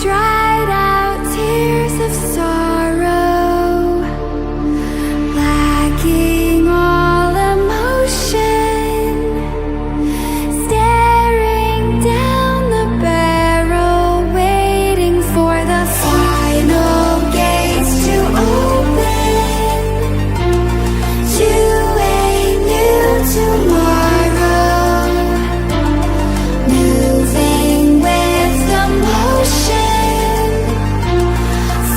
dried out tears of sorrow, lacking all emotion, staring down the barrel, waiting for the final gates to open to a new tomorrow, moving with the motion,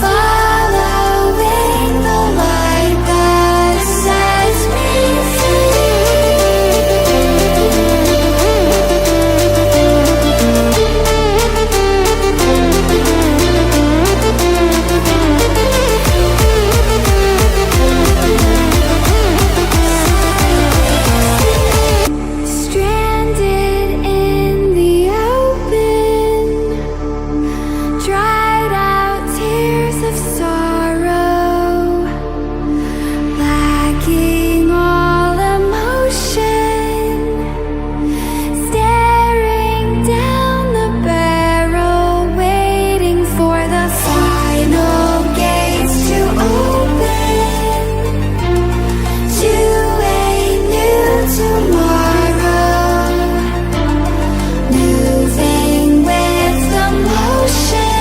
following the light that sets me stranded in the open, dried out tears of sorrow, lacking all emotion, staring down the barrel, waiting for the final gates to open to a new tomorrow, moving with the motion,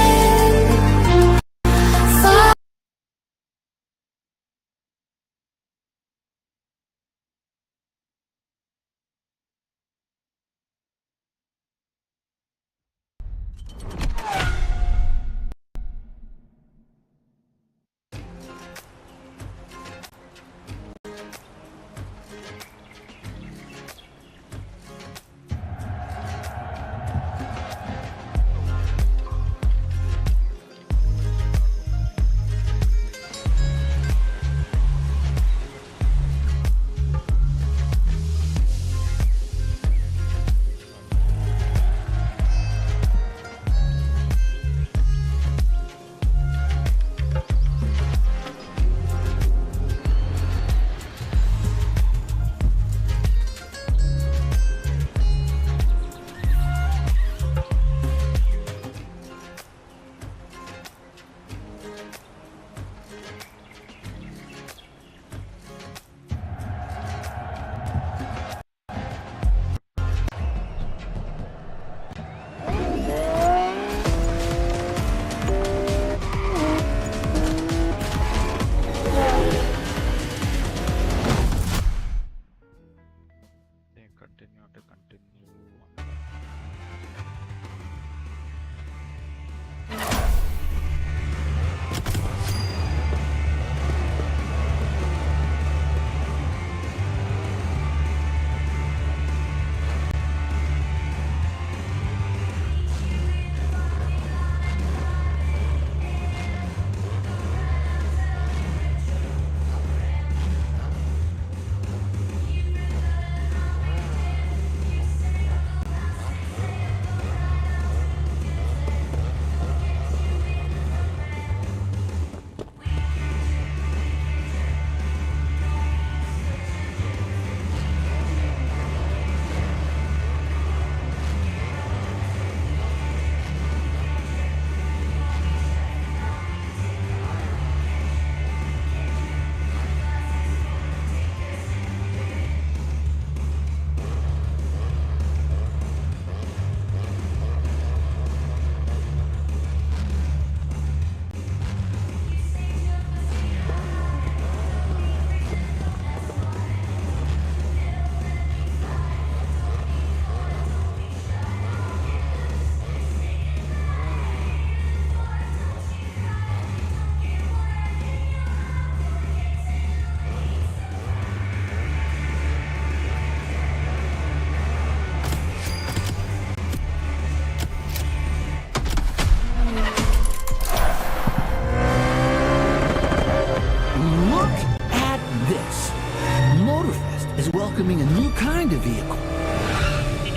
welcoming a new kind of vehicle.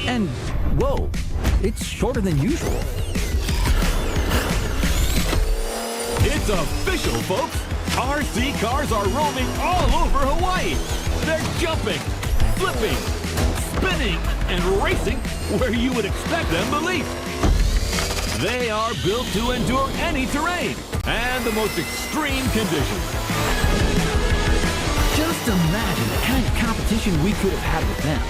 And, whoa, it's shorter than usual. It's official, folks! RC cars are roaming all over Hawaii! They're jumping, flipping, spinning, and racing where you would expect them to leap. They are built to endure any terrain and the most extreme conditions. Just imagine the kind of competition we could have had with them.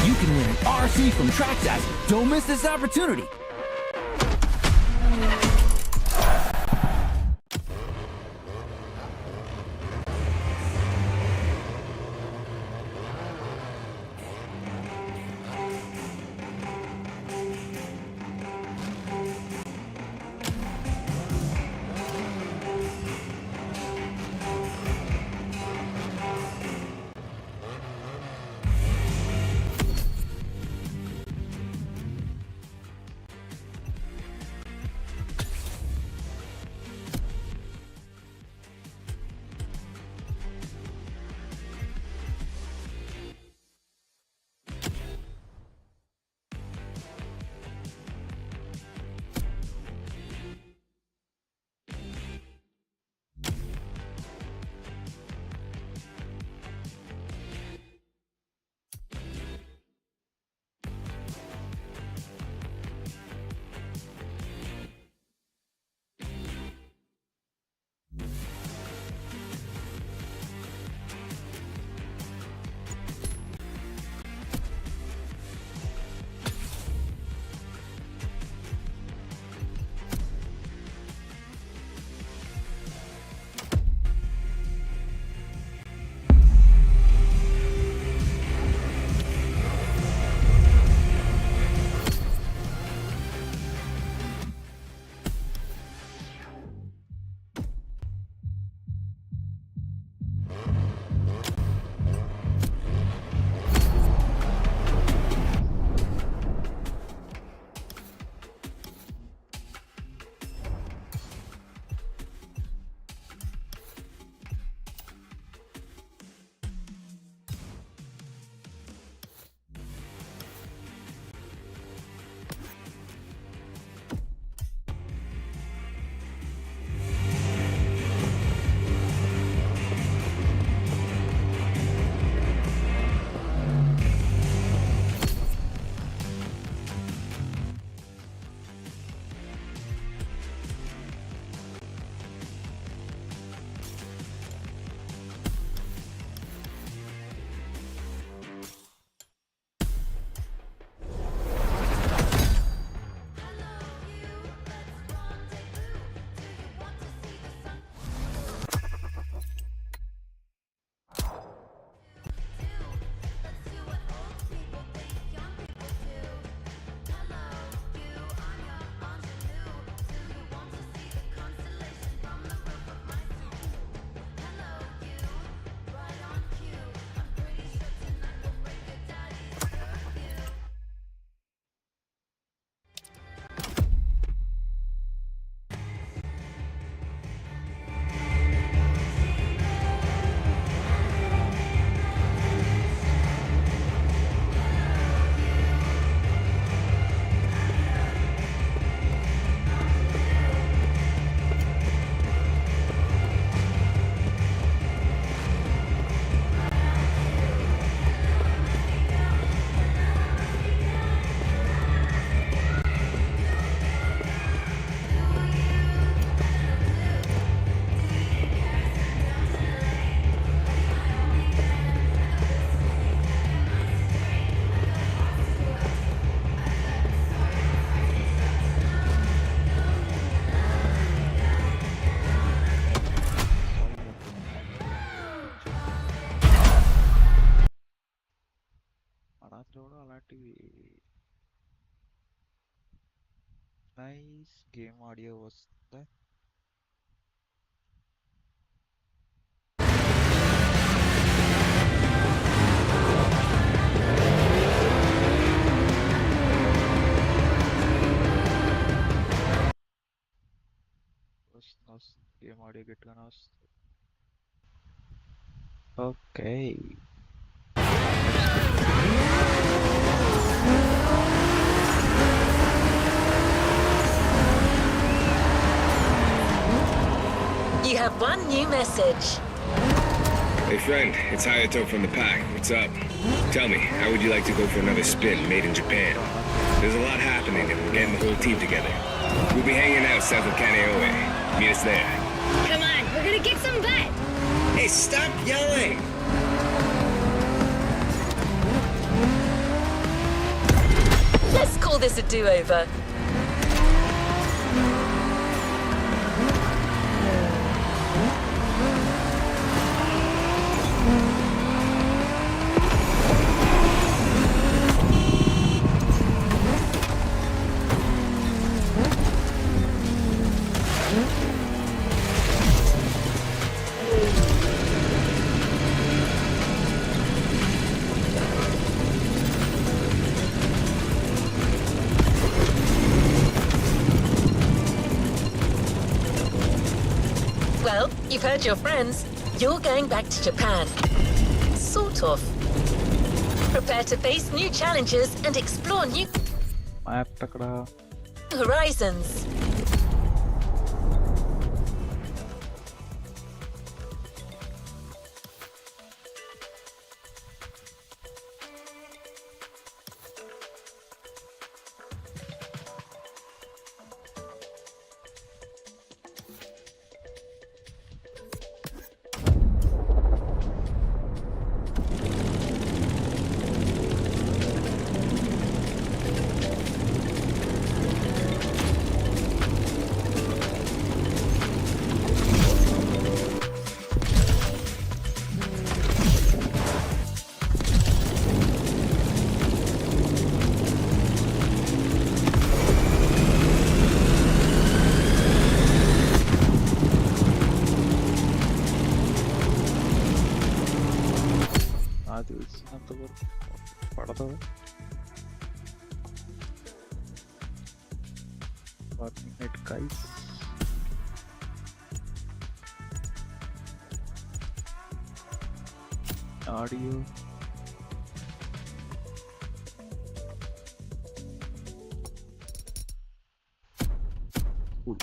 You can win an RC from Trackside. Don't miss this opportunity. రాత్రిలో అలాంటివి nice game audio వస్తుందా? వస్తుంది game audio గట్టిగానే వస్తుంది. Okay You have one new message. Hey friend, it's Hayato from the pack. What's up? Tell me, how would you like to go for another spin made in Japan? There's a lot happening and we're getting the whole team together. We'll be hanging out south of Kaneohe. Meet us there. Come on, we're gonna kick some butt! Hey, stop yelling! Let's call this a do-over. Well, you've heard your friends. You're going back to Japan. Sort of. Prepare to face new challenges and explore new map అక్కడ horizons. నాకు తెలిసినంత వరకు పడదు. 1 minute guys. Audio. Cool.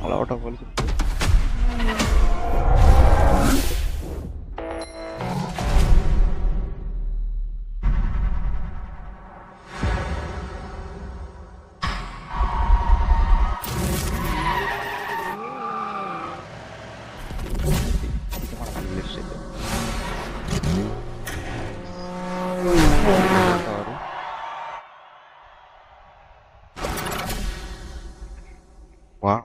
అలవాటు అవ్వాలి. Wow.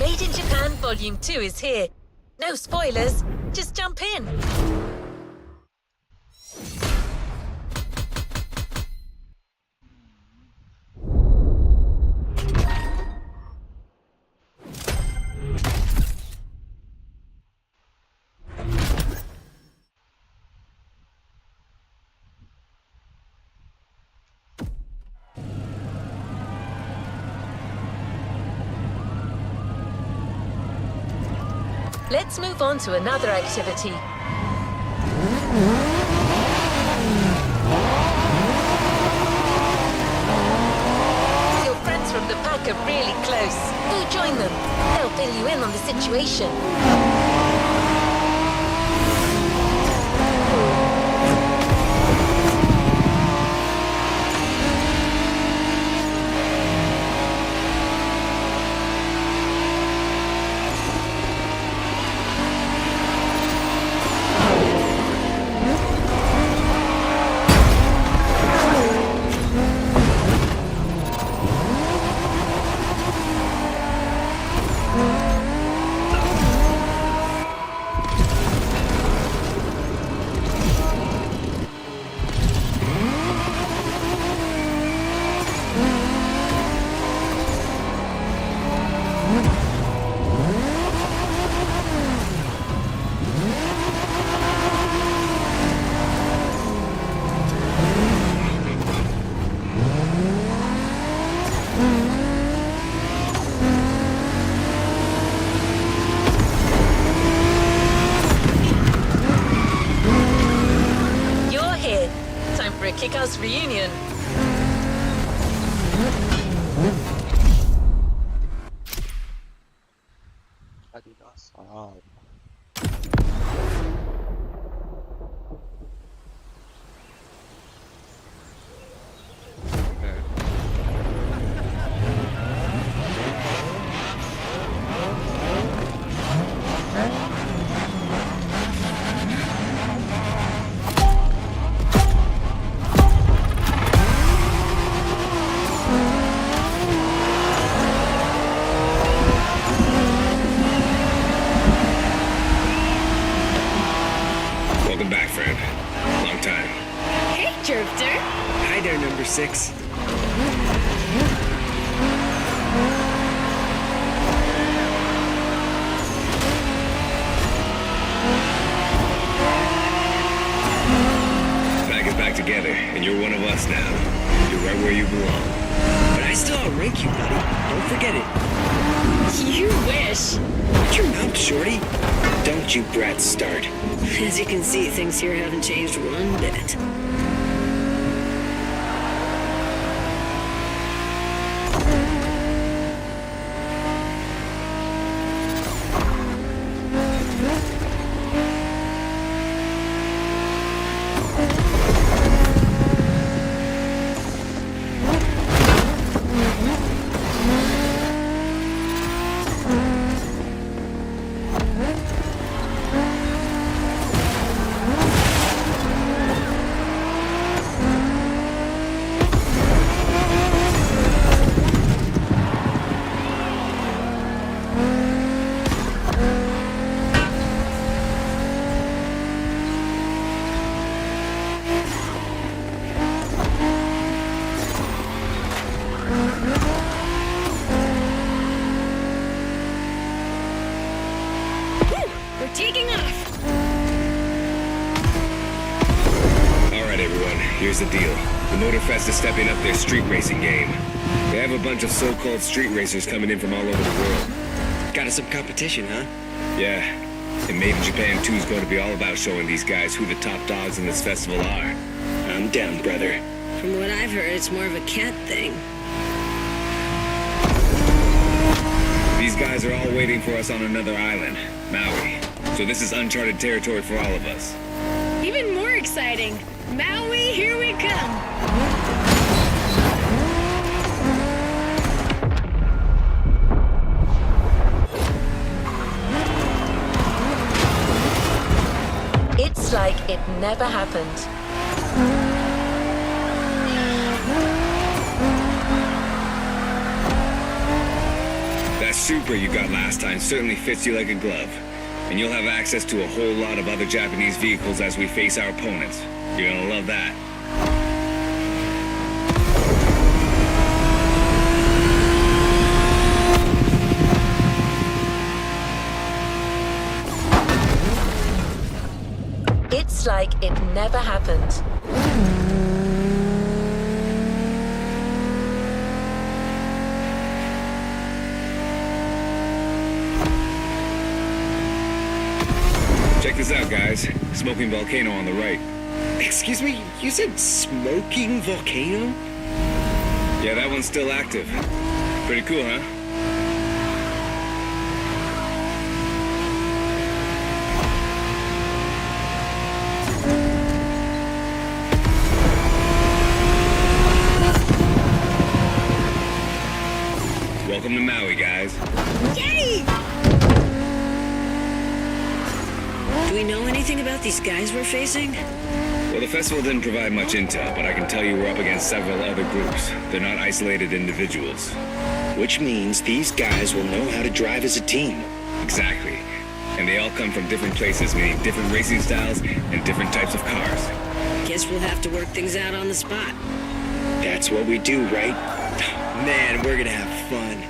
Made in Japan Volume 2 is here. No spoilers, just jump in. Let's move on to another activity. are really close. Go join them. They'll fill you in on the situation. Kick-Ass reunion. Number 6. Pack it back together, and you're one of us now. You're right where you belong. But I still outrank you, buddy. Don't forget it. You wish. Watch your mouth, shorty. Don't you brats start. As you can see, things here haven't changed one bit. Taking off! Alright everyone, here's the deal. The Motorfest is stepping up their street racing game. They have a bunch of so-called street racers coming in from all over the world. Got us some competition, huh? Yeah, and Made in Japan 2 is going to be all about showing these guys who the top dogs in this festival are. I'm down, brother. From what I've heard, it's more of a cat thing. These guys are all waiting for us on another island, Maui. So this is uncharted territory for all of us. Even more exciting. Maui, here we come. It's like it never happened. That Supra you got last time certainly fits you like a glove. And you'll have access to a whole lot of other Japanese vehicles as we face our opponents. You're gonna love that. It's like it never happened. Check this out, guys. Smoking volcano on the right. Excuse me? You said smoking volcano? Yeah, that one's still active. Pretty cool, huh? Welcome to Maui, guys. Yay! Do we know anything about these guys we're facing? Well, the festival didn't provide much intel, but I can tell you we're up against several other groups. They're not isolated individuals. Which means these guys will know how to drive as a team. Exactly. And they all come from different places, meaning different racing styles and different types of cars. Guess we'll have to work things out on the spot. That's what we do, right? Man, we're gonna have fun.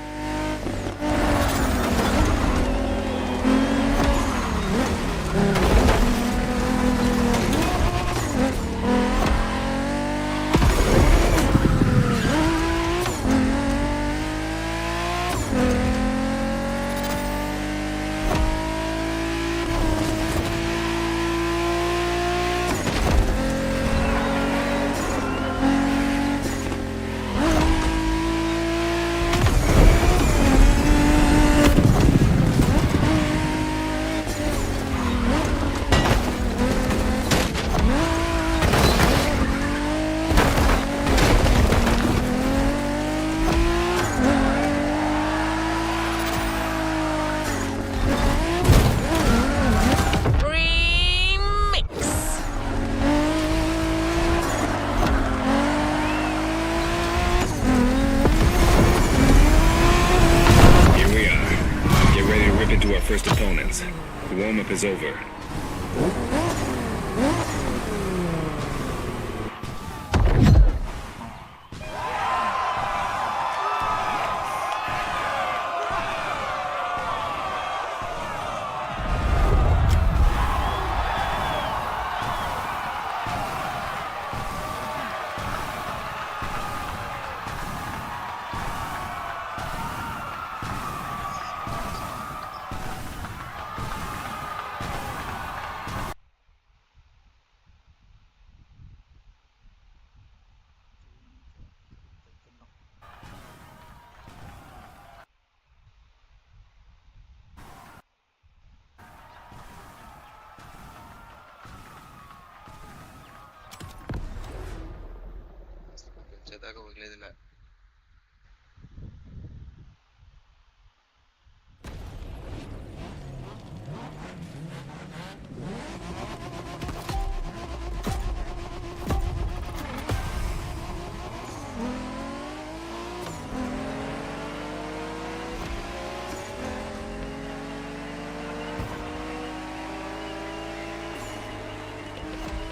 First opponents. The warm-up is over.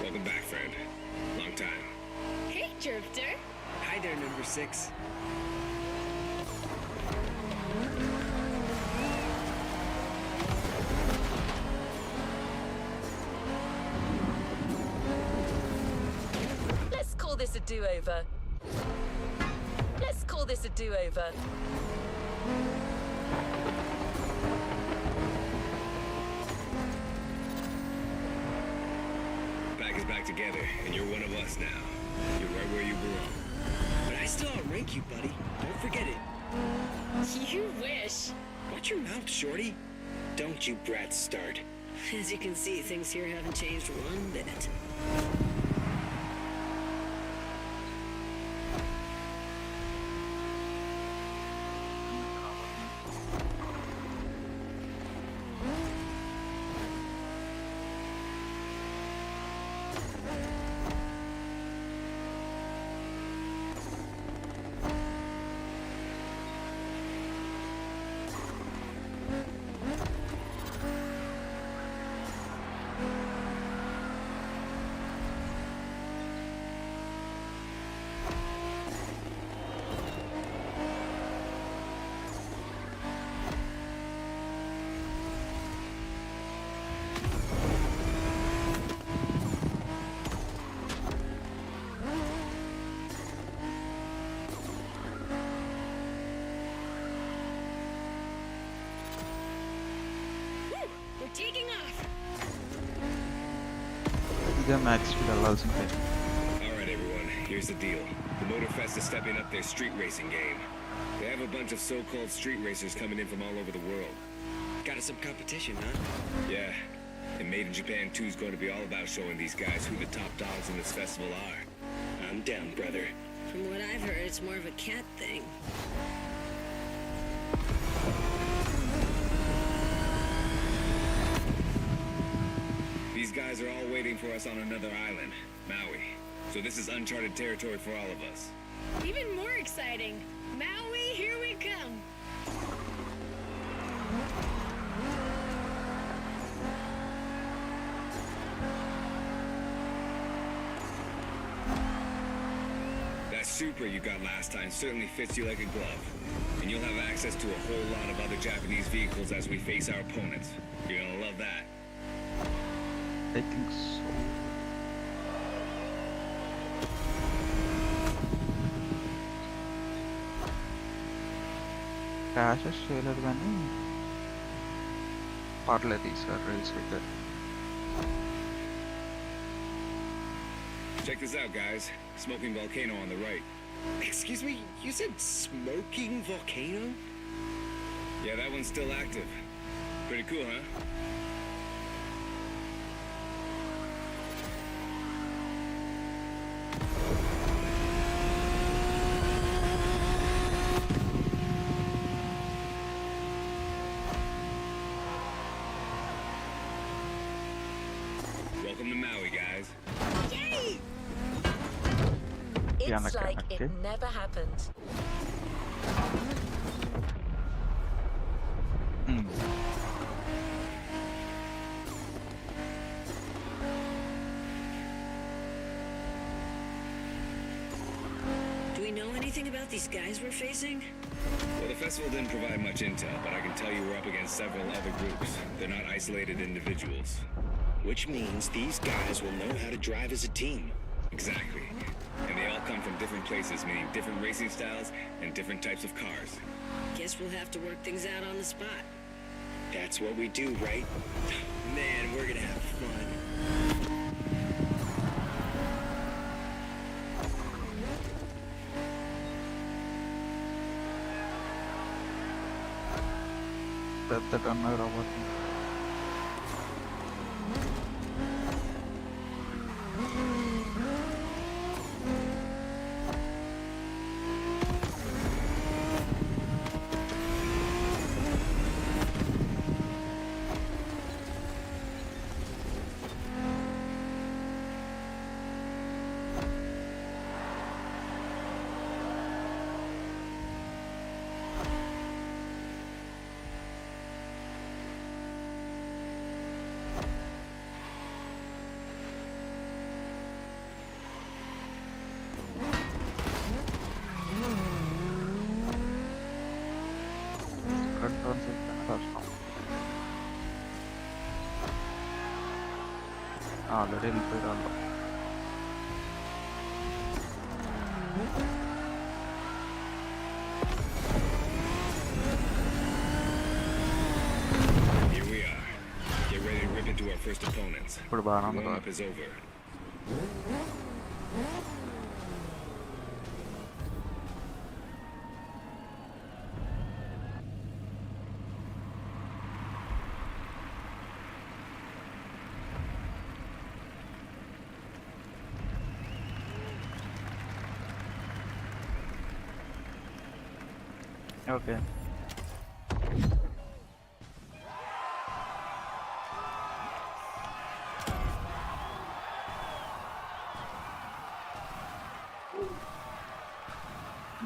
Welcome back, friend. Long time. Hey, Drifter. Hi there, number 6. Let's call this a do-over. Let's call this a do-over. Back is back together, and you're one of us now. You're right where you belong. But I still outrank you, buddy. Don't forget it. You wish. Watch your mouth, Shorty. Don't you brats start. As you can see, things here haven't changed one bit. We're taking off. ఇదే match వెళ్ళాల్సిందే. All right, everyone. Here's the deal. The Motorfest is stepping up their street racing game. They have a bunch of so-called street racers coming in from all over the world. Got us some competition, huh? Yeah, and Made in Japan 2 is going to be all about showing these guys who the top dogs in this festival are. I'm down, brother. From what I've heard, it's more of a cat thing. These guys are all waiting for us on another island, Maui. So this is uncharted territory for all of us. Even more exciting. Maui, here we come. That Supra you got last time certainly fits you like a glove. And you'll have access to a whole lot of other Japanese vehicles as we face our opponents. You're gonna love that. I think so. Crashes చేయలేదు కానీ పర్లేదు ఈసారి race అయితే. Check this out, guys. Smoking volcano on the right. Excuse me, you said smoking volcano? Yeah, that one's still active. Pretty cool, huh? Welcome to Maui, guys. Yay! It's like it never happened. Do we know anything about these guys we're facing? Well, the festival didn't provide much intel, but I can tell you we're up against several other groups. They're not isolated individuals. Which means these guys will know how to drive as a team. Exactly. And they all come from different places, meaning different racing styles and different types of cars. Guess we'll have to work things out on the spot. That's what we do, right? Man, we're gonna have fun. పెద్ద ton రాబోతుంది. Control చేయడం కష్టం. Already వెళ్ళిపోయారు వాళ్ళు. Here we are. Get ready to rip into our first opponents. ఇప్పుడు బాగానే ఉంది. Warm-up is over. Okay.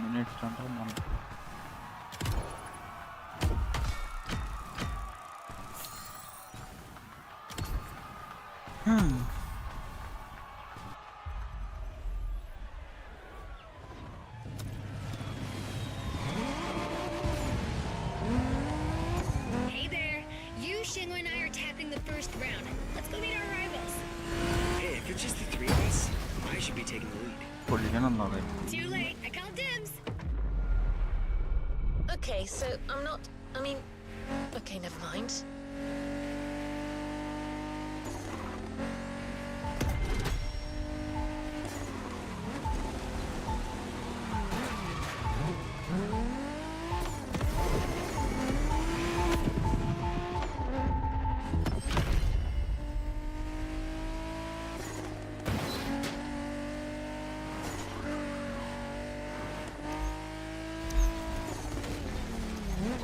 Minutes అంటే మనం Hey there. You, Shingo, and I are tapping the first round. Let's go meet our rivals. Hey, if it's just the three of us, I should be taking the lead. Position ఉన్నది. Too late. I call dibs. Okay, so I'm not. I mean. Okay, never mind.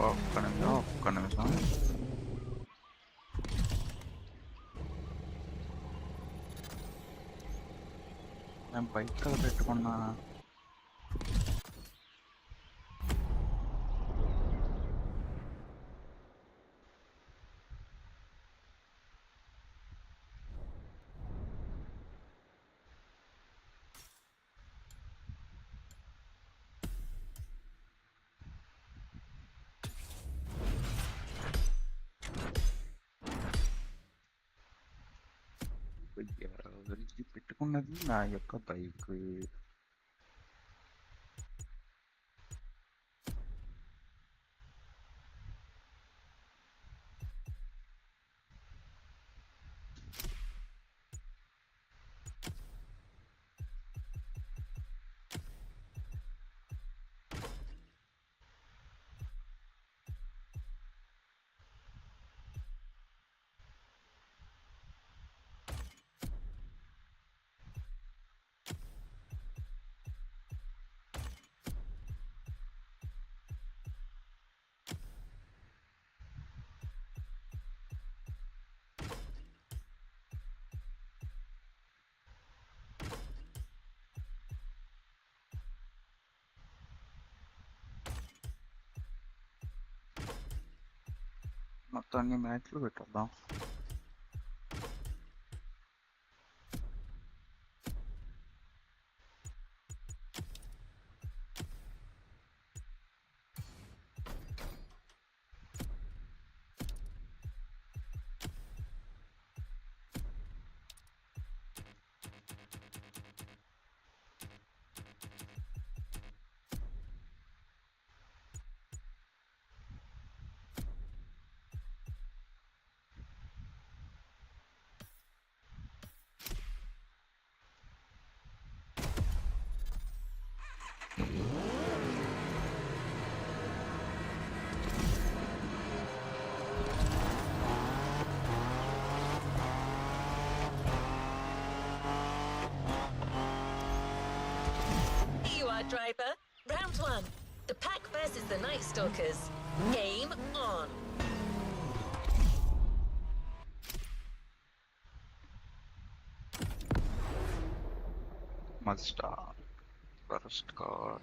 ఒక్క నిమిషం నేను bike కదా పెట్టుకున్నా. ఇది పెట్టుకున్నది నా యొక్క బైక్. మొత్తాన్ని మ్యాచ్లు పెట్టేద్దాం. Driver, round one. The pack versus the Night Stalkers. Game on. Must start. First card.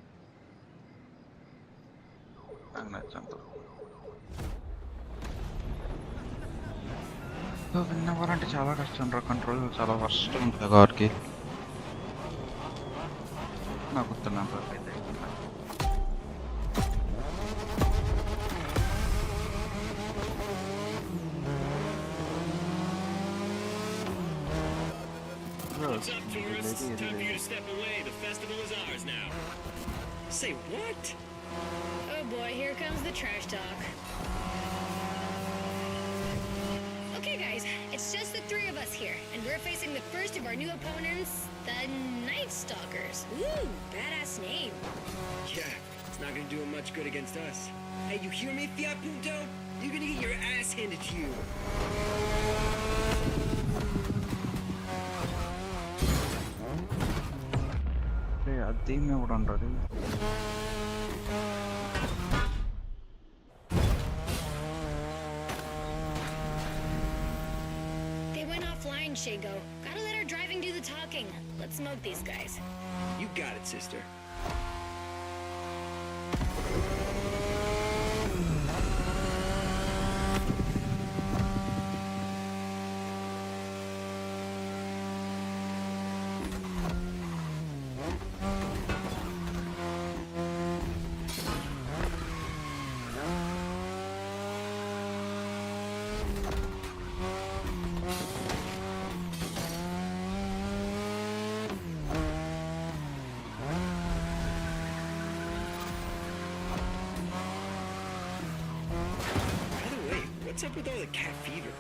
Win అవ్వాలంటే చాలా కష్టం రా. కంట్రోల్ చాలా ఫస్ట్ ఉంటుంది కార్కి. నాకు గుర్తున్నాను అయితే What's up, tourists? Time for you to step away. The festival is ours now. Say what? Oh boy, here comes the trash talk. Okay guys, it's just the three of us here, and we're facing the first of our new opponents, the Night Stalkers. Ooh, badass name. Yeah, it's not gonna do him much good against us. Hey, you hear me, Fiat Punto? You're gonna get your ass handed to you. అదేమి కూడా ఉంటుంది. They went offline, Shago. Gotta let our driving do the talking. Let's smoke these guys. You got it, sister. What's up with all the cat fever?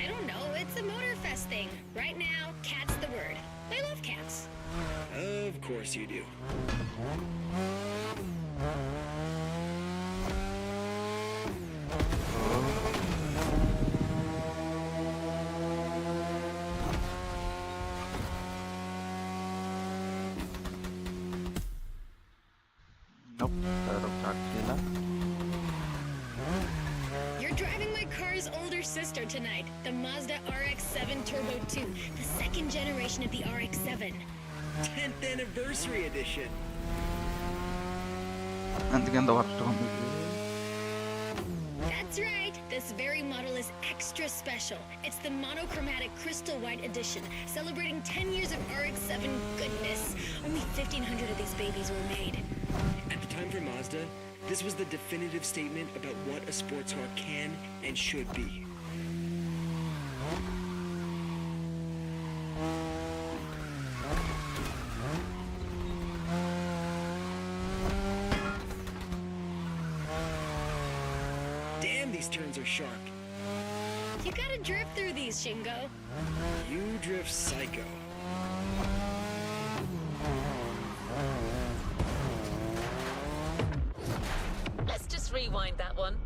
I don't know, it's a Motorfest thing. Right now, cat's the word. I love cats. Of course you do. Nope, start చేయాలా? driving my car's older sister tonight, the Mazda RX-7 Turbo 2, the second generation of the RX-7. 10th anniversary edition. అందుకెంత వర్షం ఉంది. That's right. This very model is extra special. It's the monochromatic crystal white edition, celebrating 10 years of RX-7 goodness. Only 1,500 of these babies were made. At the time for Mazda, this was the definitive statement about what a sports car can and should be. Damn, these turns are sharp. You gotta drift through these, Shingo. You drift psycho. Let's just rewind that one.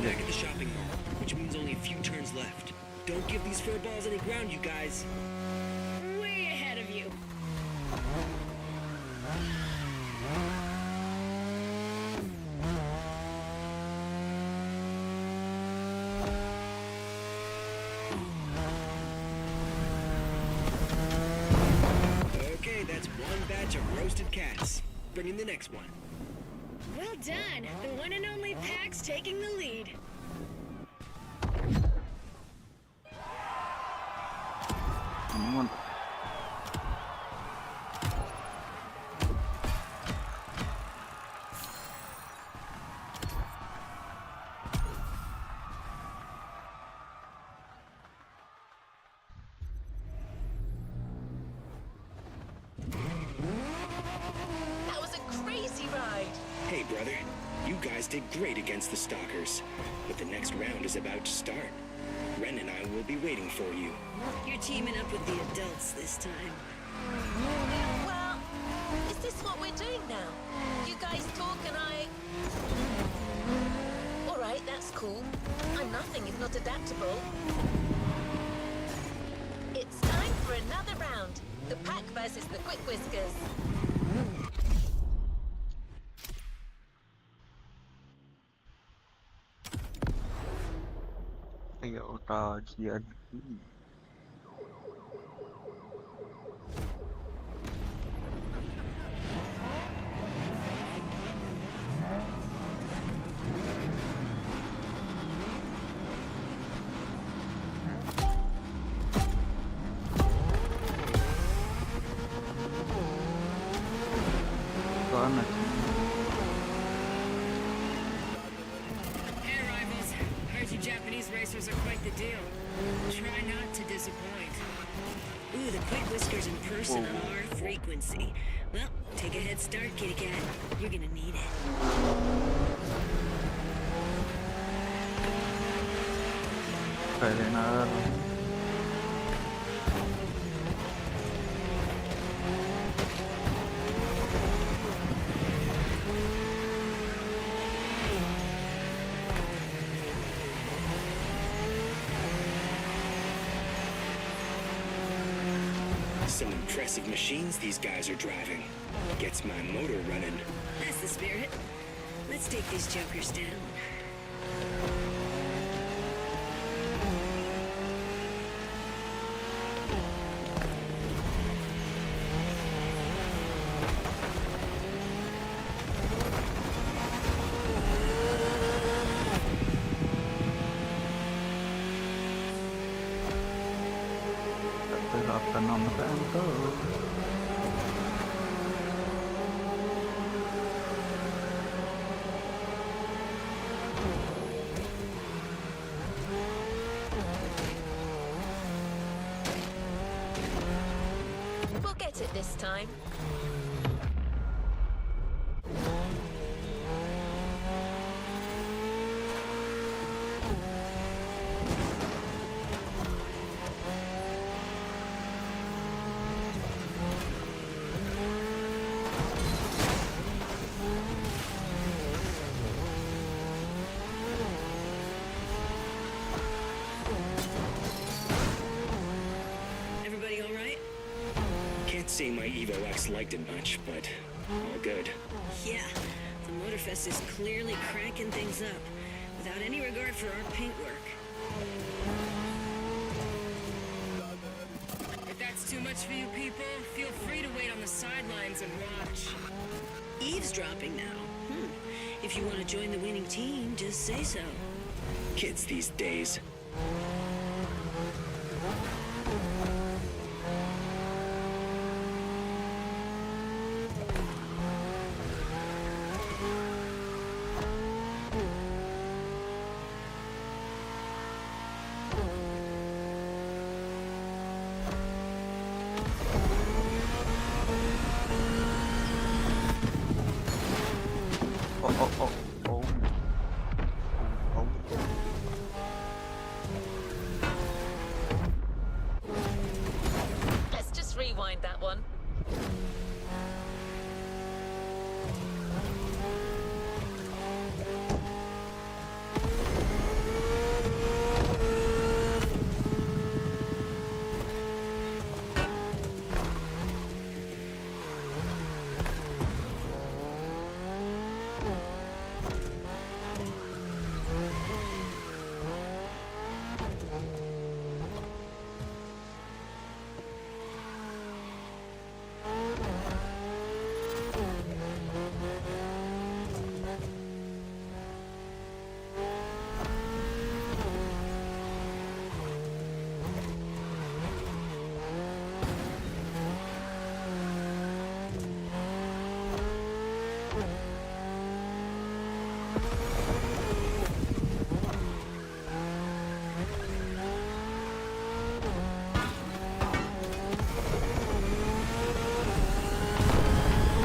Back at the shopping mall, which means only a few turns left. Don't give these fur balls any ground, you guys. Way ahead of you. Okay, that's one batch of roasted cats. Bring in the next one. Well done. The one and only Pax taking the lead. That was a crazy ride. Hey, brother. You guys did great against the stalkers. But the next round is about to start. Ren and I will be waiting for you. You're teaming up with the adults this time. Well, is this what we're doing now? You guys talk and I... Alright, that's cool. I'm nothing if not adaptable. It's time for another round. The pack versus the quick whiskers. Toyota cheyandi. Hey, rivals. Heard you Japanese racers are quite the deal. Try not to disappoint. Ooh, the quick whiskers in person on our frequency. Well, take a head start, kitty cat. You're gonna need it. Trainer. Some impressive machines these guys are driving. Gets my motor running. That's the spirit. Let's take these jokers down. Up on the band. We'll get it this time. say my Evo X liked it much, but all good. Yeah, the Motorfest is clearly cranking things up, without any regard for our paintwork. If that's too much for you people, feel free to wait on the sidelines and watch. Eavesdropping now. If you want to join the winning team, just say so. Kids these days. Let's just rewind that one.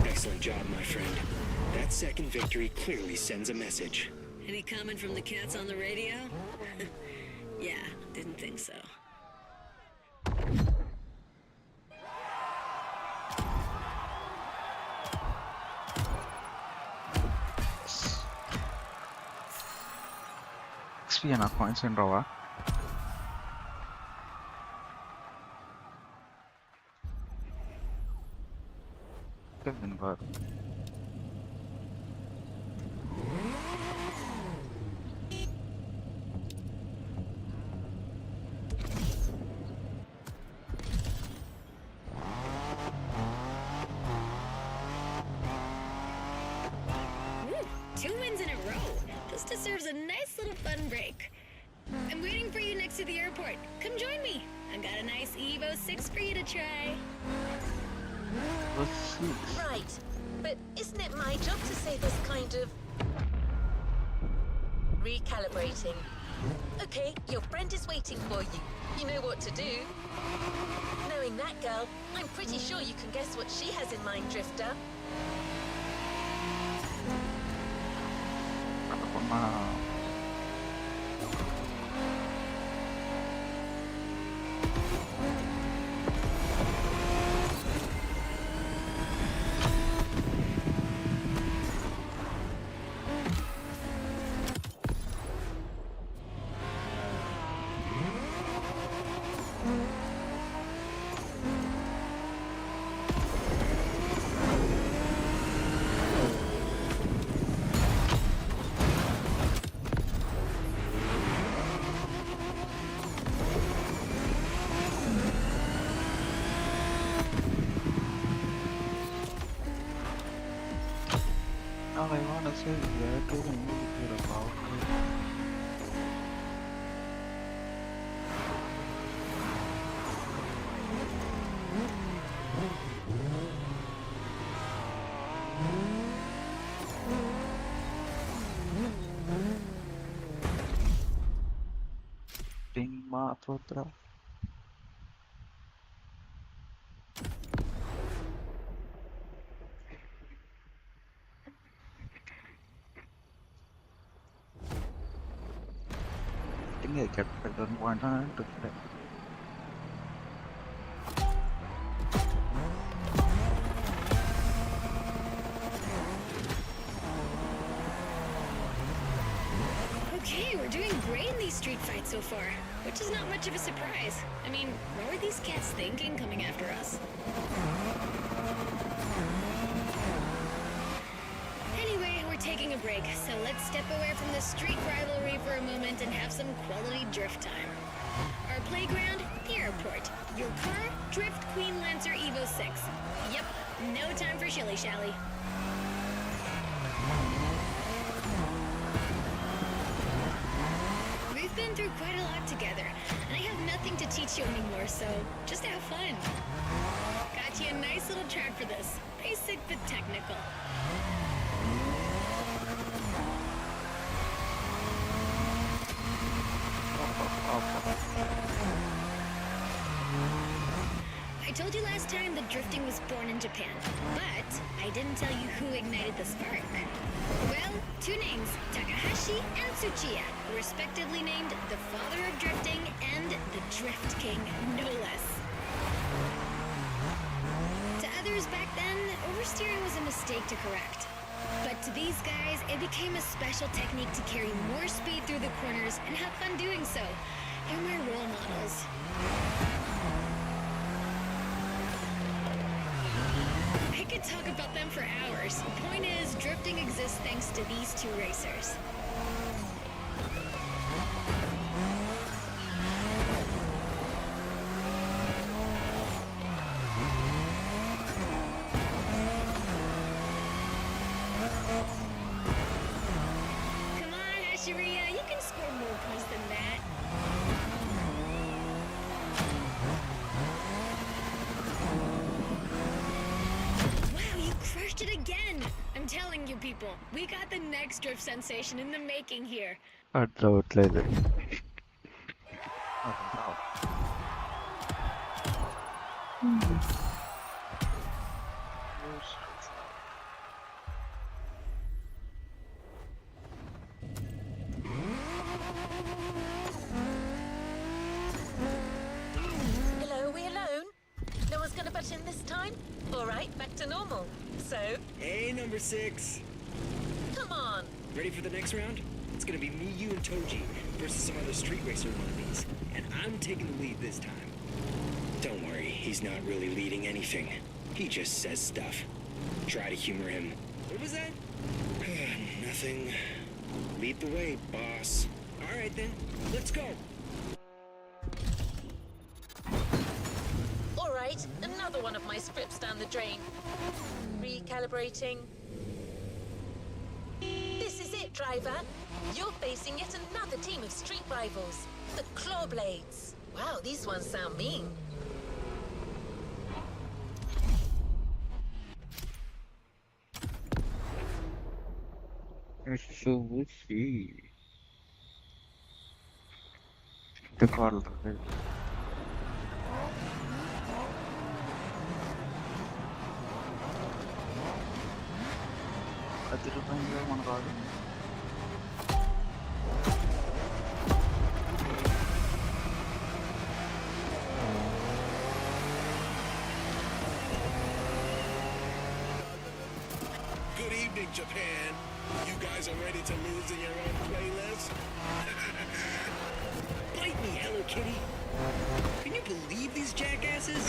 Excellent job, my friend. That second victory clearly sends a message. Any comment from the cats on the radio? Yeah, didn't think so. XP na coins and raw. Kevin var. Woo, 2 wins in a row. This deserves a nice little fun break. I'm waiting for you next to the airport. Come join me. I've got a nice Evo 6 for you to try. Right. But isn't it my job to say this kind of recalibrating? Okay, your friend is waiting for you. You know what to do. Knowing that girl, I'm pretty sure you can guess what she has in mind, Drifter. All I wanna say is that to move about. Ding ma putra. Người kẹp phải đơn quan nó được đấy. Okay, we're doing great in these street fights so far, which is not much of a surprise. I mean, what were these cats thinking coming after us? Anyway, we're taking a break, so let's step away from the street rivalry for a moment and have some quality drift time. Our playground, the airport. Your car, Drift Queen Lancer Evo 6. Yep, no time for shilly-shally. We've been through quite a lot together, and I have nothing to teach you anymore, so just have fun. Got you a nice little track for this. Basic but technical. I told you last time that drifting was born in Japan, but I didn't tell you who ignited the spark. Well, two names, Takahashi and Tsuchiya, respectively named the father of drifting and the Drift King, no less. To others back then, oversteering was a mistake to correct. But to these guys, it became a special technique to carry more speed through the corners and have fun doing so. They're my role models. I could talk about them for hours. Point is, drifting exists thanks to these two racers. Come on, Asheria, you can score more points than that. Wow, you crushed it again! I'm telling you people, we got the next drift sensation in the making here. అట్లా అవట్లేదు. Hello, are we alone? No one's gonna butt in this time? Alright, back to normal. So, Hey, number 6. come on. Ready for the next round? It's gonna be me, you, and Toji versus some other street racer wannabes. And I'm taking the lead this time. Don't worry, he's not really leading anything. He just says stuff. Try to humor him. What was that? Nothing. Lead the way, boss. All right then, let's go. Alright, another one of my scripts down the drain. Recalibrating. This is it, driver. You're facing yet another team of street rivals. The Clawblades. Wow, these ones sound mean. చూసి ఇంత కాళ్ళు ₹10 మన కాదు. Good evening, Japan. You guys are ready to lose in your own playlist? Bite me, Hello Kitty. Can you believe these jackasses?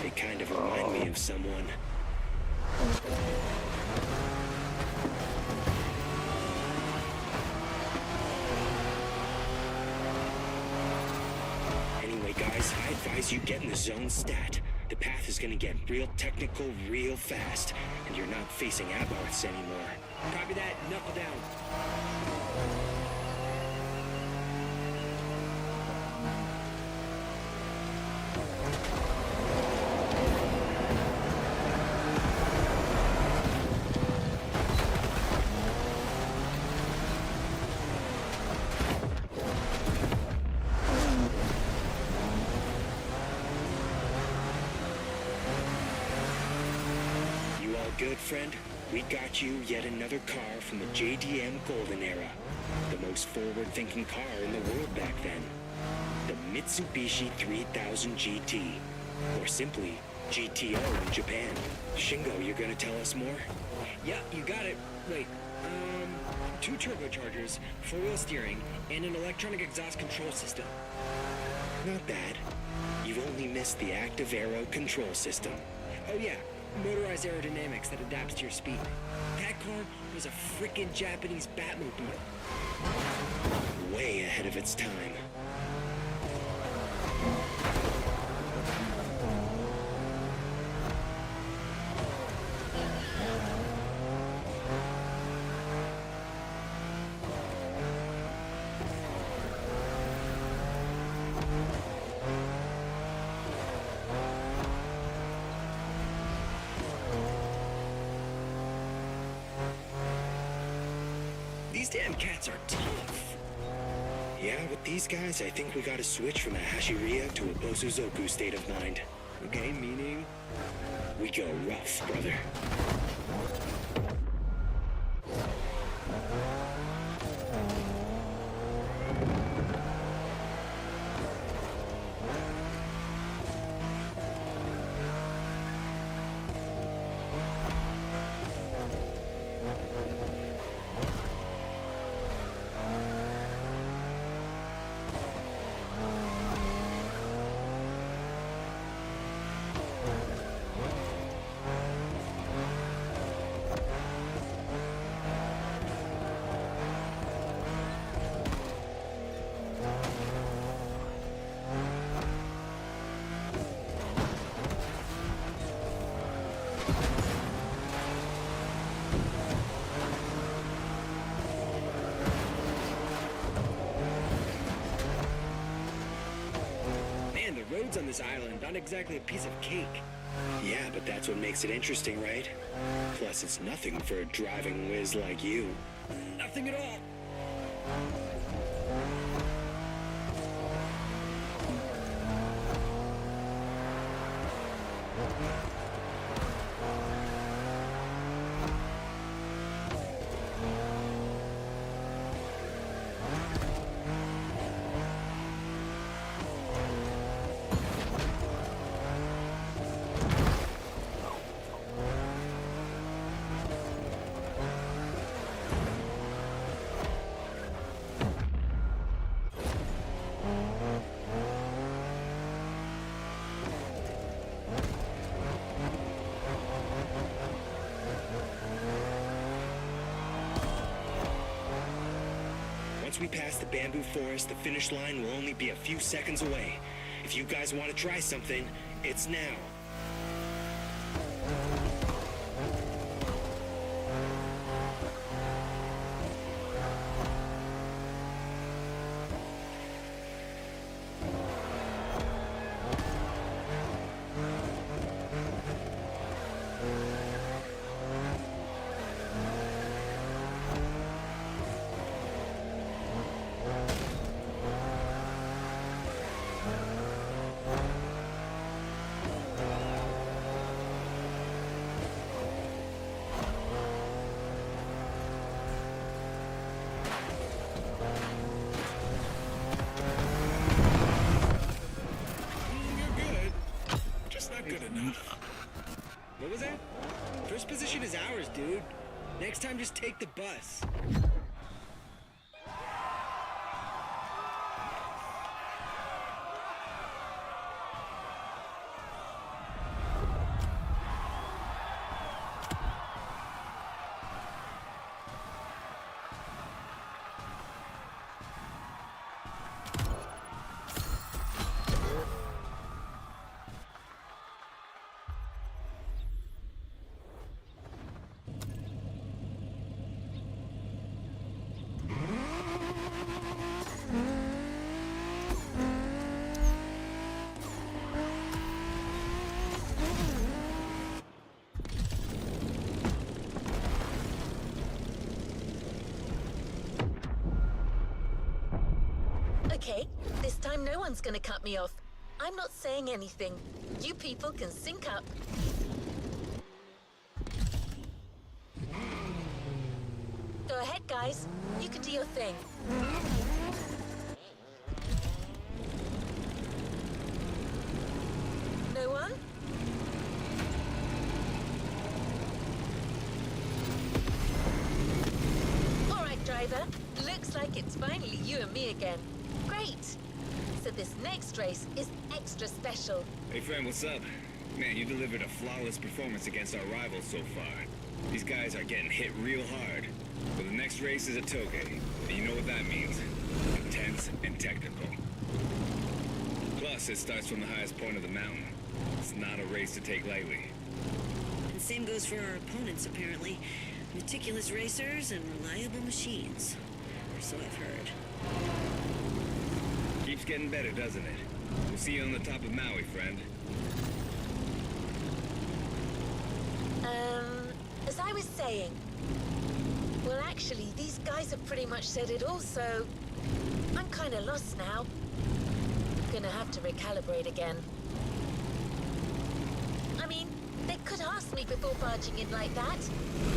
They kind of remind me of someone. Anyway, guys, I advise you get in the zone stat. The path is gonna get real technical real fast, and you're not facing abarths anymore. Copy that, knuckle down. You all good, friend? We got you yet another car from the JDM Golden Era. The most forward-thinking car in the world back then. The Mitsubishi 3000 GT. Or simply, GTO in Japan. Shingo, you're gonna tell us more? Yeah, you got it. Wait, Two turbochargers, four-wheel steering, and an electronic exhaust control system. Not bad. You've only missed the active aero control system. Oh yeah, motorized aerodynamics that adapts to your speed. That car was a freaking Japanese Batmobile. Way ahead of its time. These damn cats are tough. Yeah, with these guys, I think we gotta switch from a Hashiria to a Bosuzoku state of mind. Okay, meaning? We go rough, brother. Man, the roads on this island aren't exactly a piece of cake. Yeah, but that's what makes it interesting, right? Plus, it's nothing for a driving whiz like you. Nothing at all. Once we pass the bamboo forest, the finish line will only be a few seconds away. If you guys want to try something, it's now. What was that? First position is ours, dude. Next time, just take the bus. Okay, this time no one's gonna cut me off. I'm not saying anything. You people can sync up. Go ahead, guys. You can do your thing. No one? It's finally you and me again. Great. So this next race is extra special. Hey friend, what's up? Man, you delivered a flawless performance against our rivals so far. These guys are getting hit real hard. But the next race is a toge, and you know what that means. Intense and technical. Plus, it starts from the highest point of the mountain. It's not a race to take lightly. And same goes for our opponents, apparently. Meticulous racers and reliable machines. Or so I've heard. Keeps getting better, doesn't it? We'll see you on the top of Maui, friend. As I was saying... Well, actually, these guys have pretty much said it all, so... I'm kinda lost now. Gonna have to recalibrate again. I mean, they could ask me before barging in like that.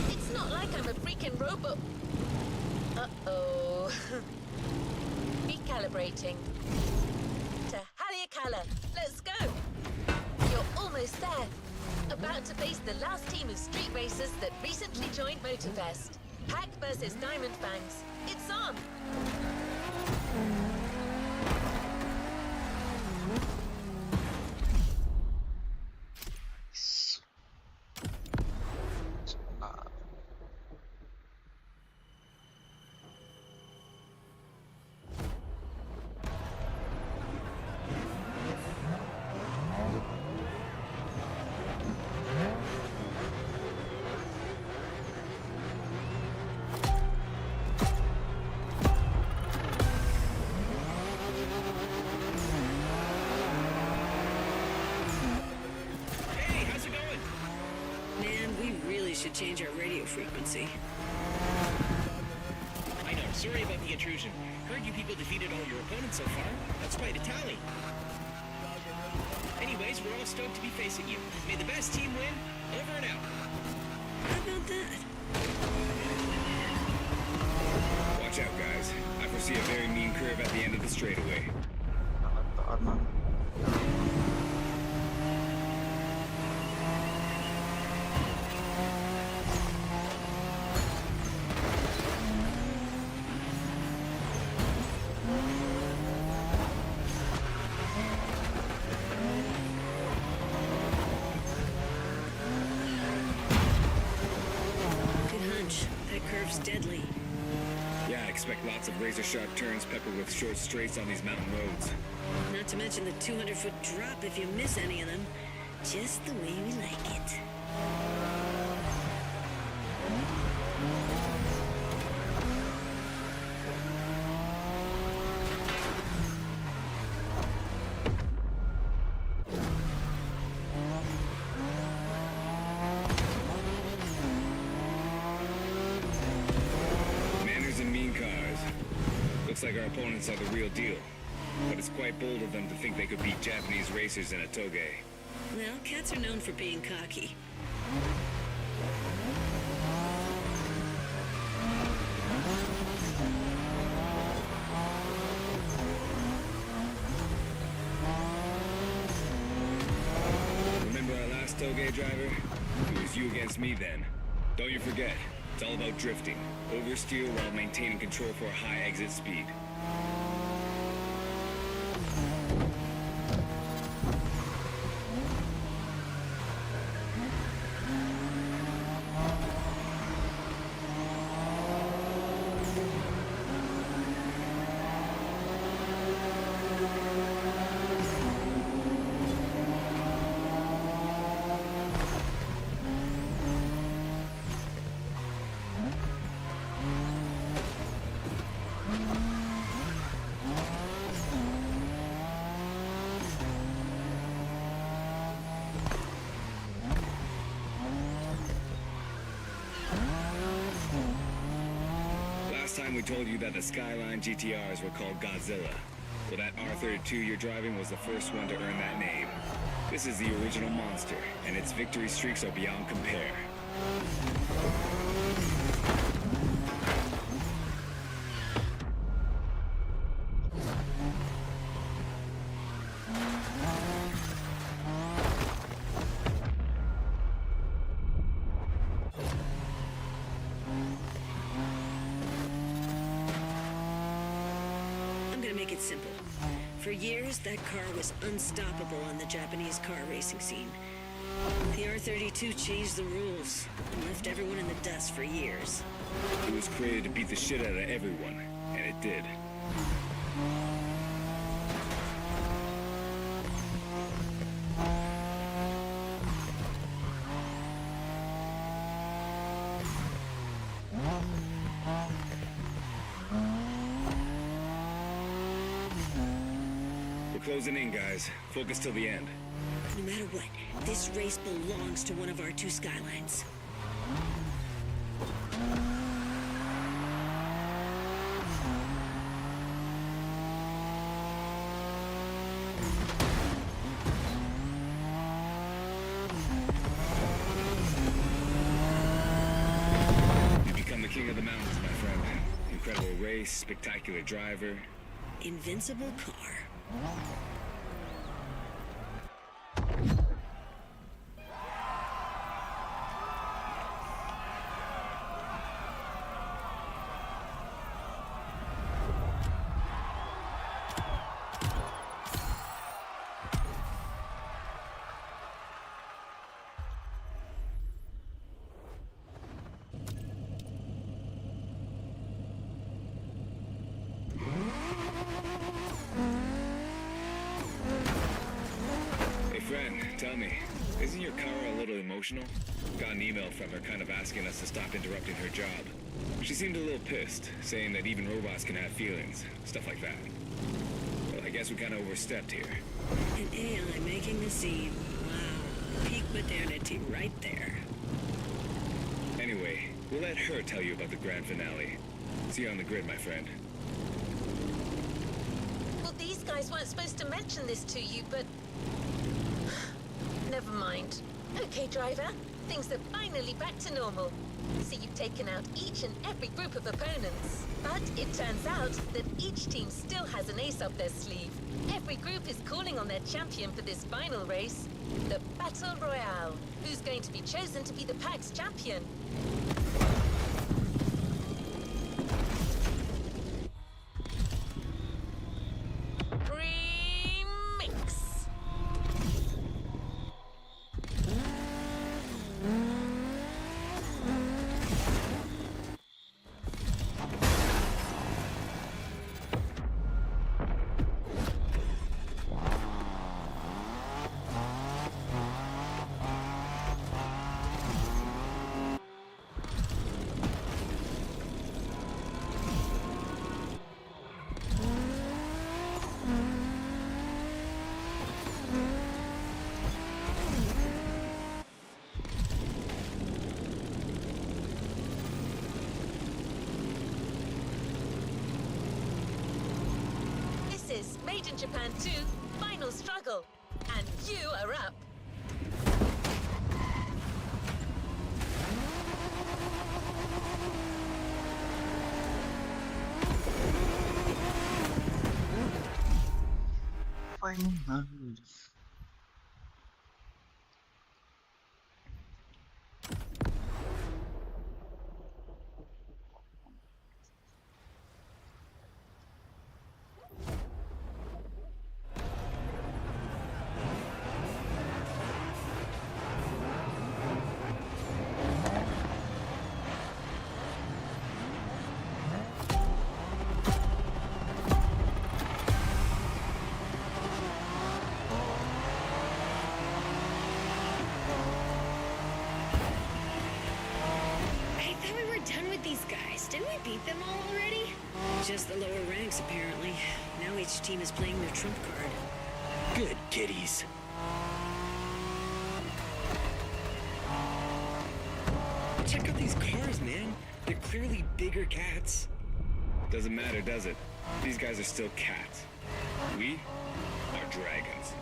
It's not like I'm a freaking robot. Uh-oh. Recalibrating. To Haleakala. Let's go. You're almost there. About to face the last team of street racers that recently joined Motorfest. Pack versus Diamond Fangs. It's on. Should change our radio frequency. I know, sorry about the intrusion. Heard you people defeated all your opponents so far. That's quite a tally. Anyways, we're all stoked to be facing you. May the best team win. Over and out. How about that? Watch out, guys. I foresee a very mean curve at the end of the straightaway. Deadly. Yeah, I expect lots of razor-sharp turns peppered with short straights on these mountain roads. Not to mention the 200-foot drop if you miss any of them. Just the way we like it. Looks like our opponents are the real deal. But it's quite bold of them to think they could beat Japanese racers in a toge. Well, cats are known for being cocky. Remember our last toge driver? It was you against me then. Don't you forget. It's all about drifting. Oversteer while maintaining control for a high exit speed. Last time we told you that the Skyline GTRs were called Godzilla. Well, that R32 you're driving was the first one to earn that name. This is the original monster, and its victory streaks are beyond compare. make it simple. For years, that car was unstoppable on the Japanese car racing scene. The R-32 changed the rules and left everyone in the dust for years. It was created to beat the shit out of everyone, and it did. We're closing in, guys. Focus till the end. No matter what, this race belongs to one of our two skylines. You become the king of the mountains, my friend. Incredible race, spectacular driver. Invincible car. Hey friend, tell me, isn't your car a little emotional? Got an email from her kind of asking us to stop interrupting her job. She seemed a little pissed, saying that even robots can have feelings, stuff like that. Well, I guess we kind of overstepped here. An AI making the scene. Wow. Peak modernity right there. Anyway, we'll let her tell you about the grand finale. See you on the grid, my friend. Well, these guys weren't supposed to mention this to you, but... Never mind. Okay, driver. Things are finally back to normal. So you've taken out each and every group of opponents. But it turns out that each team still has an ace up their sleeve. Every group is calling on their champion for this final race, the Battle Royale. Who's going to be chosen to be the PAX champion? Remix! This is Made in Japan 2, Final Struggle. And you are up. Final. I thought we were done with these guys. Didn't we beat them all already? Just the lower ranks, apparently. Now each team is playing their trump card. Good kitties. Check out these cars, man. They're clearly bigger cats. Doesn't matter, does it? These guys are still cats. We are dragons.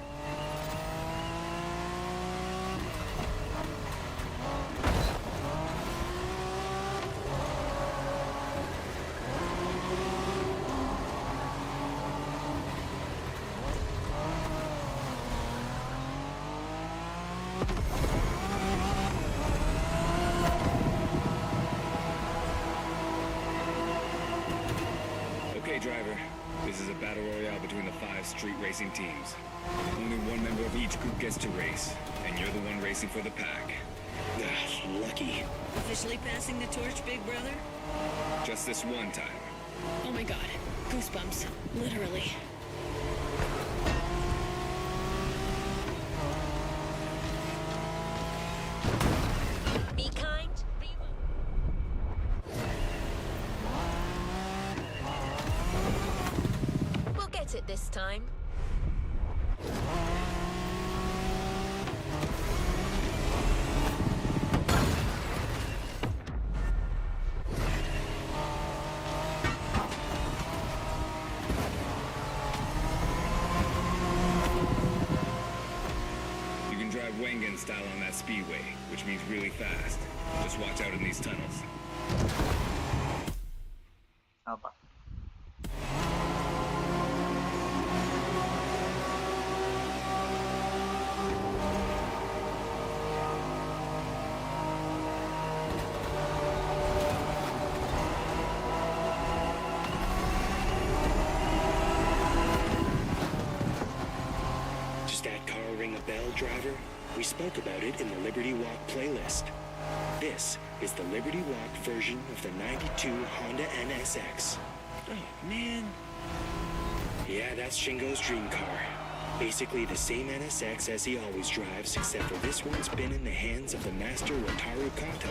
Okay, driver. driver. This is a battle royale between the 5 street racing teams. Only one member of each group gets to race, and you're the one racing for the pack. Ugh, lucky. Officially passing the torch, big brother? Just this one time. Oh my god. Goosebumps. Literally. Be kind. We'll get it this time. You can drive Wengen style on that speedway, which means really fast. Just watch out in these tunnels. Apa? Does that car ring a bell, driver? We spoke about it in the Liberty Walk playlist. This is the Liberty Walk version of the 92 Honda NSX. Oh, man. Yeah, that's Shingo's dream car. Basically the same NSX as he always drives, except for this one's been in the hands of the master Wataru Kato,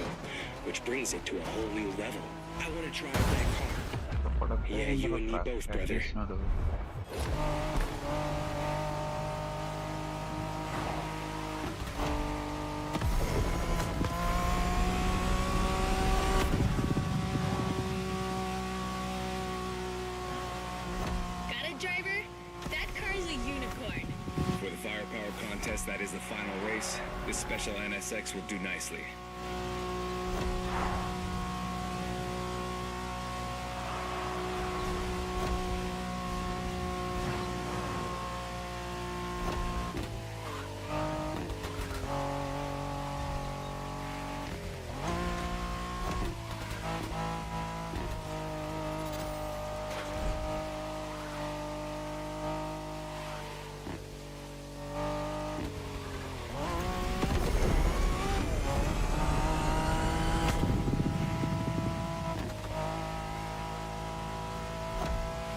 which brings it to a whole new level. I want to drive that car. Yeah, you and me both, brother. Got it, driver? That car's a unicorn. For the firepower contest that is the final race, this special NSX will do nicely.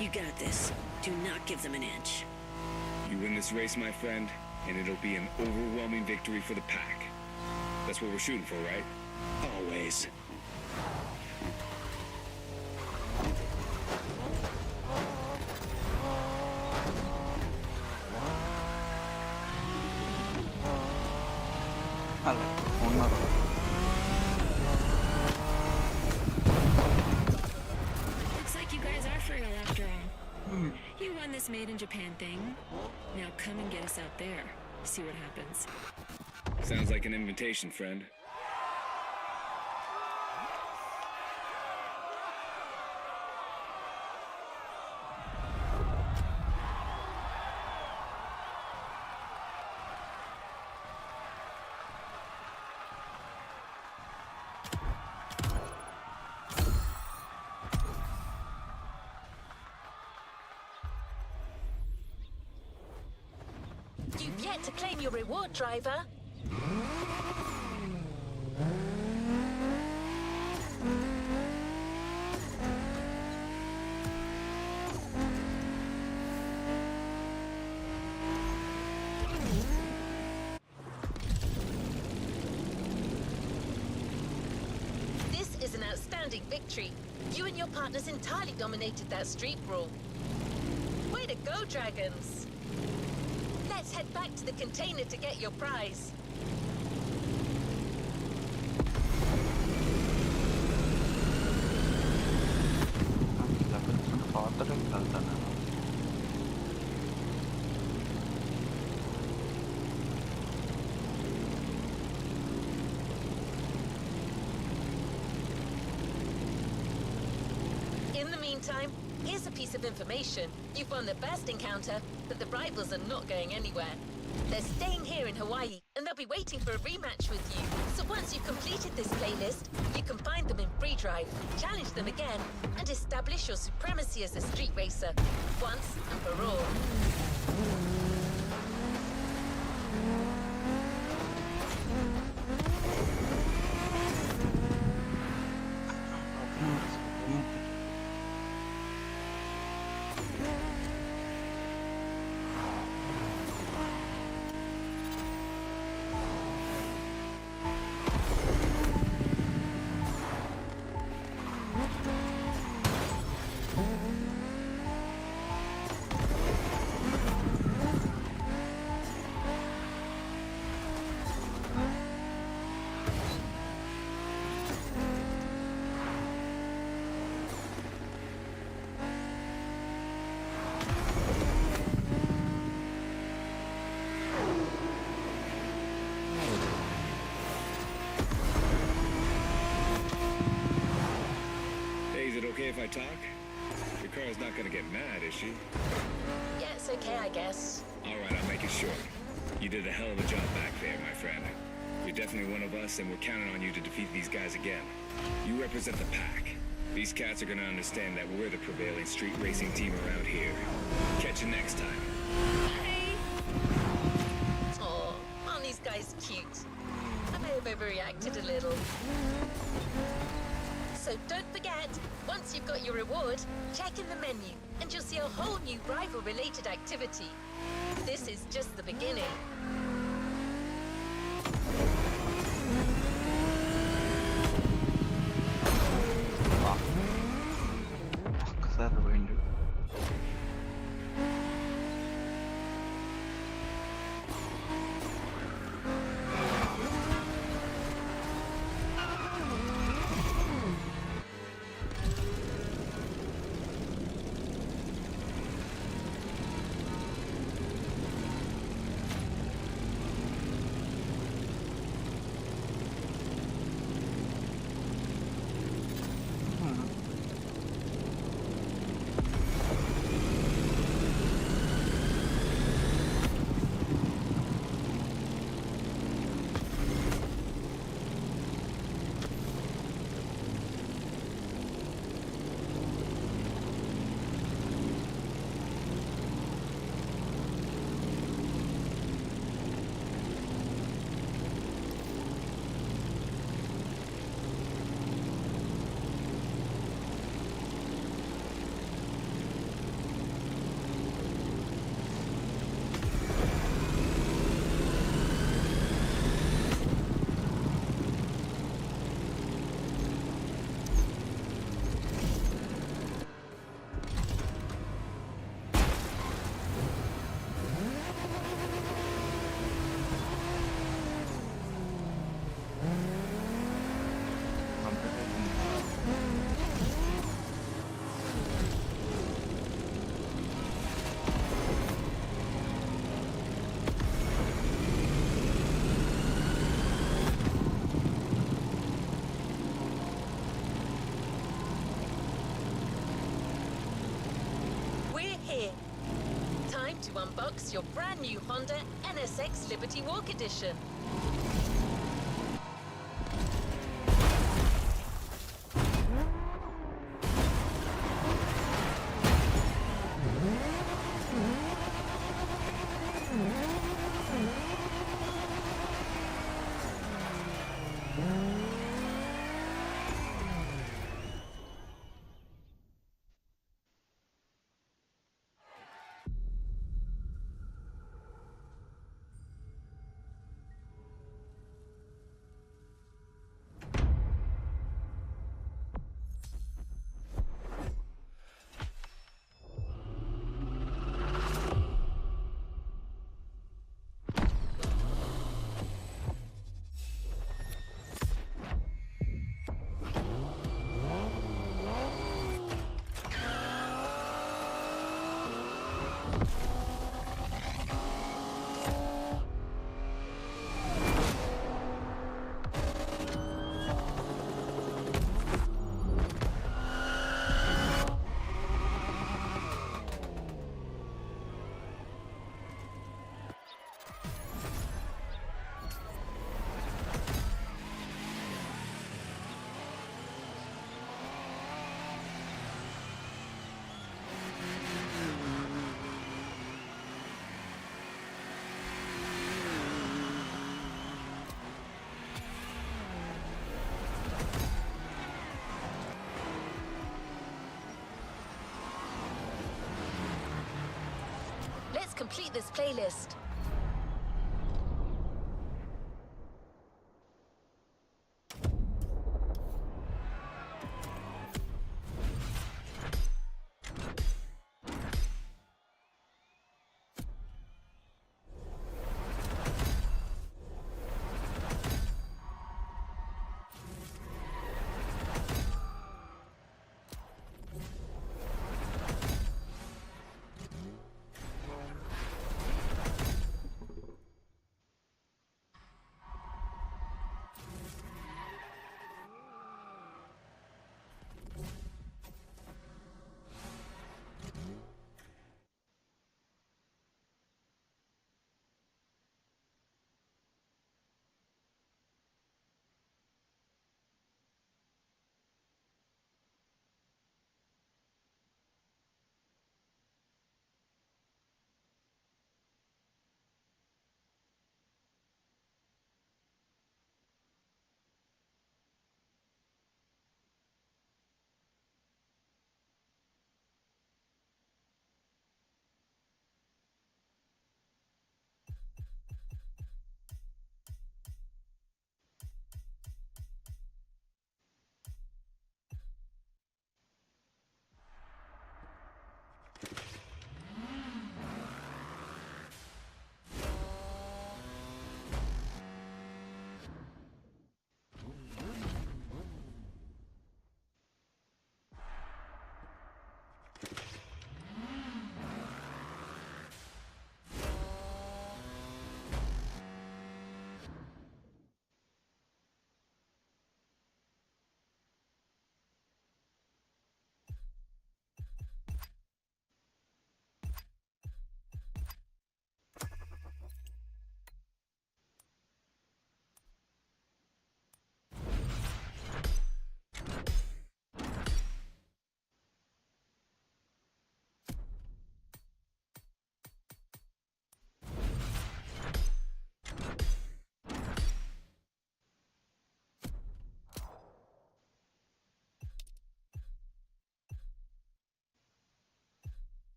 You got this. Do not give them an inch. You win this race, my friend, and it'll be an overwhelming victory for the pack. That's what we're shooting for, right? Always. Ala, unnada. Looks like you guys are for real after all. You won this Made in Japan thing. Now come and get us out there. See what happens. Sounds like an invitation, friend. You've yet to claim your reward, driver. This is an outstanding victory. You and your partners entirely dominated that street brawl. Way to go, Dragons! Let's head back to the container to get your prize. In the meantime, here's a piece of information. You've won the best encounter, but the rivals are not going anywhere. They're staying here in Hawaii, and they'll be waiting for a rematch with you. So once you've completed this playlist, you can find them in free drive, challenge them again, and establish your supremacy as a street racer, once and for all. Okay if I talk? Your car's not gonna get mad, is she? Yeah, it's okay, I guess. Alright, I'll make it short. You did a hell of a job back there, my friend. You're definitely one of us, and we're counting on you to defeat these guys again. You represent the pack. These cats are gonna understand that we're the prevailing street racing team around here. Catch you next time. Hey! Aw, aren't these guys cute? I may have overreacted a little. So don't forget, once you've got your reward, check in the menu, and you'll see a whole new rival-related activity. This is just the beginning. ఒక్కసారి పోయిండు. To unbox your brand new Honda NSX Liberty Walk Edition. complete this playlist.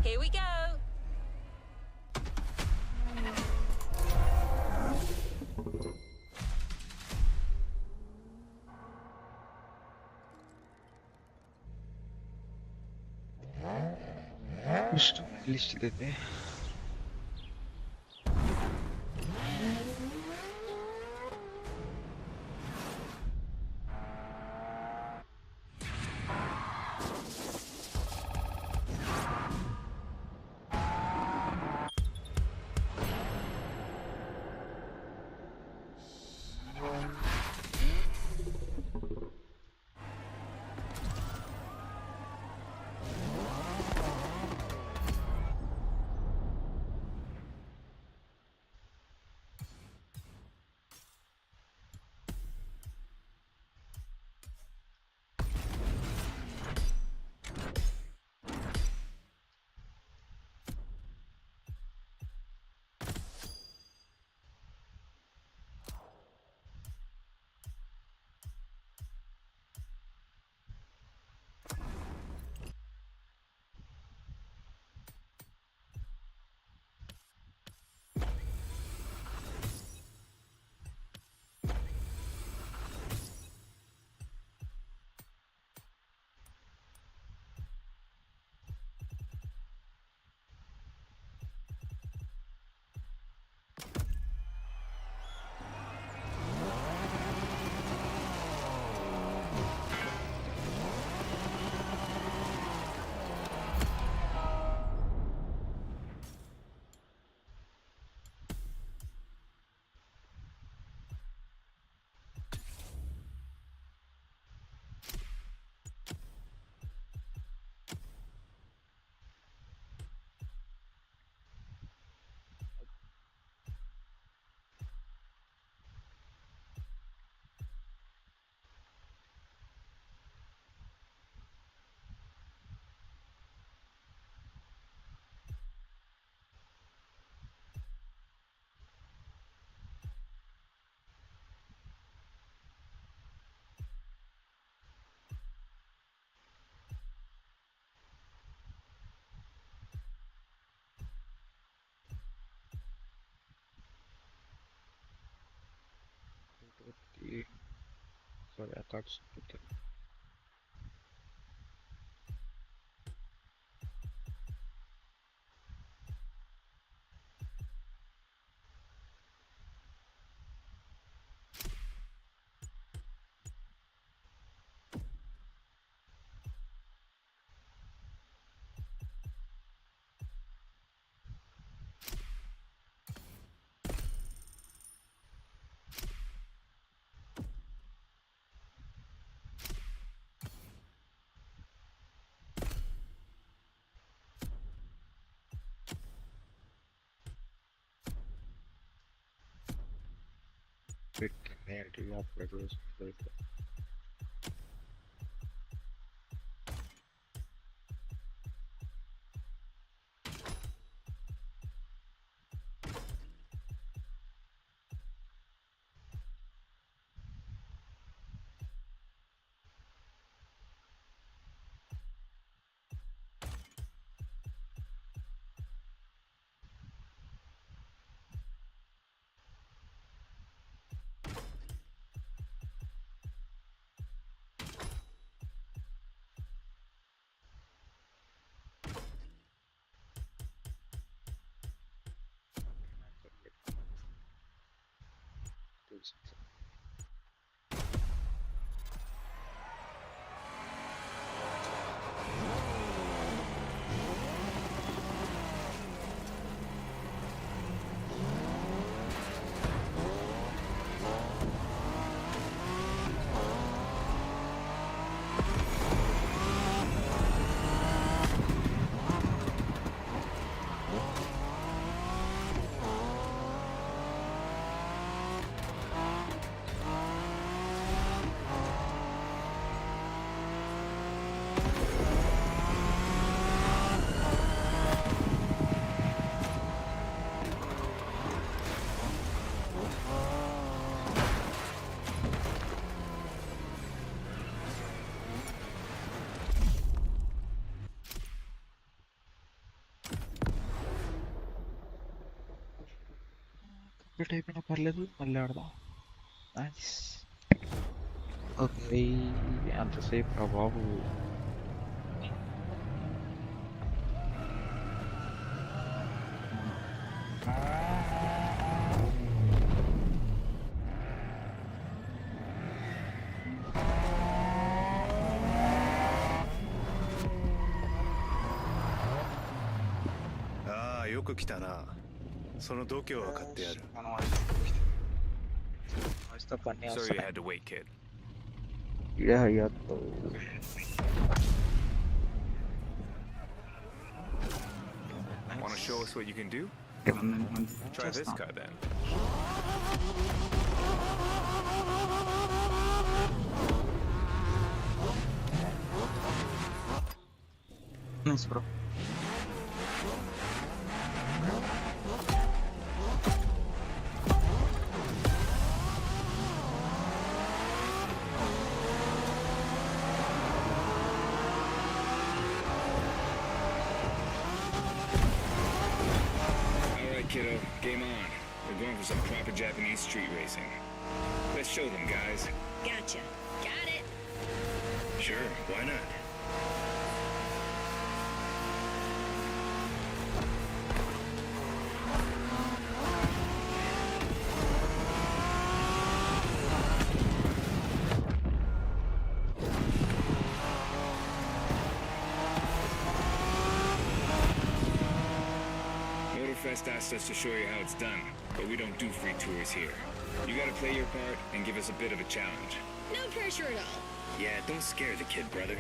Here we go. List देते हैं. Sorry, I thought something. Bit narrative of regular vehicle. Complete అయిపోయినా పర్లేదు మళ్ళీ ఆడదాం. Nice. Okay అంతసేపు రా బాబు.ああ、よく来たな。その度胸は買ってやる。మనం పని Sorry you had to wait, kid. Yeah Want to show us what you can do? Try this car then. Nice bro. Kiddo, game on. We're going for some proper Japanese street racing. Let's show them, guys. Gotcha. Got it. Sure, why not? Motorfest asked us to show you how it's done, but we don't do free tours here. You gotta play your part and give us a bit of a challenge. No pressure at all. Yeah, don't scare the kid, brother.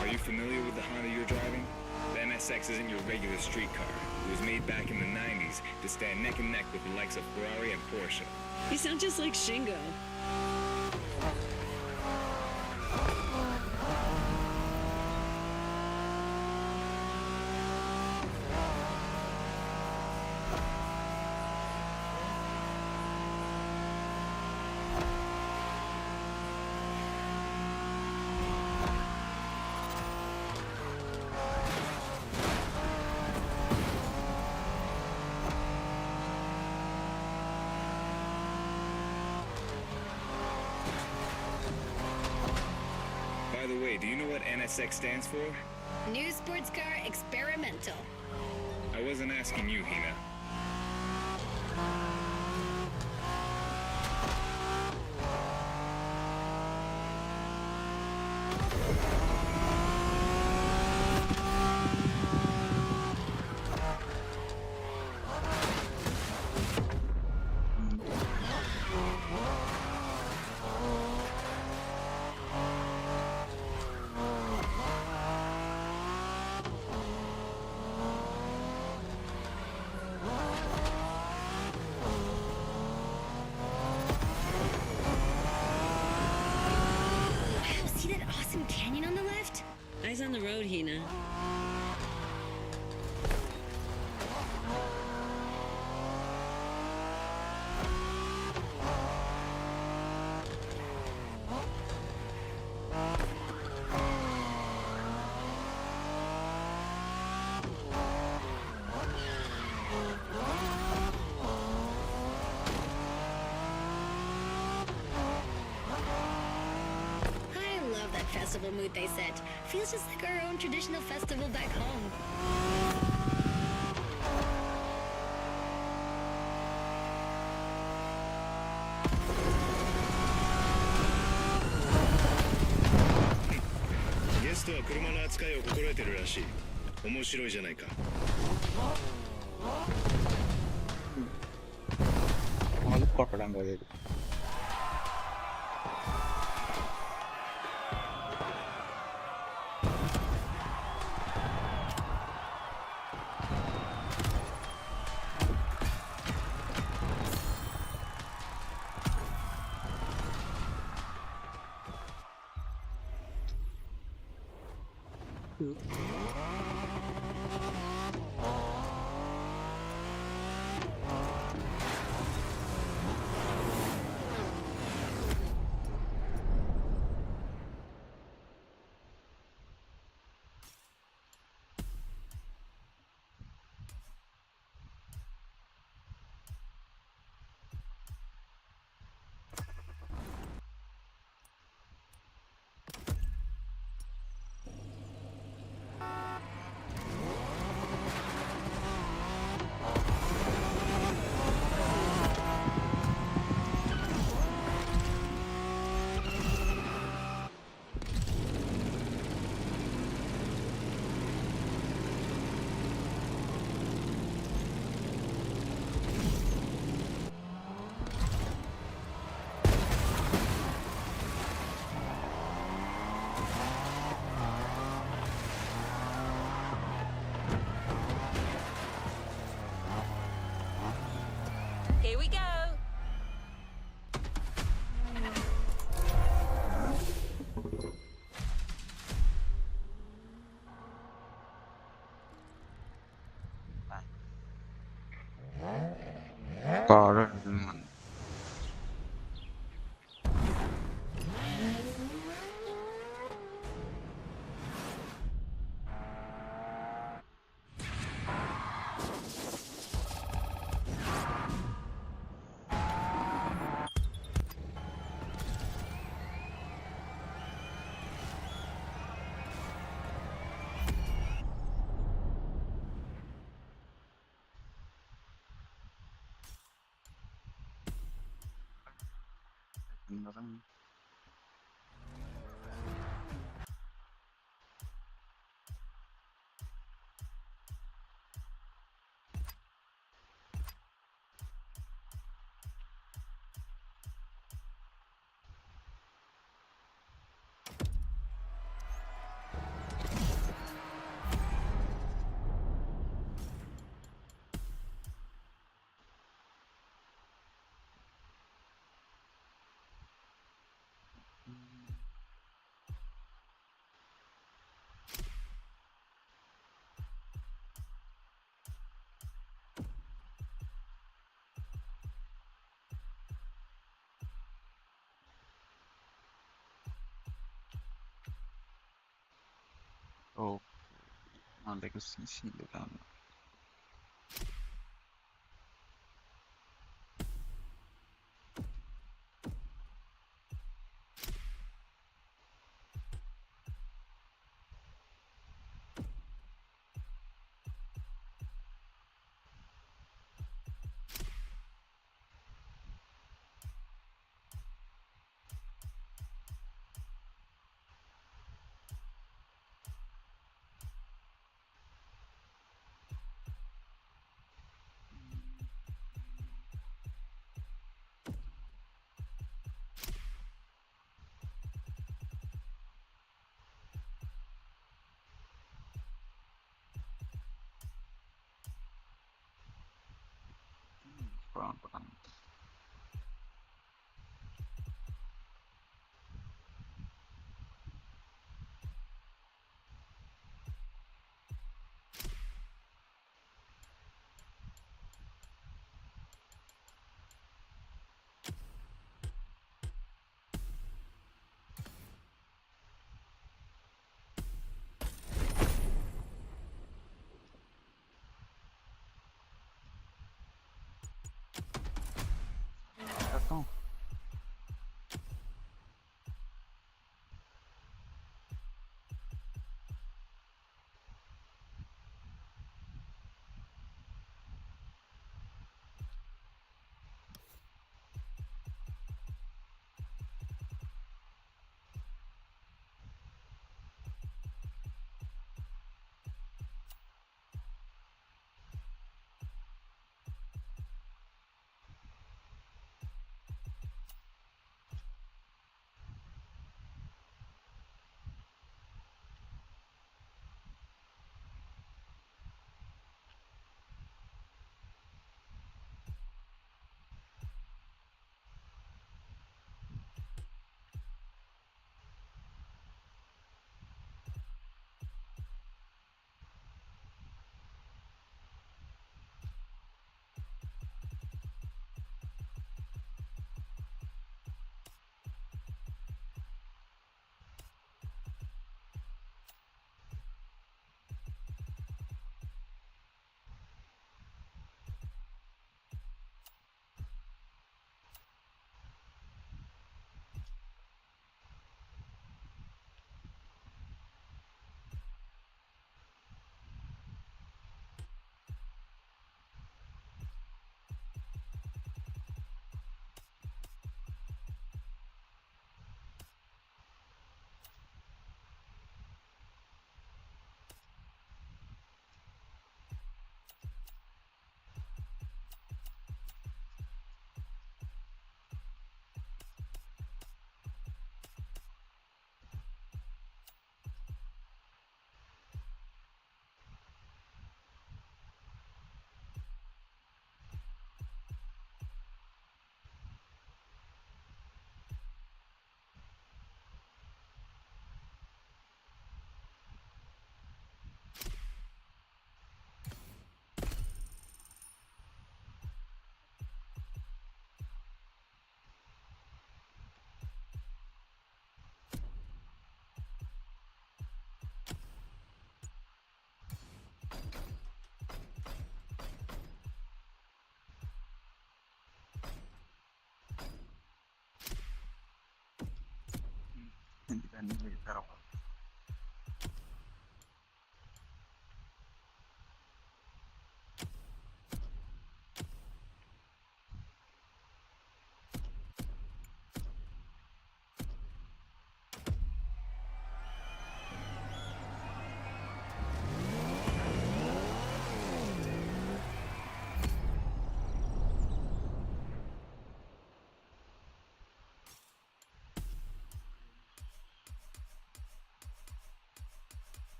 Are you familiar with the Honda you're driving? The MSX isn't your regular street car. It was made back in the 90s to stand neck and neck with the likes of Ferrari and Porsche. You sound just like Shingo. what NSX stands for? New sports car experimental. I wasn't asking you, Hina. Canyon on the left? Eyes on the road, Hina. Festival mood they set. Feels just like our own traditional festival back home.ゲストは車の扱いを心得てるらしい。面白いじゃないか。അത് കൊട്ടടാൻ കഴിയും. Here we go. കാട് Oh, like a CC down. అన్ని తర్వాత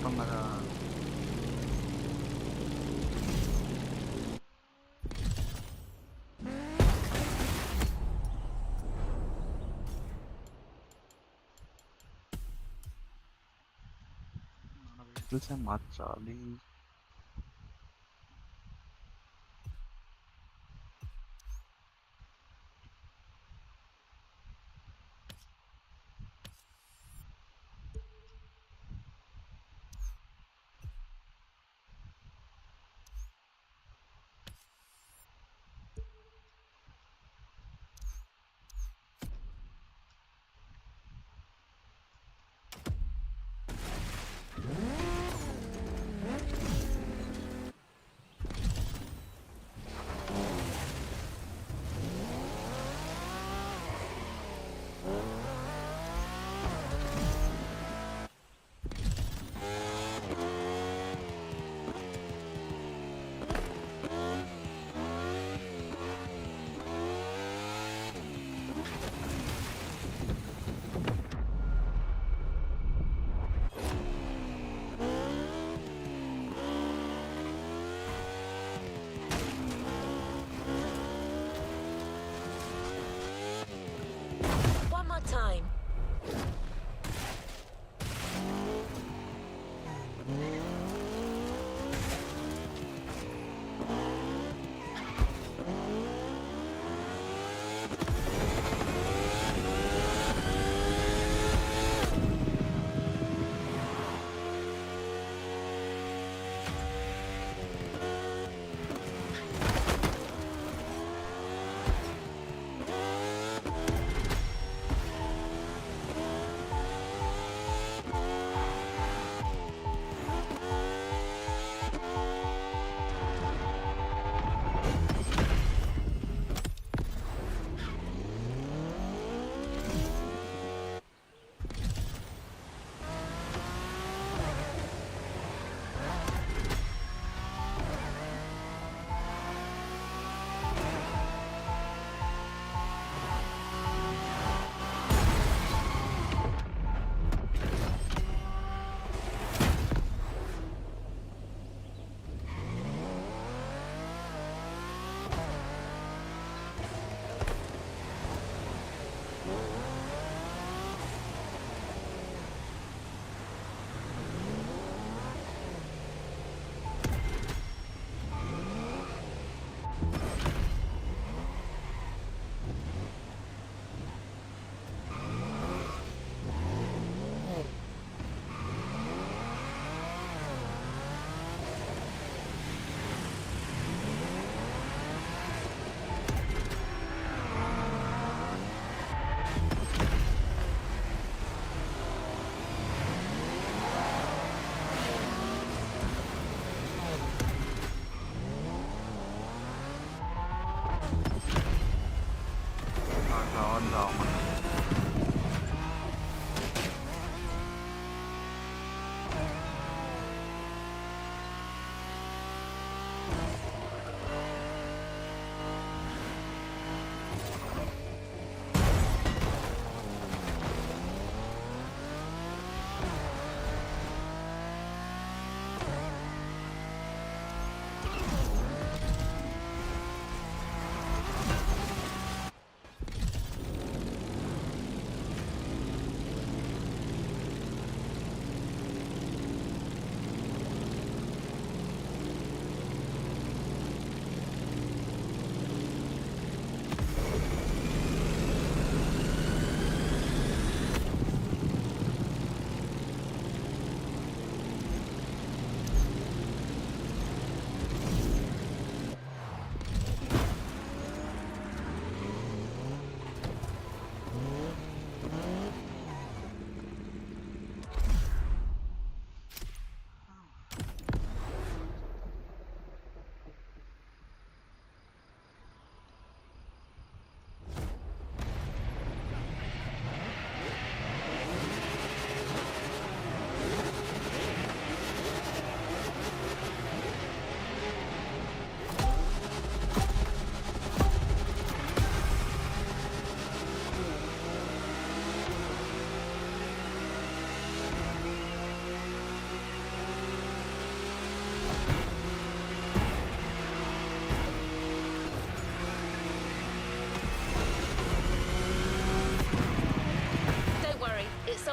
తొందరగా మన vehicles మార్చాలి.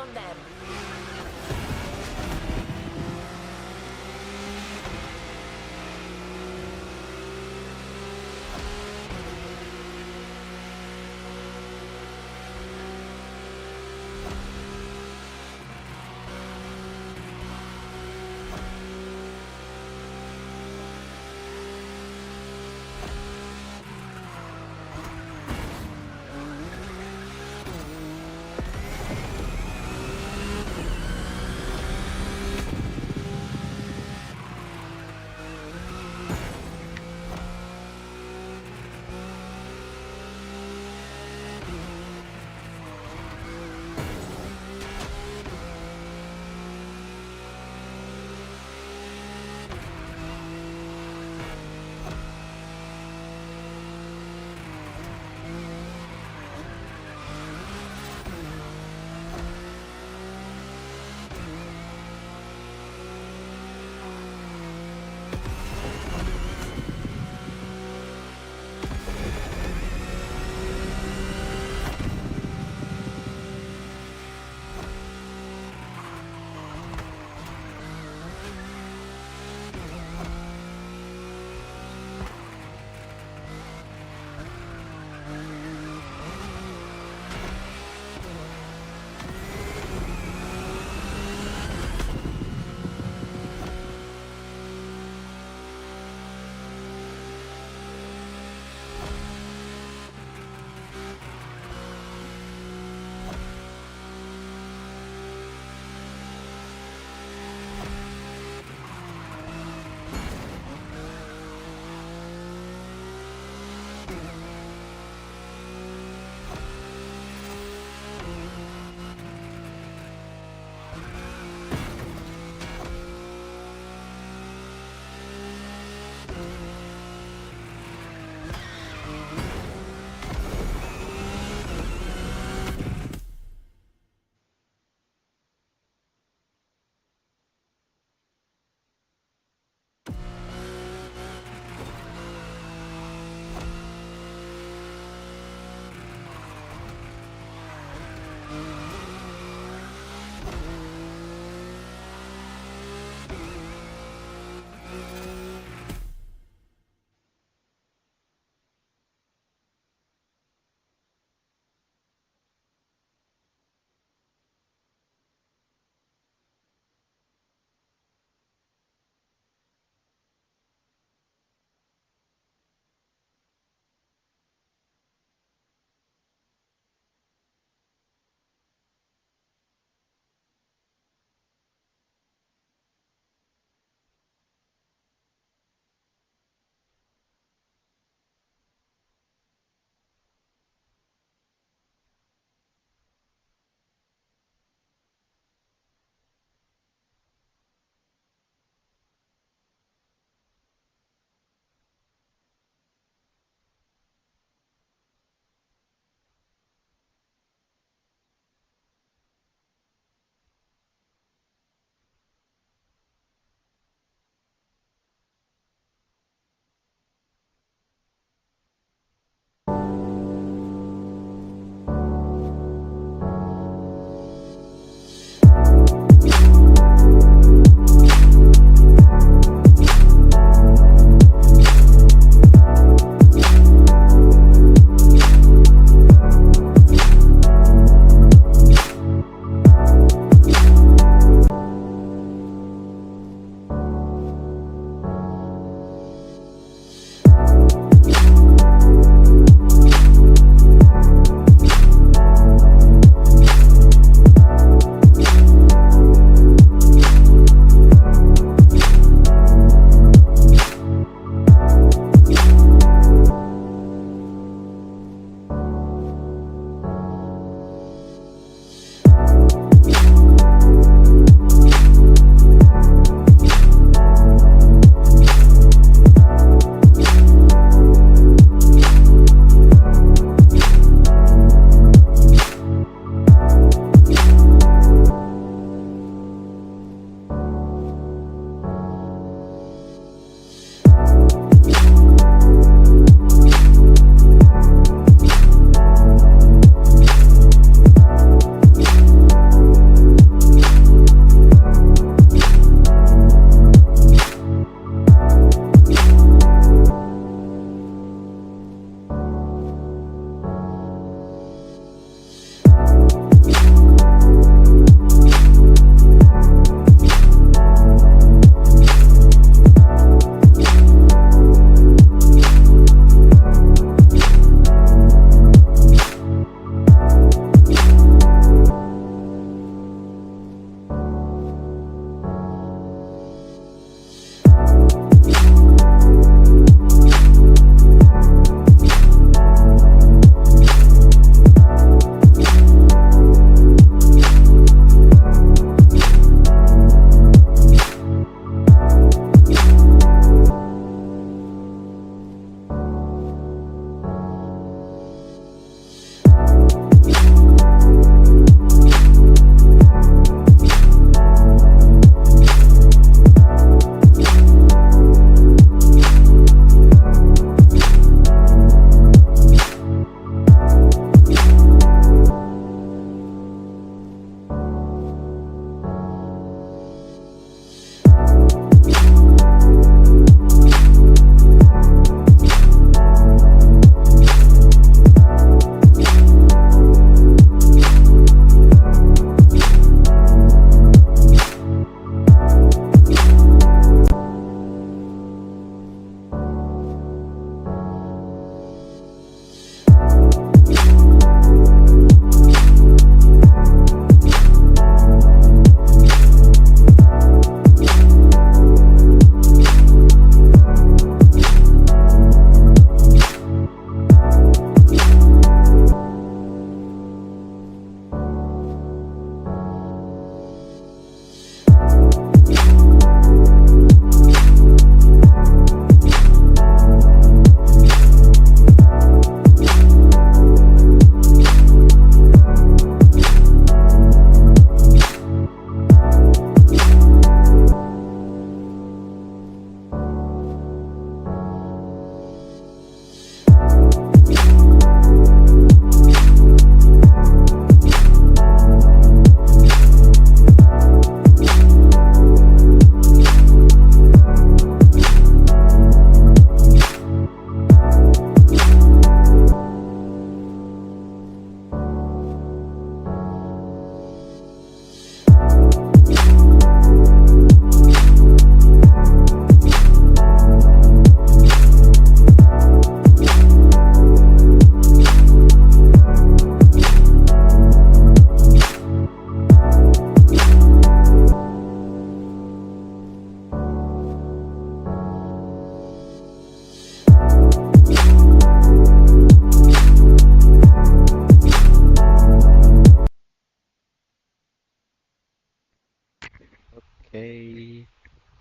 on them.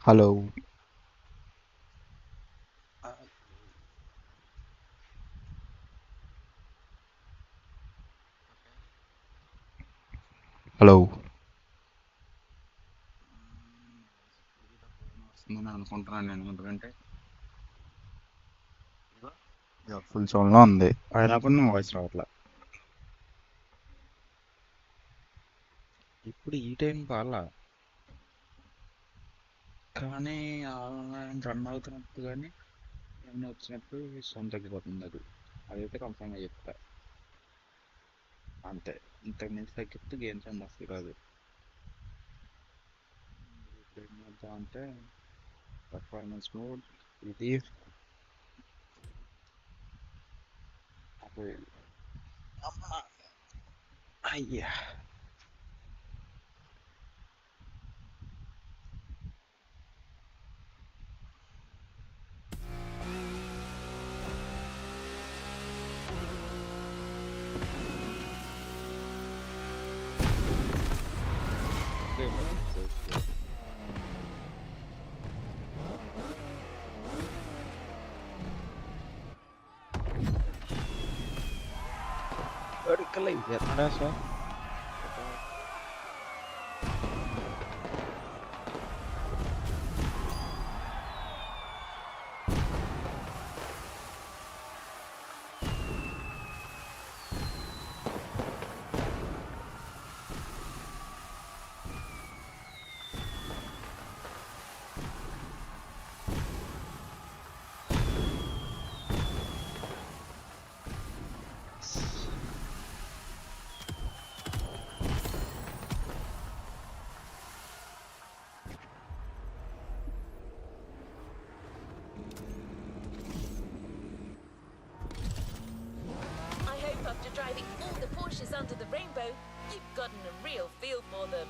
Hello hello వస్తుందని అనుకుంటున్నాను నేను, ఎందుకంటే ఫుల్ సౌండ్లో ఉంది, అయినప్పుడు నువ్వు వాయిస్ రావట్లే. ఇప్పుడు ఈ టైం కాలా, కానీ రన్ అవుతున్నట్టు కానీ రన్ వచ్చినప్పుడు సౌండ్ తగ్గిపోతుంది. అదైతే కన్ఫర్మ్గా చెప్తా. అంతే, ఇంతకు మించి తగ్గిస్తే గేమ్ సౌండ్ వస్తుంది కాదు. ఏం చేద్దాం అంటే పర్ఫార్మెన్స్ మోడ్ ఇది. అదే అమ్మా, అయ్యా ఎక్కడా sir? I hope after driving all the Porsches under the rainbow, you've gotten a real feel for them.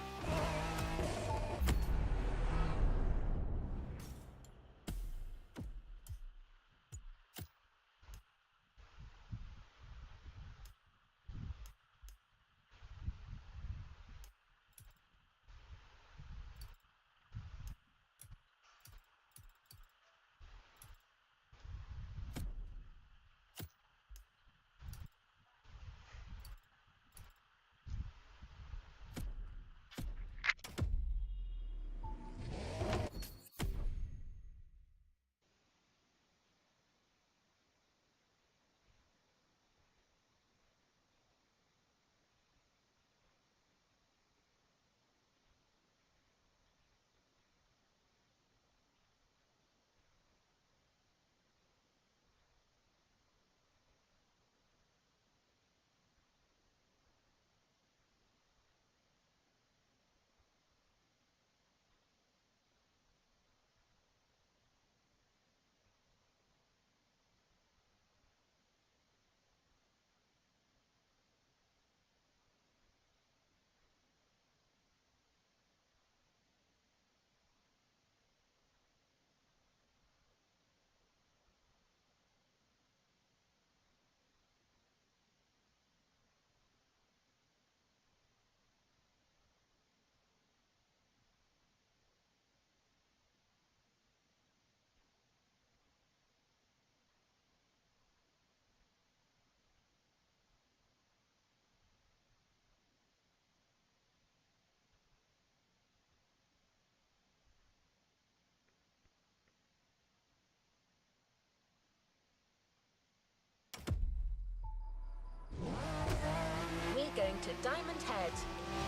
We're going to Diamond Head.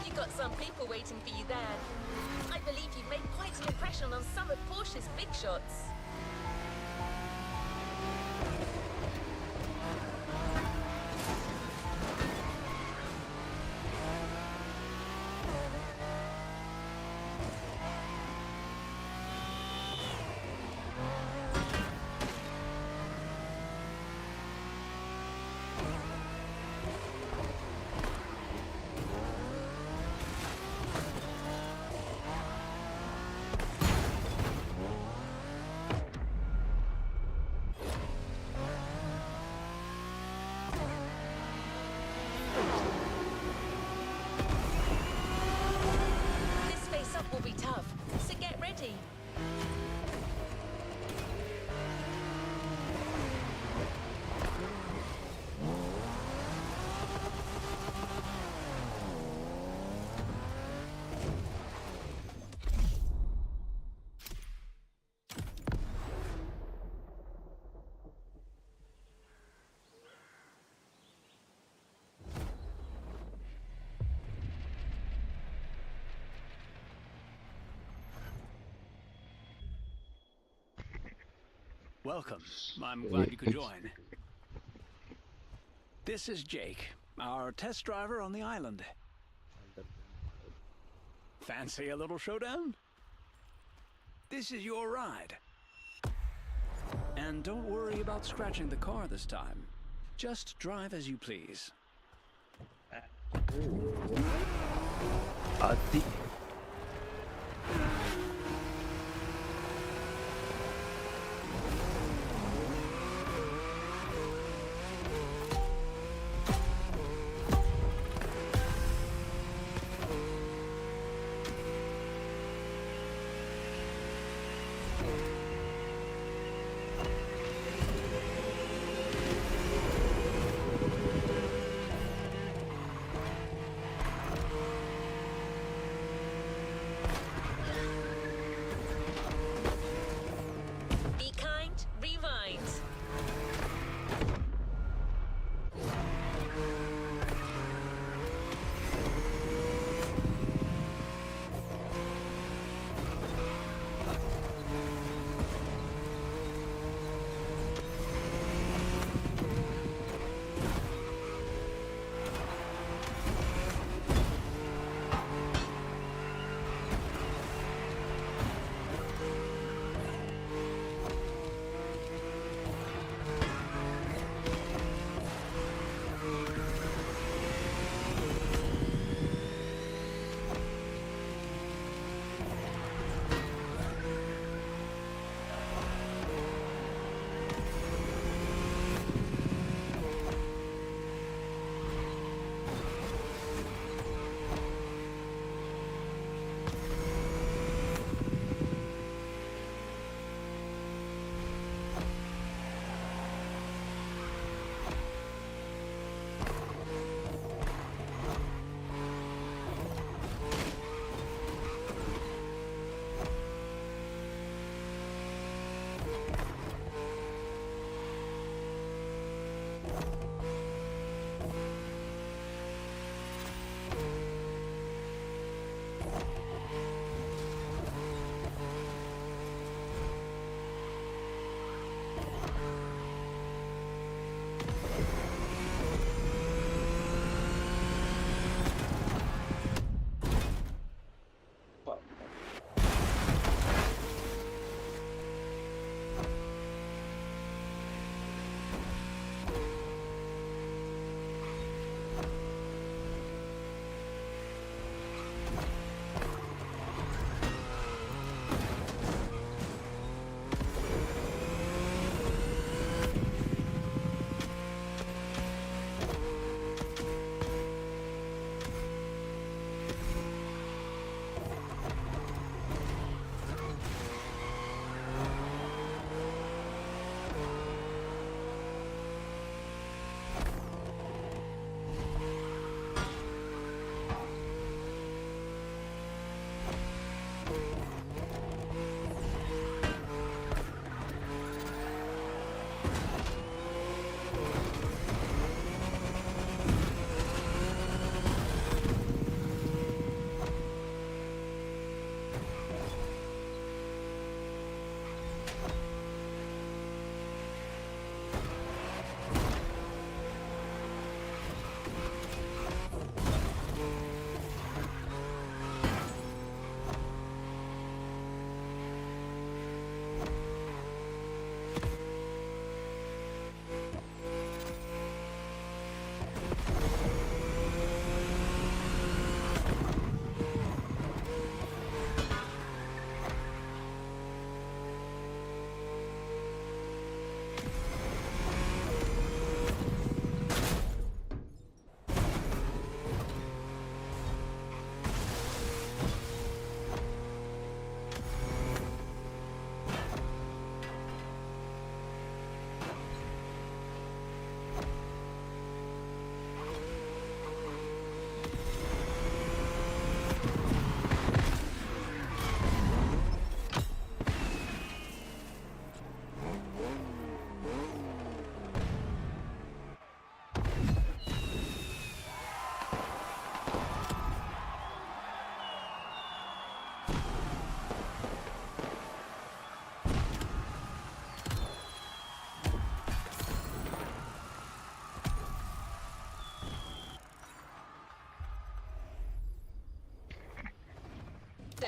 You got some people waiting for you there. I believe you've made quite an impression on some of Porsche's big shots. Welcome. I'm glad you could join. This is Jake, our test driver on the island. Fancy a little showdown? This is your ride. And don't worry about scratching the car this time. Just drive as you please. Adi.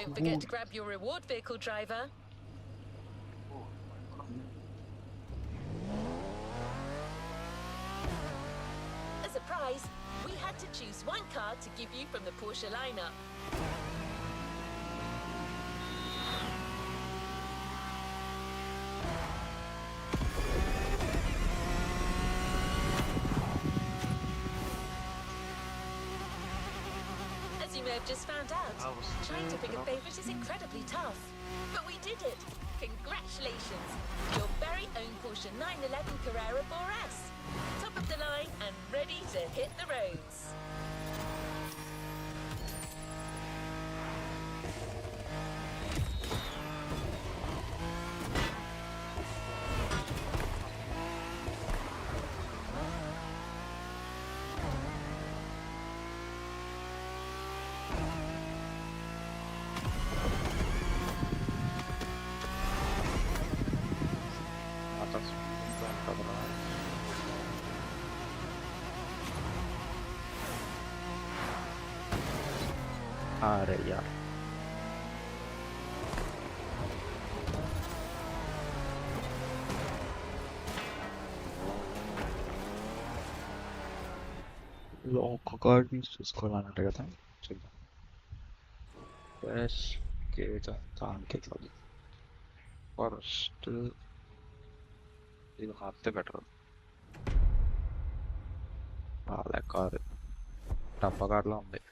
Don't forget to grab your reward vehicle, driver. As a prize, we had to choose one car to give you from the Porsche lineup. As you may have just found out, trying to pick a favourite is incredibly tough. But we did it! Congratulations! Your very own Porsche 911 Carrera 4S. Top of the line and ready to hit the roads. atas pintu kamera. Are यार ఒక card ని చూసుకోవాలంటే కదా చూద్దాం best gauge దానికి first ఇది హార్తే better బాగా car డబ్బా కార్లో ఉంది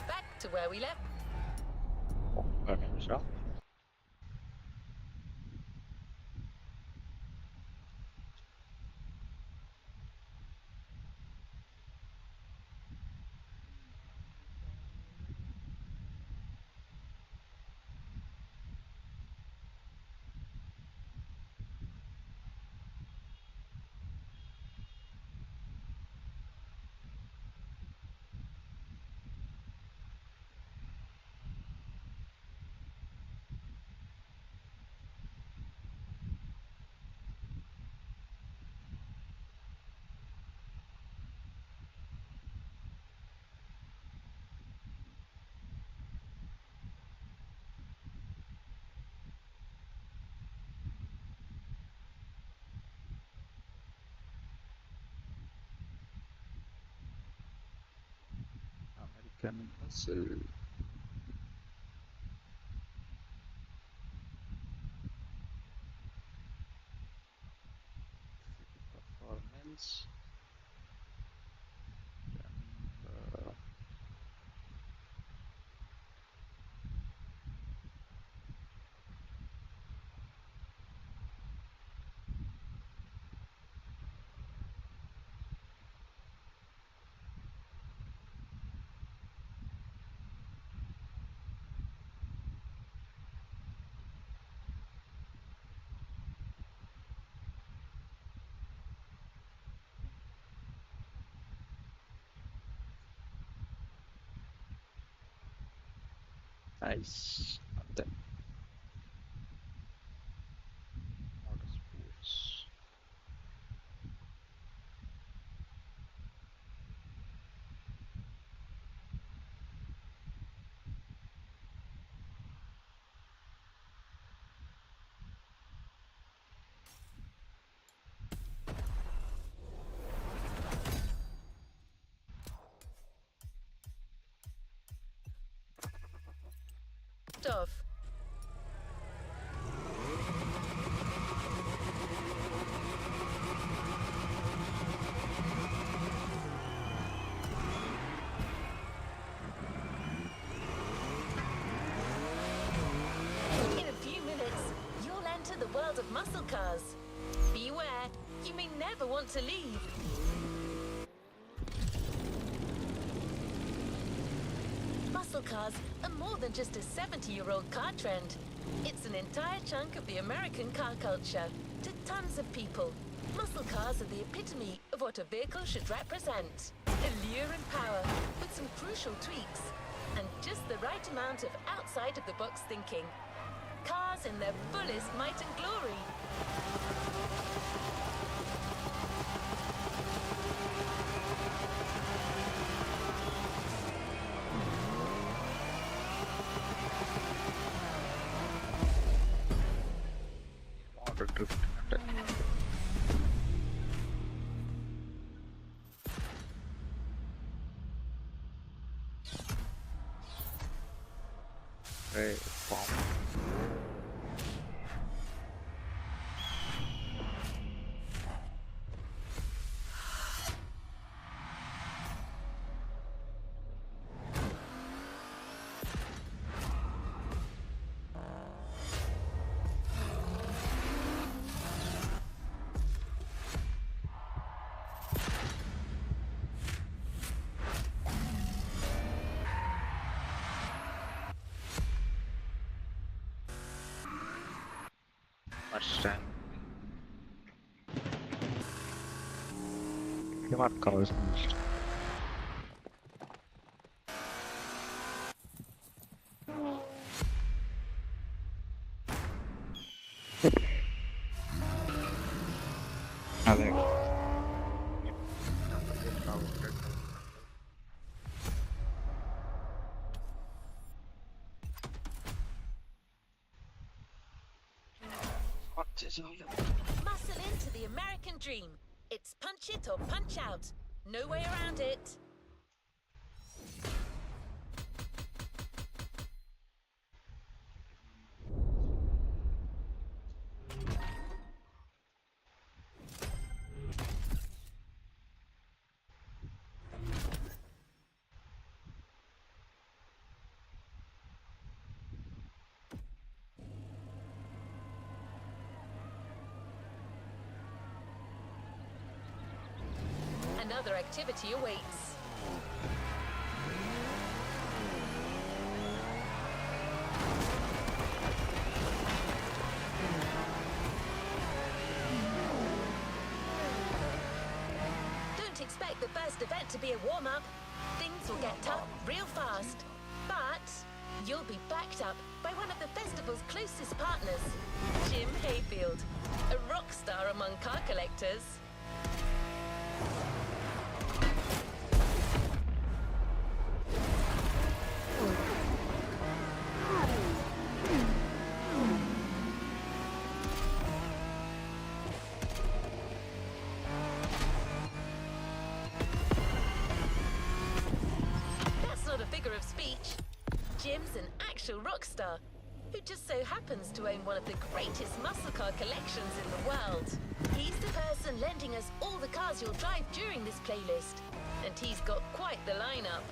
Back to where we left. ఒక నిమిషం అమెరికన్ హస్ల్ పర్ఫార్మెన్స్ నైస్ అంతే motor sports Off. In a few minutes, never want to leave. Muscle cars are more than just a 70-year-old car trend. It's an entire chunk of the American car culture. To tons of people, muscle cars are the epitome of what a vehicle should represent. Allure and power, with some crucial tweaks, and just the right amount of outside-of-the-box thinking. Cars in their fullest might and glory. Mustang. What cars? అదే Muscle into the American dream. It's punch it or punch out. No way around it. Another activity awaits. Don't expect the first event to be a warm-up. Things will get tough real fast. But you'll be backed up by one of the festival's closest partners, Jim Hayfield, a rock star among car collectors. Jim's an actual rock star who just so happens to own one of the greatest muscle car collections in the world. He's the person lending us all the cars you'll drive during this playlist, and he's got quite the lineup.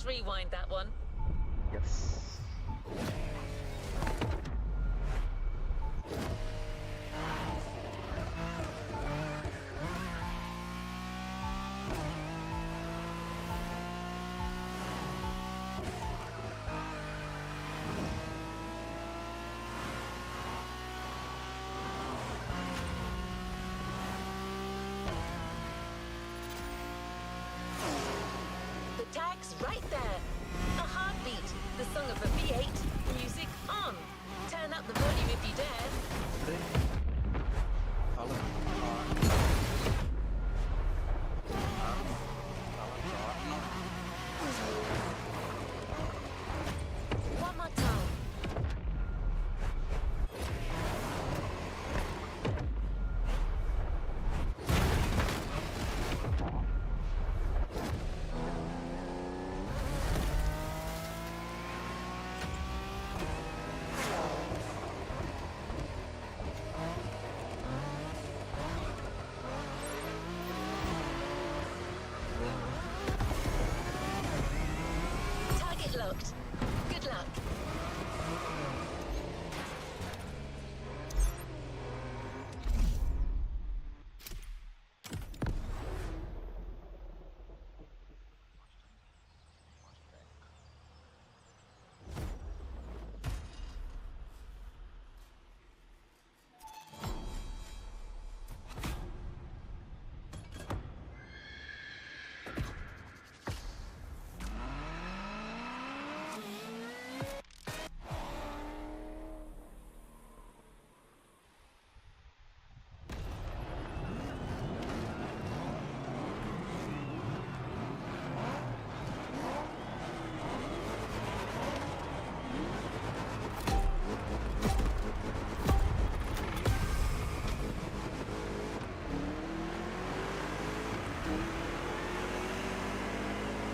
Rewind that one. Yes. Tags right there. A heartbeat, the song of a V8, music on. Turn up the volume if you dare. Kalau One more time. Target locked. Good luck.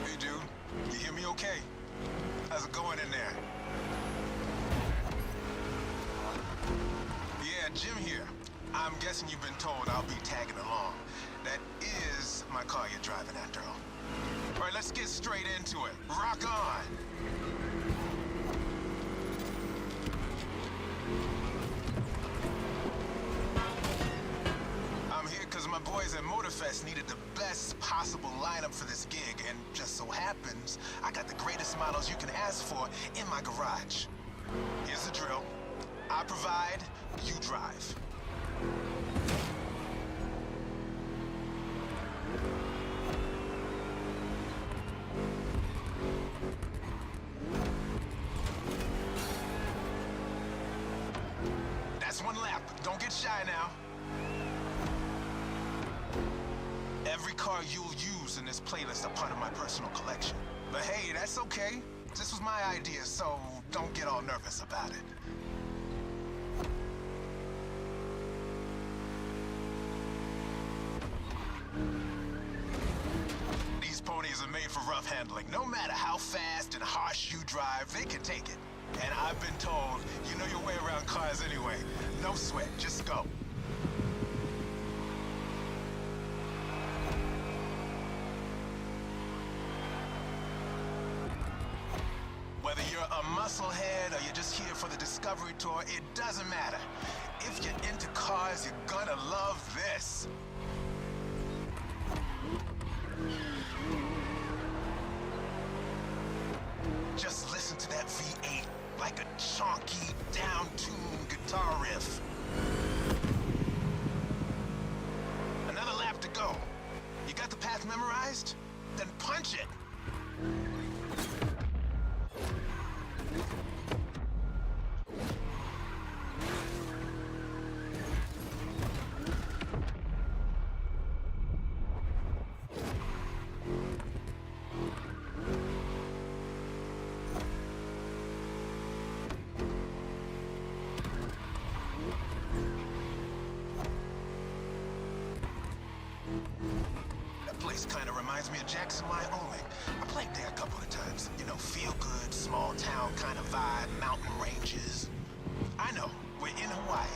Hey, dude. You hear me okay? How's it going in there? Yeah, Jim here. I'm guessing you've been told I'll be tagging along. That is my car you're driving after all. All right, let's get straight into it. Rock on! I'm here because my boys at Motorfest needed the best possible lineup for this gig, and just so happens, I got the greatest models you can ask for in my garage. Here's the drill. I provide, you drive. That's one lap. Don't get shy now. Every car you'll use in this playlist are part of my personal collection. But hey, that's okay. This was my idea, so don't get all nervous about it. These ponies are made for rough handling. No matter how fast and harsh you drive, they can take it. And I've been told you know your way around cars anyway. No sweat, just go. Whether you're a musclehead or you're just here for the Discovery Tour, it doesn't matter. If you're into cars, you're gonna love this. Just listen to that V8 like a chonky, down-tuned guitar riff. Another lap to go. You got the path memorized? Then punch it. That place kind of reminds me of Jackson, Wyoming. I played there a couple of times. You know, feel good, small town kind of vibe, mountain ranges. I know, we're in Hawaii,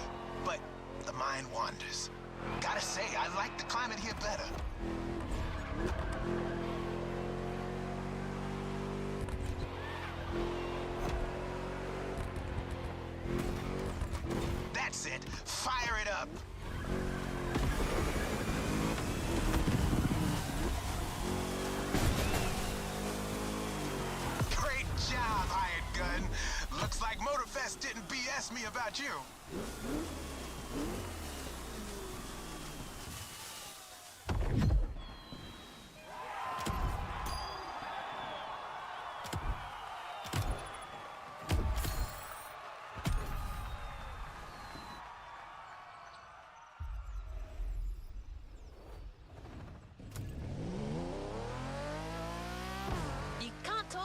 but the mind wanders. Gotta say, I like the climate here better. That's it. Fire it up. Great job, hired gun. Looks like Motorfest didn't BS me about you.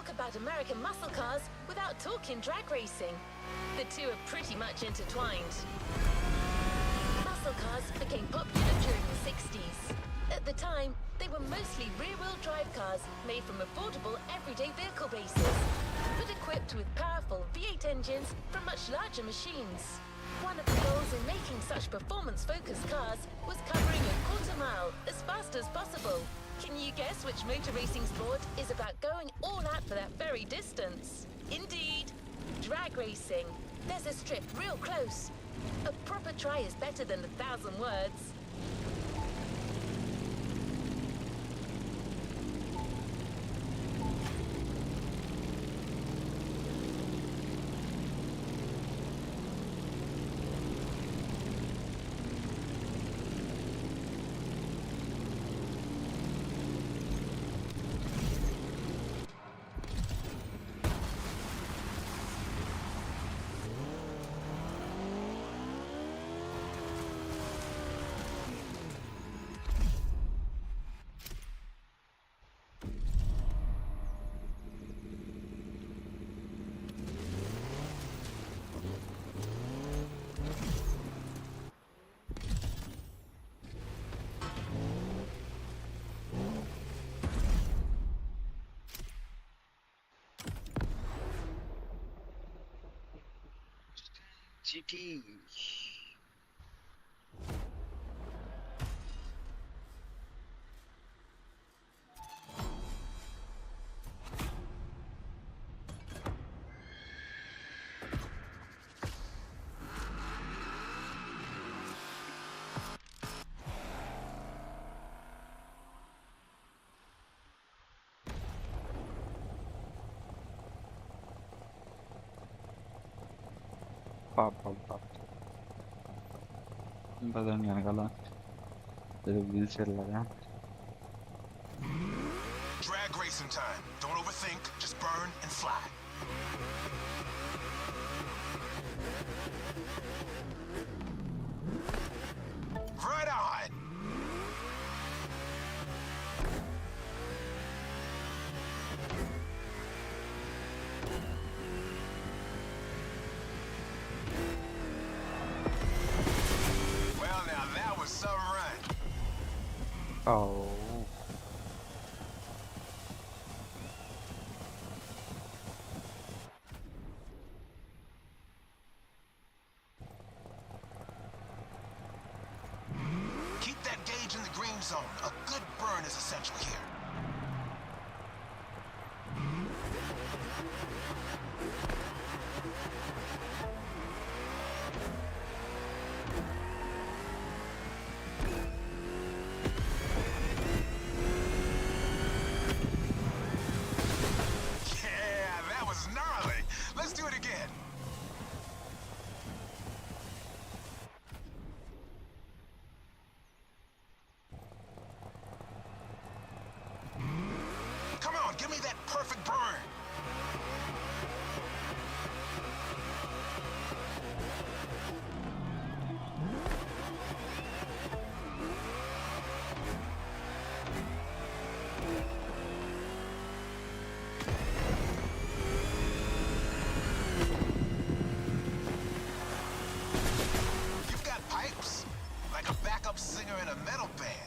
talk about American muscle cars without talking drag racing. The two are pretty much intertwined. Muscle cars became popular during the 60s. At the time, they were mostly rear-wheel drive cars made from affordable everyday vehicle bases, but equipped with powerful V8 engines from much larger machines. One of the goals in making such performance-focused cars was covering a quarter mile as fast as possible. Can you guess which motor racing sport is about going all out for that very distance? Indeed, drag racing. There's a strip real close. A proper try is better than 1,000 words. GT. పదండి వెనకాల ఏదో wheel chair లాగా. Drag racing time. Don't overthink, just burn and fly. Right on! Well, now that was some run. Oh. Keep that gauge in the green zone. A good burn is essential here. Yeah, that was gnarly. Let's do it again. Come on, give me that perfect burn. You've got pipes, like a backup singer in a metal band.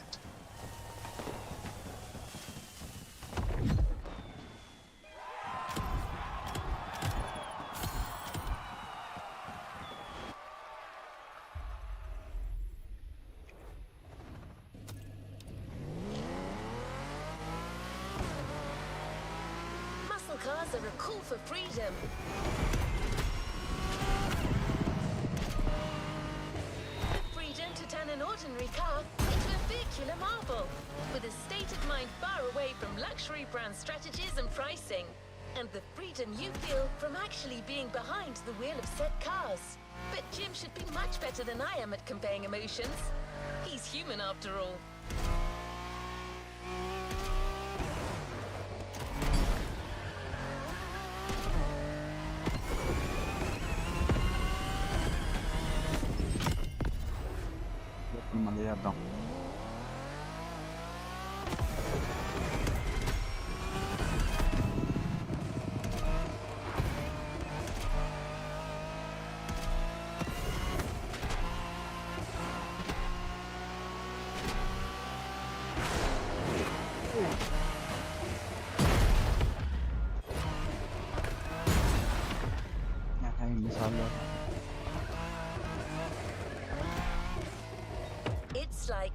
Muscle cars are a call for freedom. Freedom to turn an ordinary car into a vehicular marvel, with a state of mind far away from luxury brand strategies and pricing, and the freedom you feel from actually being behind the wheel of said cars. But Jim should be much better than I am at conveying emotions. He's human after all. మళ్ళీ చేద్దాం.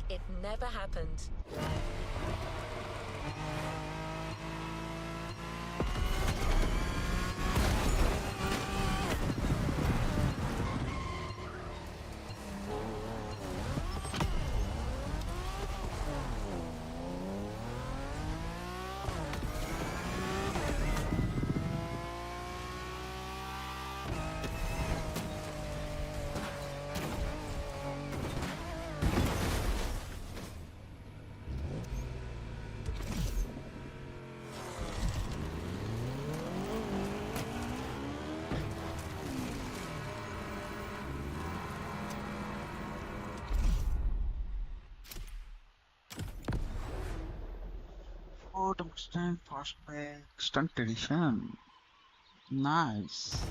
it never happened. Ford Mustang Fastback Stunt Edition. Nice.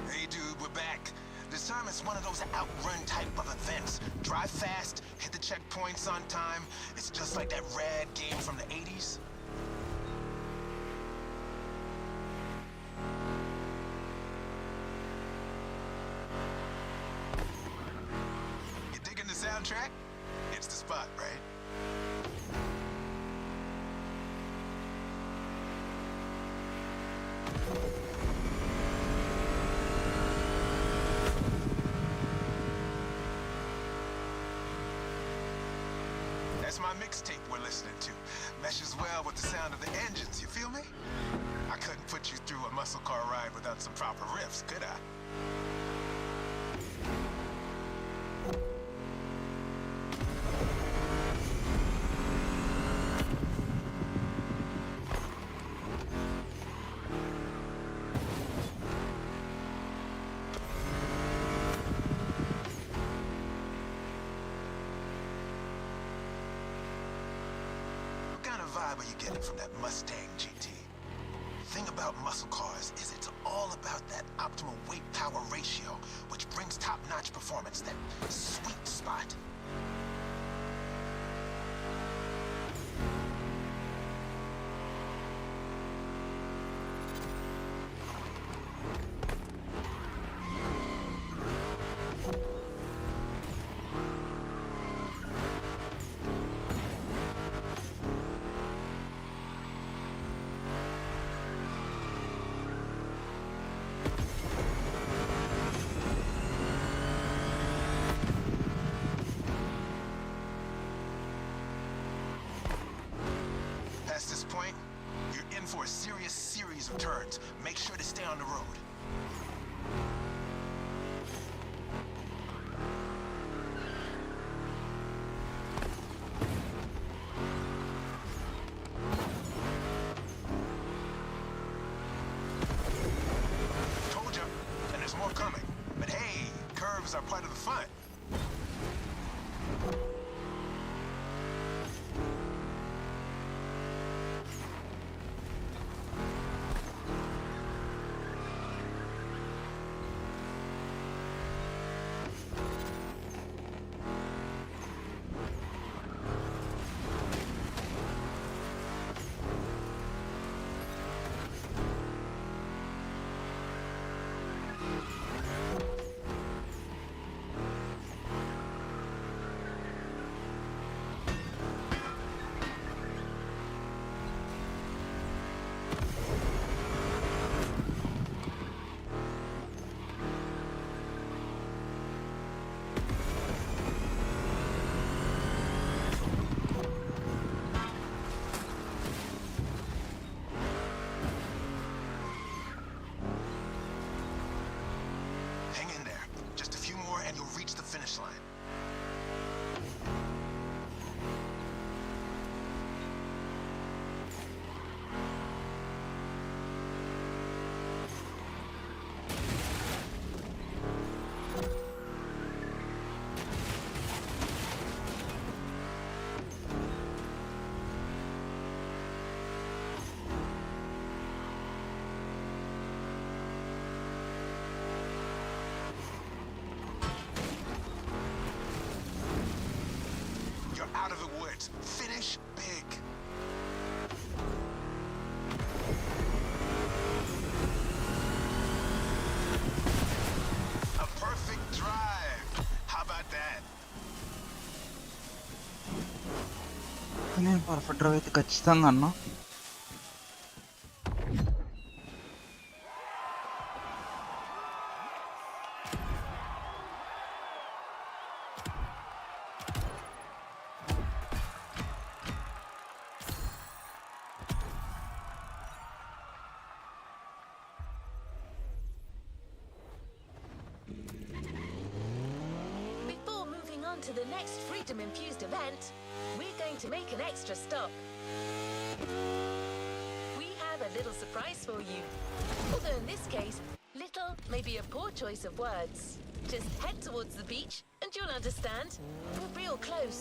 Hey dude, we're back. This time it's one of those outrun type of events. Drive fast, hit the checkpoints on time. It's just like that rad game from the 80s. You digging the soundtrack? It's the spot, right? That's my mixtape we're listening to. Meshes well with the sound of the engines, you feel me? I couldn't put you through a muscle car ride without some proper riffs, could I? What kind of vibe are you getting from that Mustang GT? The thing about muscle cars is it's all about that optimal weight-power ratio, which brings top-notch performance, that sweet spot. Past this point, you're in for a serious series of turns. Make sure to stay on the road. Told you, and there's more coming. But hey, curves are part of the fun. words. Finish big. A perfect drive. How about that? నేను perfect drive అయితే ఖచ్చితంగా అన్నా. Before moving on to the next freedom-infused event, we're going to make an extra stop. We have a little surprise for you. Although in this case, little may be a poor choice of words. Just head towards the beach and you'll understand. We're real close.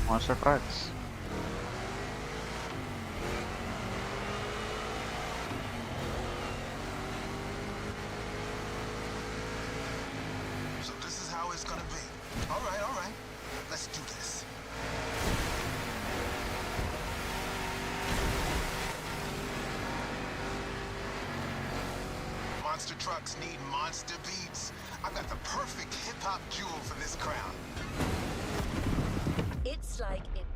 Monster trucks. So this is how it's gonna be. All right. Let's do this. Monster trucks need monster beats. I've got the perfect hip-hop jewel for this crown. It's like it.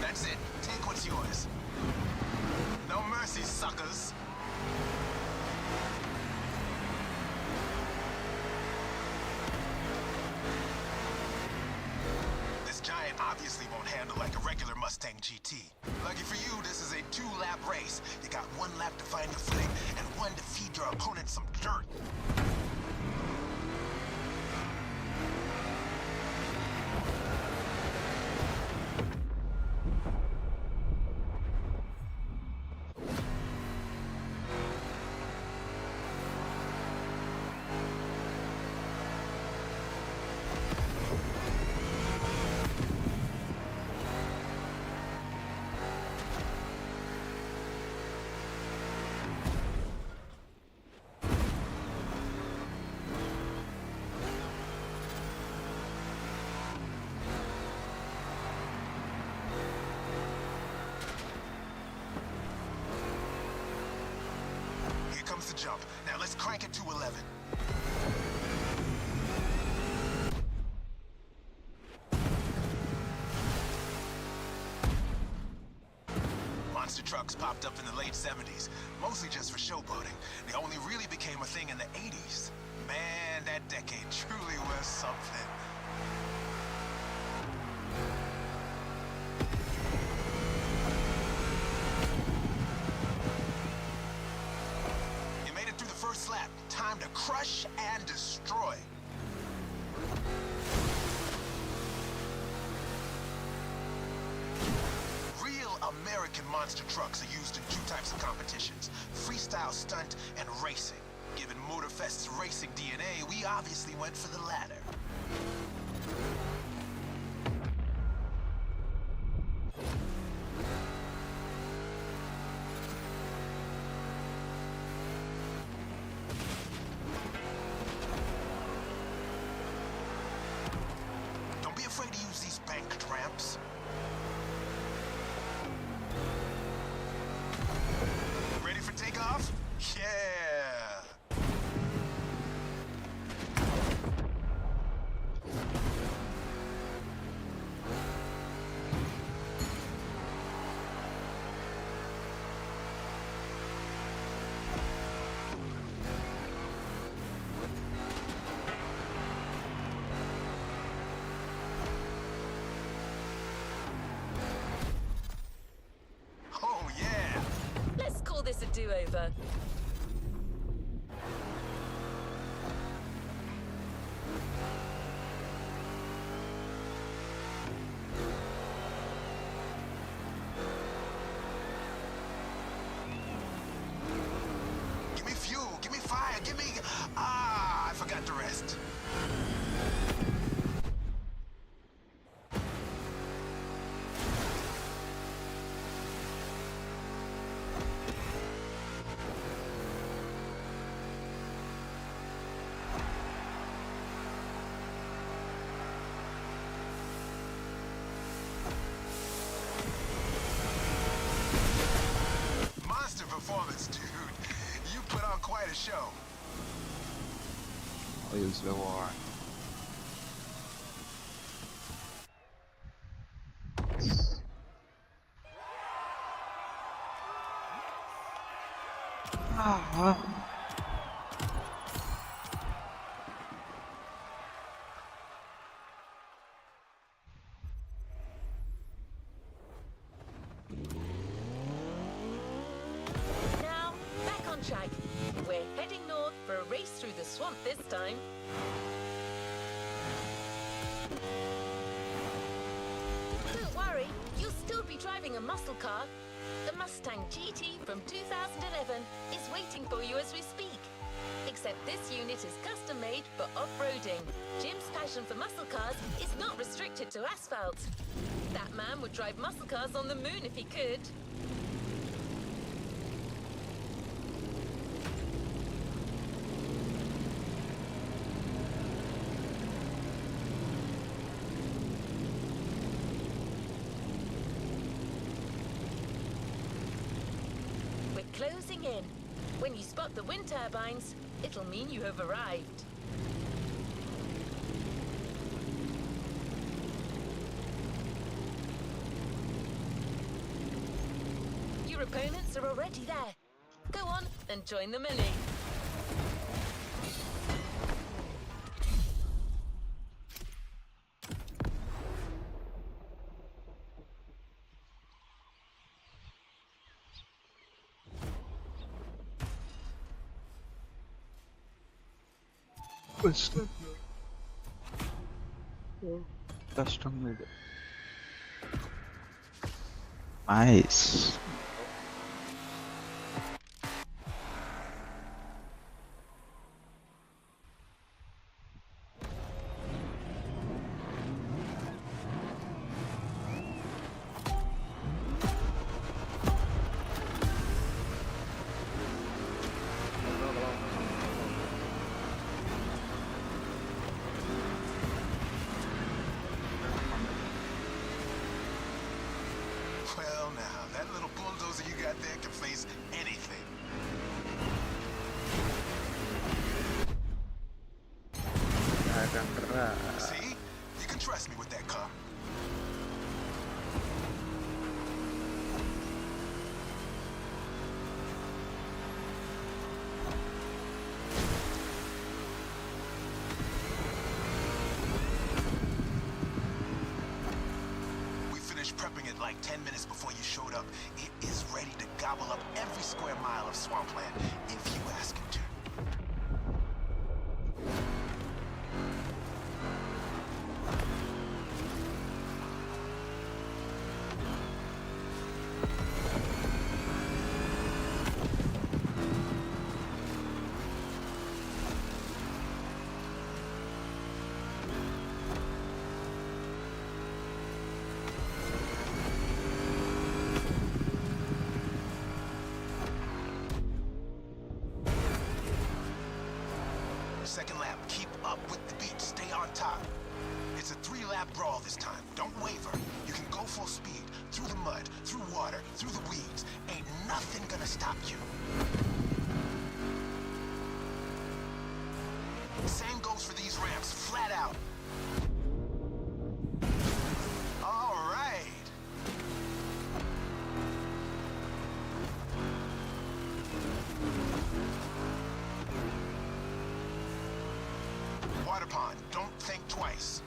That's it. Take what's yours. No mercy, suckers. This giant obviously won't handle like a regular Mustang GT. Lucky for you, this is a 2-lap race. You got 1 lap to find your footing and 1 to feed your opponent some dirt. Comes the jump. Now let's crank it to 11. Monster trucks popped up in the late 70s, mostly just for showboating. They only really became a thing in the 80s. Man, that decade truly was something. Slap. Time to crush and destroy. Real American monster trucks are used in 2 types of competitions: freestyle stunt and racing. Given Motorfest's racing DNA, we obviously went for the latter. loves these bank tramps. Ready for takeoff? Yeah! Oh, yeah! Let's call this a do-over. Give me fuel, give me fire, give me... Ah, I forgot the rest. Monster performance, dude. You put on quite a show. Use the war. Now, back on track. We're heading north for a race through the swamp this time. Don't worry, you'll still be driving a muscle car. The Mustang GT from 2011 is waiting for you as we speak. Except this unit is custom made for off-roading. Jim's passion for muscle cars is not restricted to asphalt. That man would drive muscle cars on the moon if he could. We're closing in. When you spot the wind turbines, it'll mean you have arrived. Your opponents are already there. Go on and join the melee. Custom made. Nice. Well, now, that little bulldozer you got there can face anything. See? You can trust me with that car. We finished prepping it like 10 minutes before you showed up. It is ready to gobble up every square mile of swampland, if you ask it to. Second lap, keep up with the beat, stay on top. It's a 3-lap brawl this time. Don't waver. You can go full speed, through the mud, through water, through the weeds. Ain't nothing gonna stop you. Same goes for these ramps, flat out. All right. Water pond, don't think twice.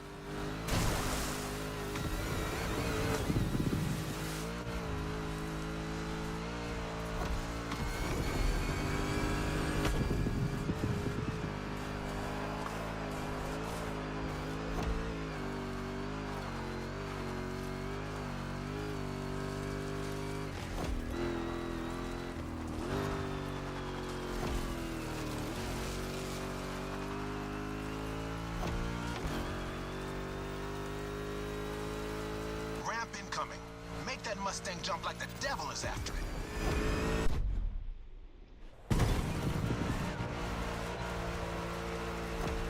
Ramp incoming. Make that Mustang jump like the devil is after it.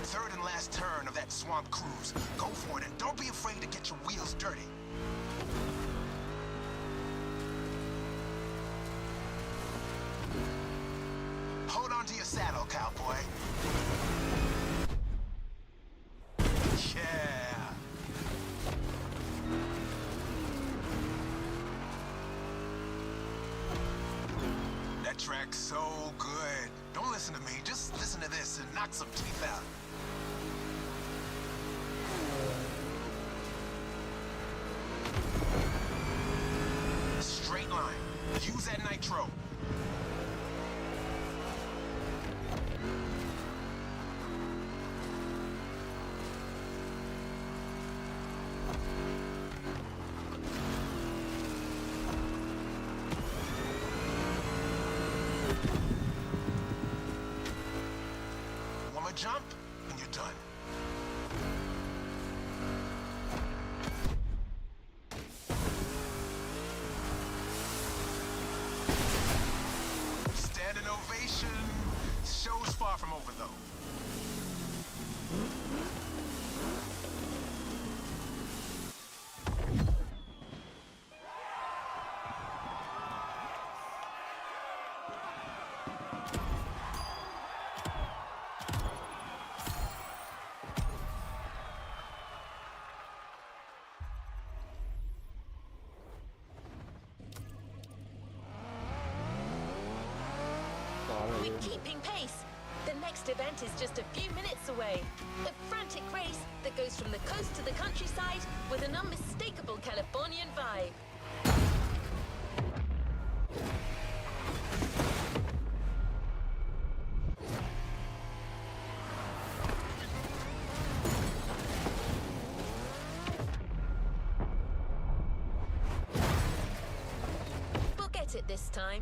Third and last turn of that swamp cruise. Go for it and don't be afraid to get your wheels dirty. Hold on to your saddle, cowboy. Yeah. That track's so good. Don't listen to me, just listen to this and knock some teeth out. Straight line. Use that nitro. One more jump, and you're done. Standing ovation. Show's far from over, though. We're keeping pace. The next event is just a few minutes away. A frantic race that goes from the coast to the countryside with an unmistakable Californian vibe. We'll get it this time.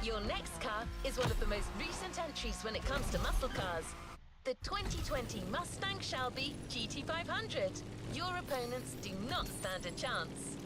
Your next car is one of the most recent entries when it comes to muscle cars. The 2020 Mustang Shelby GT500. Your opponents do not stand a chance.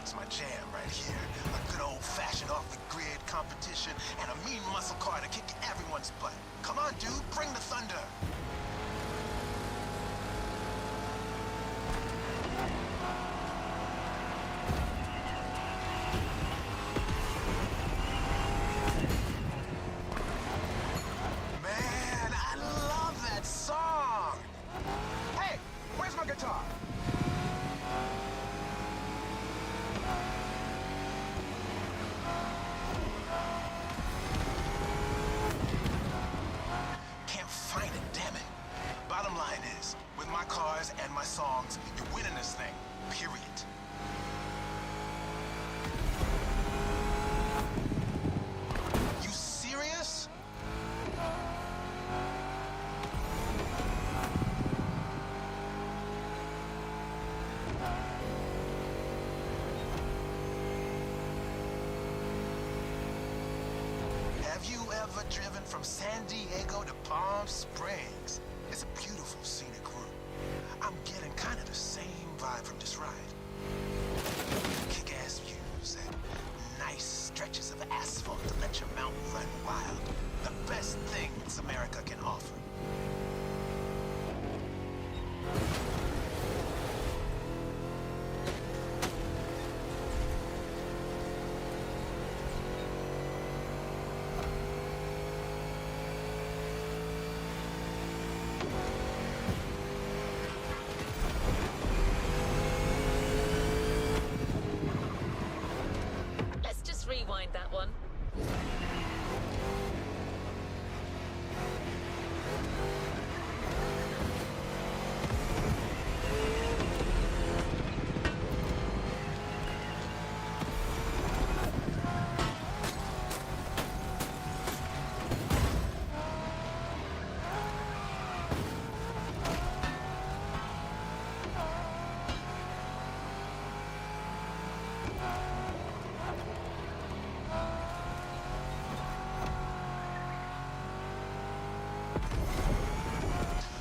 racing's my jam right here. A good old-fashioned off-the-grid competition and a mean muscle car to kick everyone's butt. Come on, dude, bring the thunder. Man, I love that song. Hey, where's my guitar? Can't find it, damn it. Bottom line is, with my cars and my songs, you're winning this thing, period. You serious? Have you ever driven from San Diego to Palm Springs? It's a beautiful scenic route. I'm getting kind of the same vibe from this ride. Kick-ass views and nice stretches of asphalt to let your mountain run wild. The best things America can offer. Let's just rewind that one.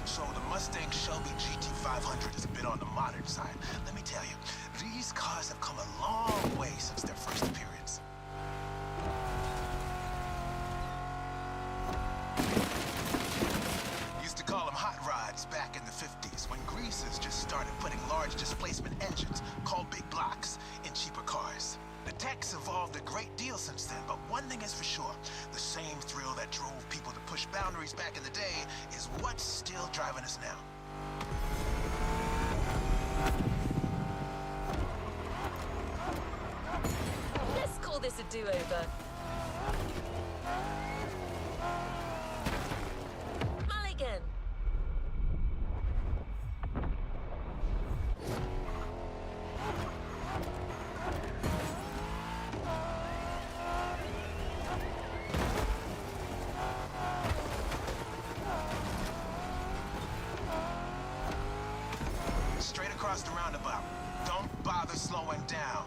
So the Mustang Shelby GT500 is a bit on the modern side. Let me tell you, these cars have come a long way since their first appearance. Used to call them hot rods back in the 50s when greasers just started putting large displacement engines, called big blocks, in cheaper cars. The tech's evolved a great deal since then, but one thing is for sure. The same thrill that drove people to push boundaries back in the day is what's still driving us now. Let's call this a do-over. Mulligan. Straight across the roundabout. Don't bother slowing down.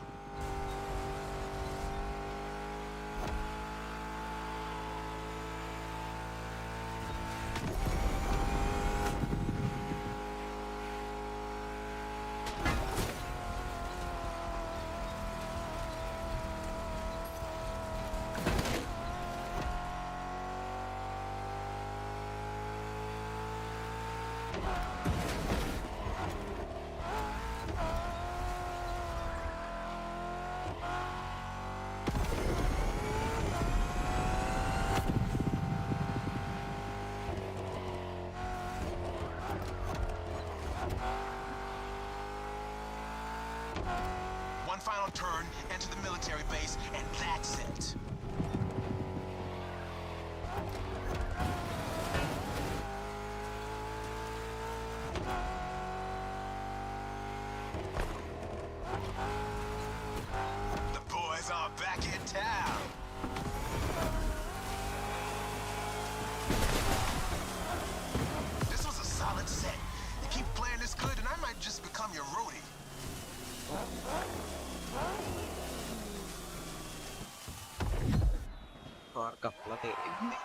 One final turn, enter the military base, and that's it. The boys are back in town. This was a solid set. You keep playing this good, and I might just become your roadie. Keluar kapal ini.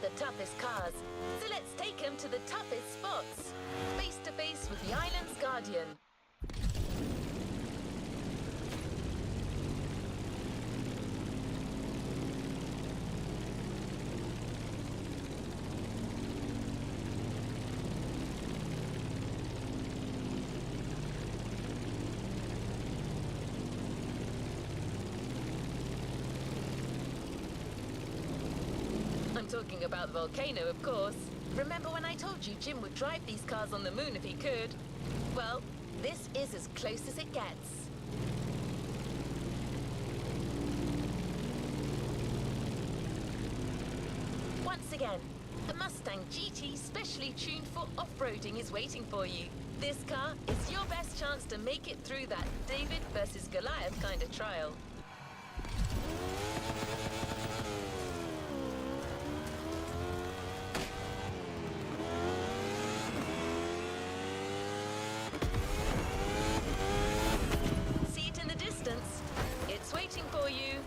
about the toughest cars, so let's take him to the toughest spots. Face to face with the island's guardian. I'm talking about the volcano, of course. Remember when I told you Jim would drive these cars on the moon if he could? Well, this is as close as it gets. Once again, a Mustang GT specially tuned for off-roading is waiting for you. This car is your best chance to make it through that David versus Goliath kind of trial. See it in the distance. It's waiting for you.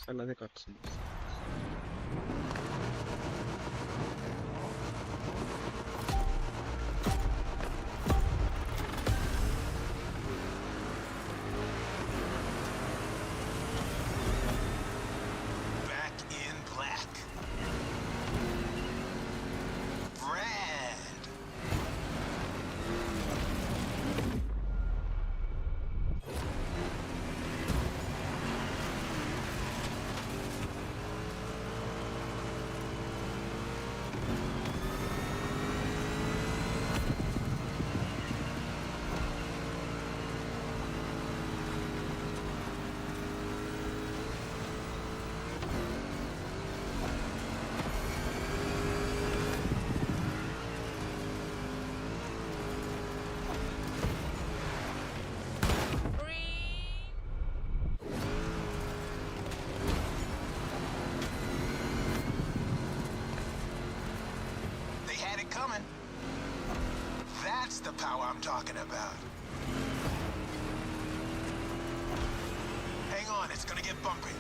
చాలా అదే cutscenes. Back in black. Brad. They had it coming. That's the power I'm talking about. Hang on, it's gonna get bumpy.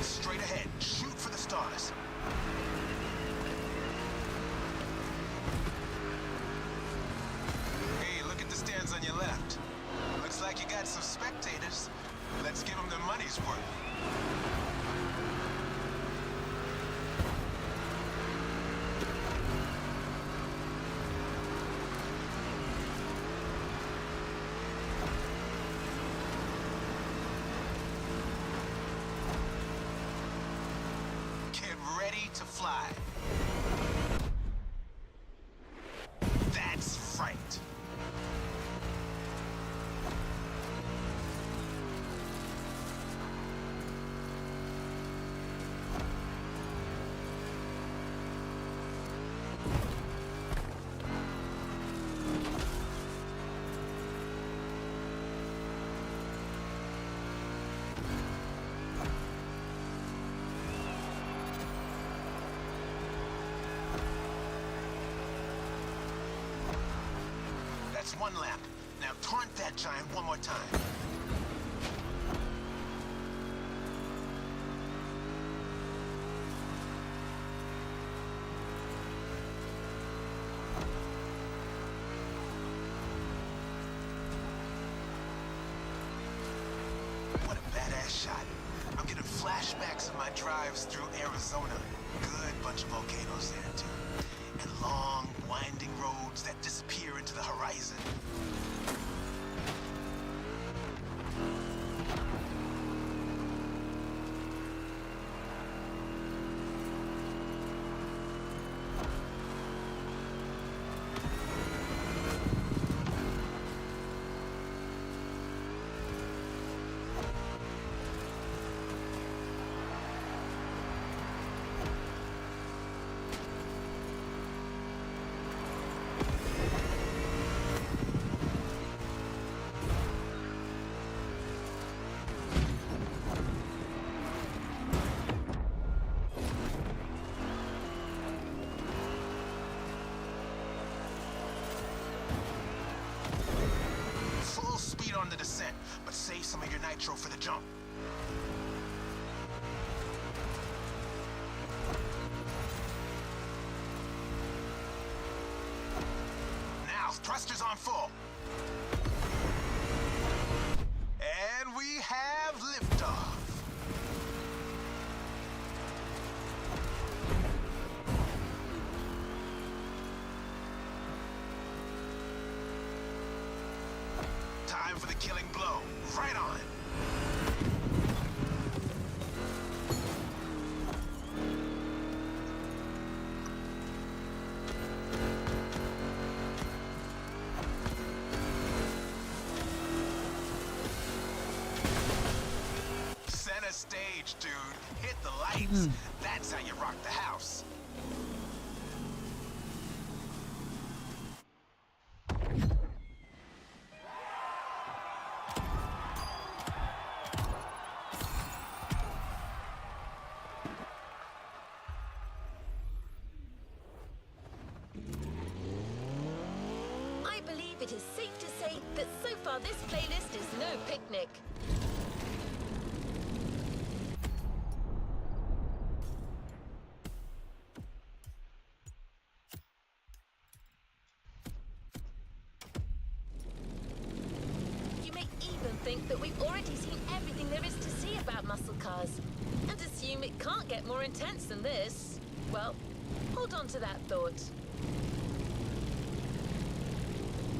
Straight ahead, shoot for the stars. Hey, look at the stands on your left. Looks like you got some spectators. Let's give them their money's worth. Get ready to fly. That's right. That's one lap. Now taunt that giant one more time. What a badass shot. I'm getting flashbacks of my drives through Arizona. Good bunch of volcanoes there, too. And long, winding roads that disappear into the horizon. some of your nitro for the jump. Now, thrusters on full. And we have liftoff. Time for the killing blow. Right on. Center stage, dude. Hit the lights. That's how you rock the house. I believe it is safe to say that so far this playlist is no picnic. You may even think that we've already seen everything there is to see about muscle cars, and assume it can't get more intense than this. Well, hold on to that thought.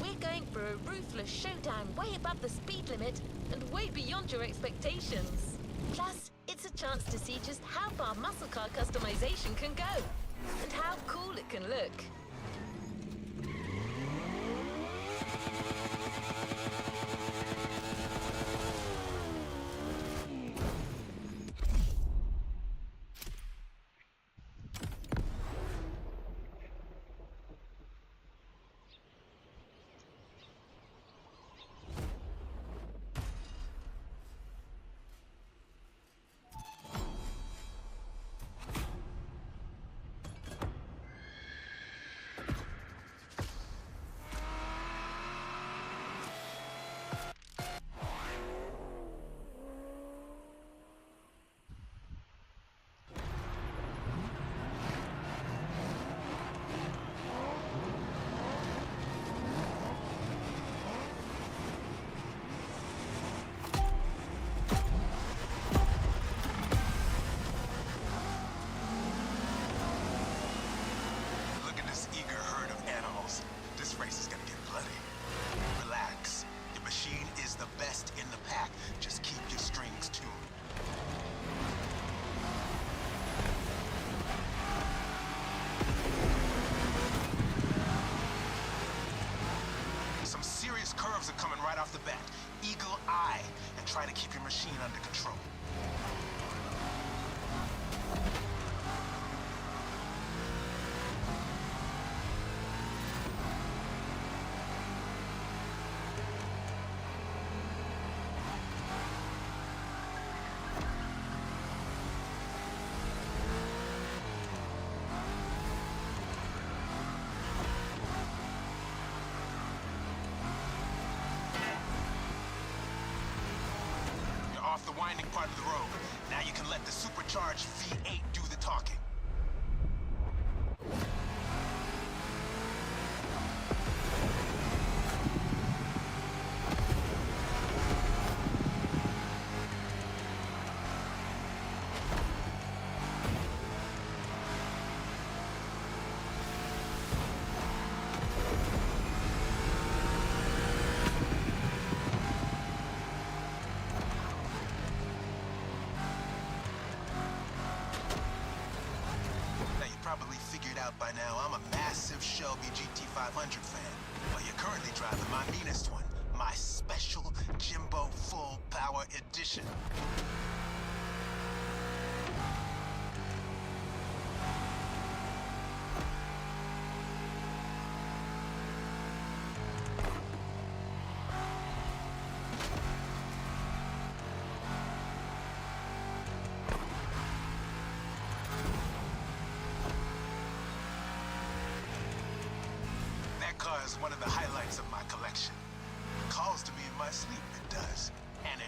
We're going for a ruthless showdown way above the speed limit and way beyond your expectations. Plus, it's a chance to see just how far muscle car customization can go and how cool it can look. Curves are coming right off the bat. Eagle eye, and try to keep your machine under control. Off the winding part of the road. Now you can let the supercharged V8 do the talking. Probably figured out by now I'm a massive Shelby GT500 fan. Well, you're currently driving my meanest one, my special Jimbo Full Power Edition. Is one of the highlights of my collection. Calls to me in my sleep, it does. And it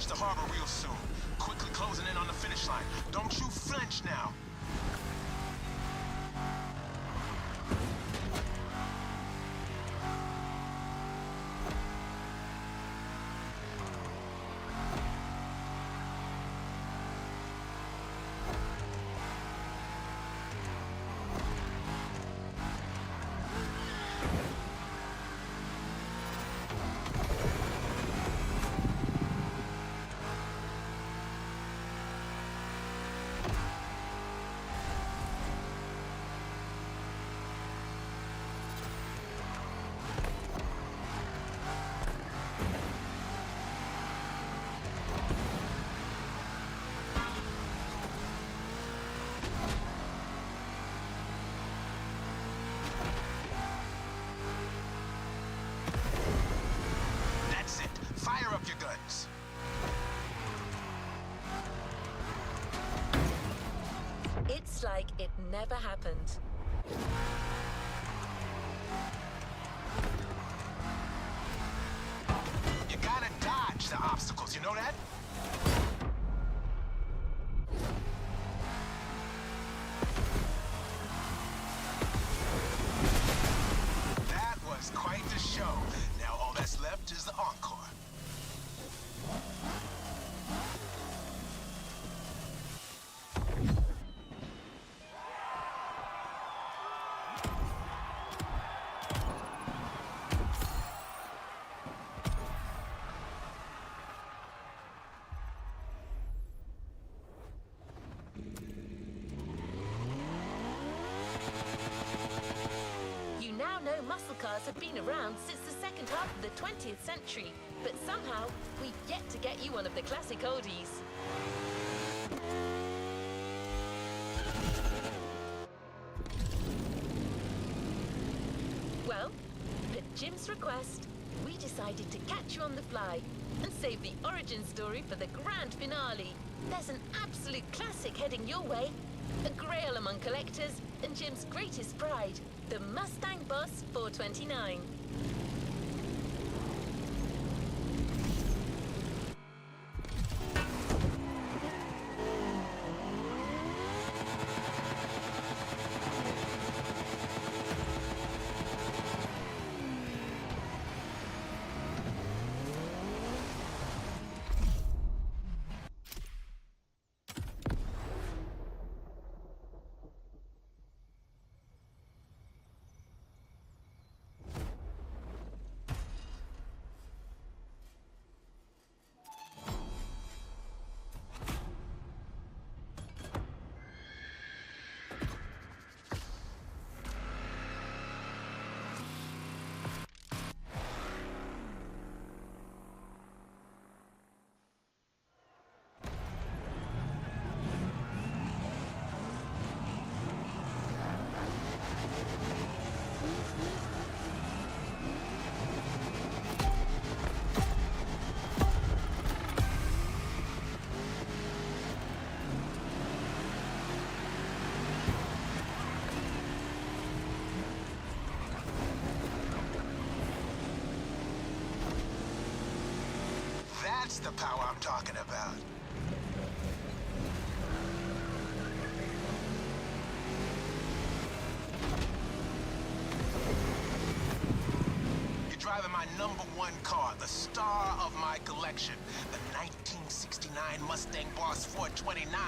reach the harbor real soon. Quickly closing in on the finish line. Don't you flinch now. Fire up your guns. It's like it never happened. You gotta dodge the obstacles, you know that? That was quite the show. Now all that's left is the encore. You now know muscle cars have been around since the second half of the 20th century, but somehow we've yet to get you one of the classic oldies. Well, at Jim's request, we decided to catch you on the fly and save the origin story for the grand finale. There's an absolute classic heading your way, a grail among collectors and Jim's greatest pride, the Mustang Boss 429. That's the power I'm talking about. You're driving my #1 car, the star of my collection, the 1969 Mustang Boss 429.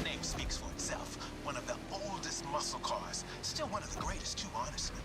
Name speaks for itself. One of the oldest muscle cars. Still one of the greatest too, honestly.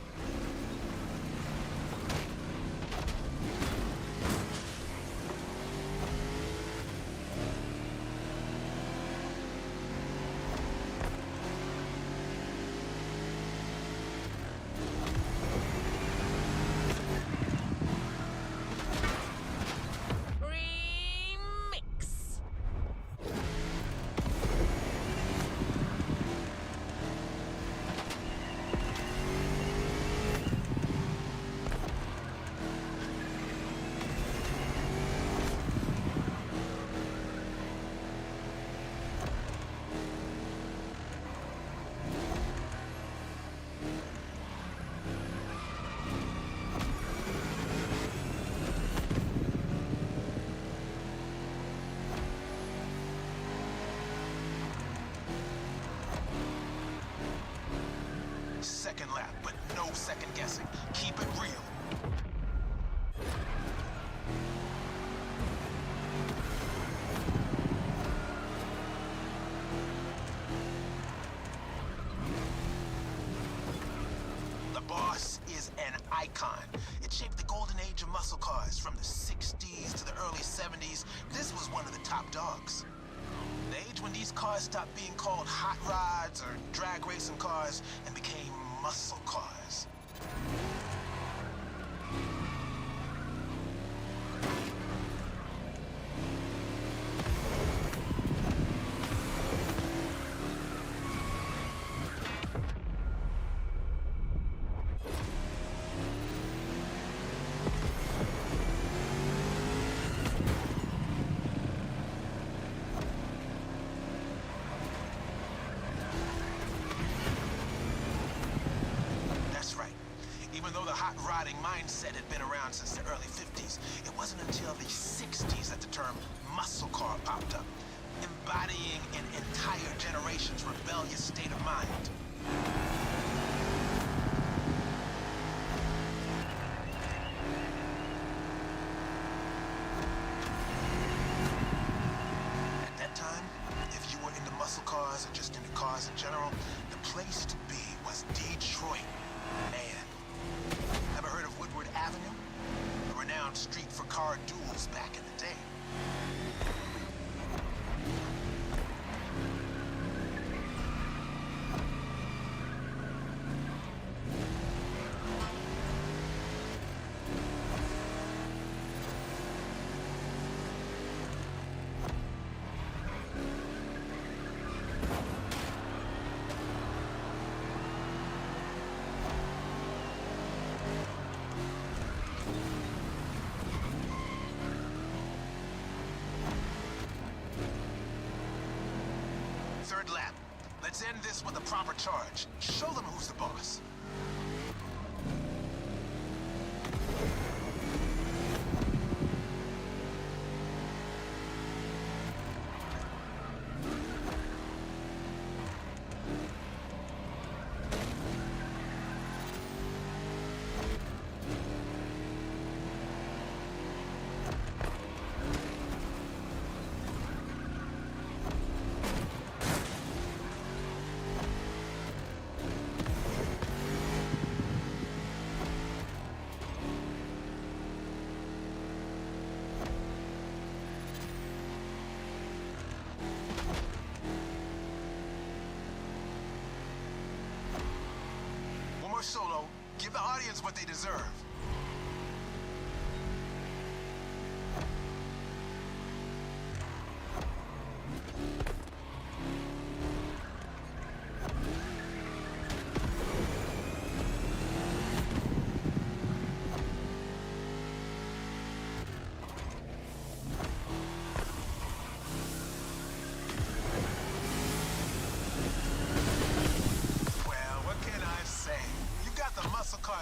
icon. It shaped the golden age of muscle cars from the 60s to the early 70s. This was one of the top dogs. The age when these cars stopped being called hot rods or drag racing cars and became muscle cars. Even though the hot rodding mindset had been around since the early 50s, it wasn't until the 60s that the term muscle car popped up, embodying an entire generation's rebellious state of mind. At that time, if you were into muscle cars or just into cars in general, the place to be was Detroit. Man. Ever heard of Woodward Avenue? A renowned street for car duels back in the day. Third lap. Let's end this with a proper charge. Show them who's the boss. Solo, give the audience what they deserve.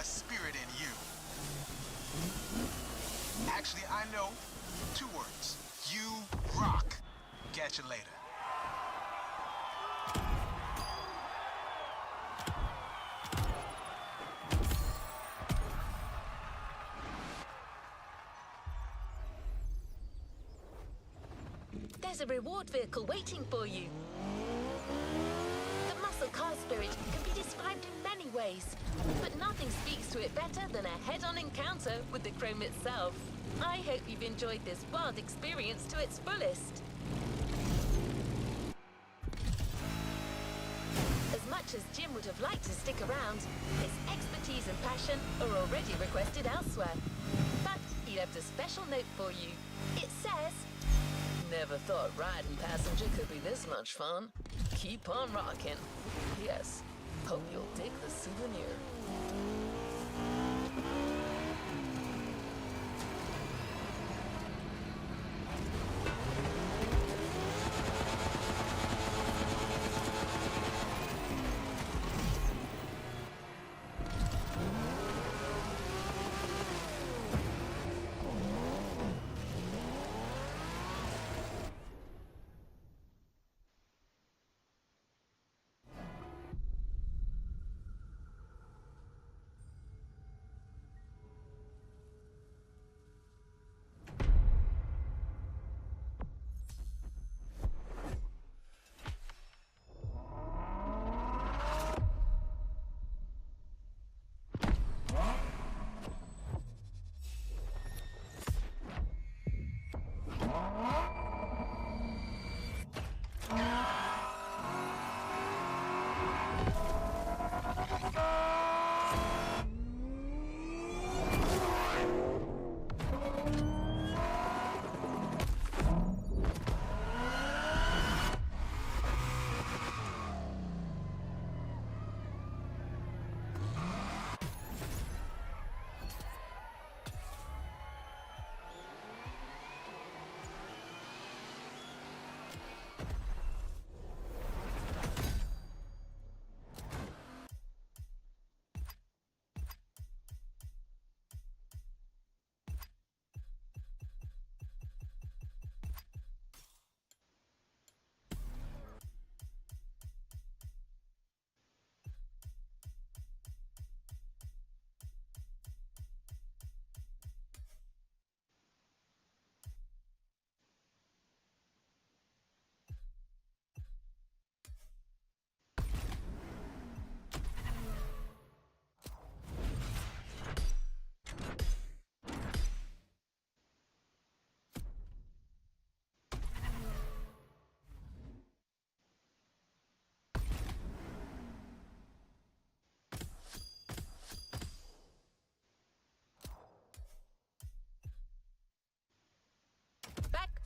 Spirit in you. Actually, I know 2 words. You rock. Catch you later. There's a reward vehicle waiting for you. The muscle car spirit can be described in many ways, but nothing speaks to it better than a head-on encounter with the chrome itself. I hope you've enjoyed this wild experience to its fullest. As much as Jim would have liked to stick around, his expertise and passion are already requested elsewhere. But he left a special note for you. It says, "Never thought riding passenger could be this much fun. Keep on rocking. Yes, hope you'll dig the souvenir."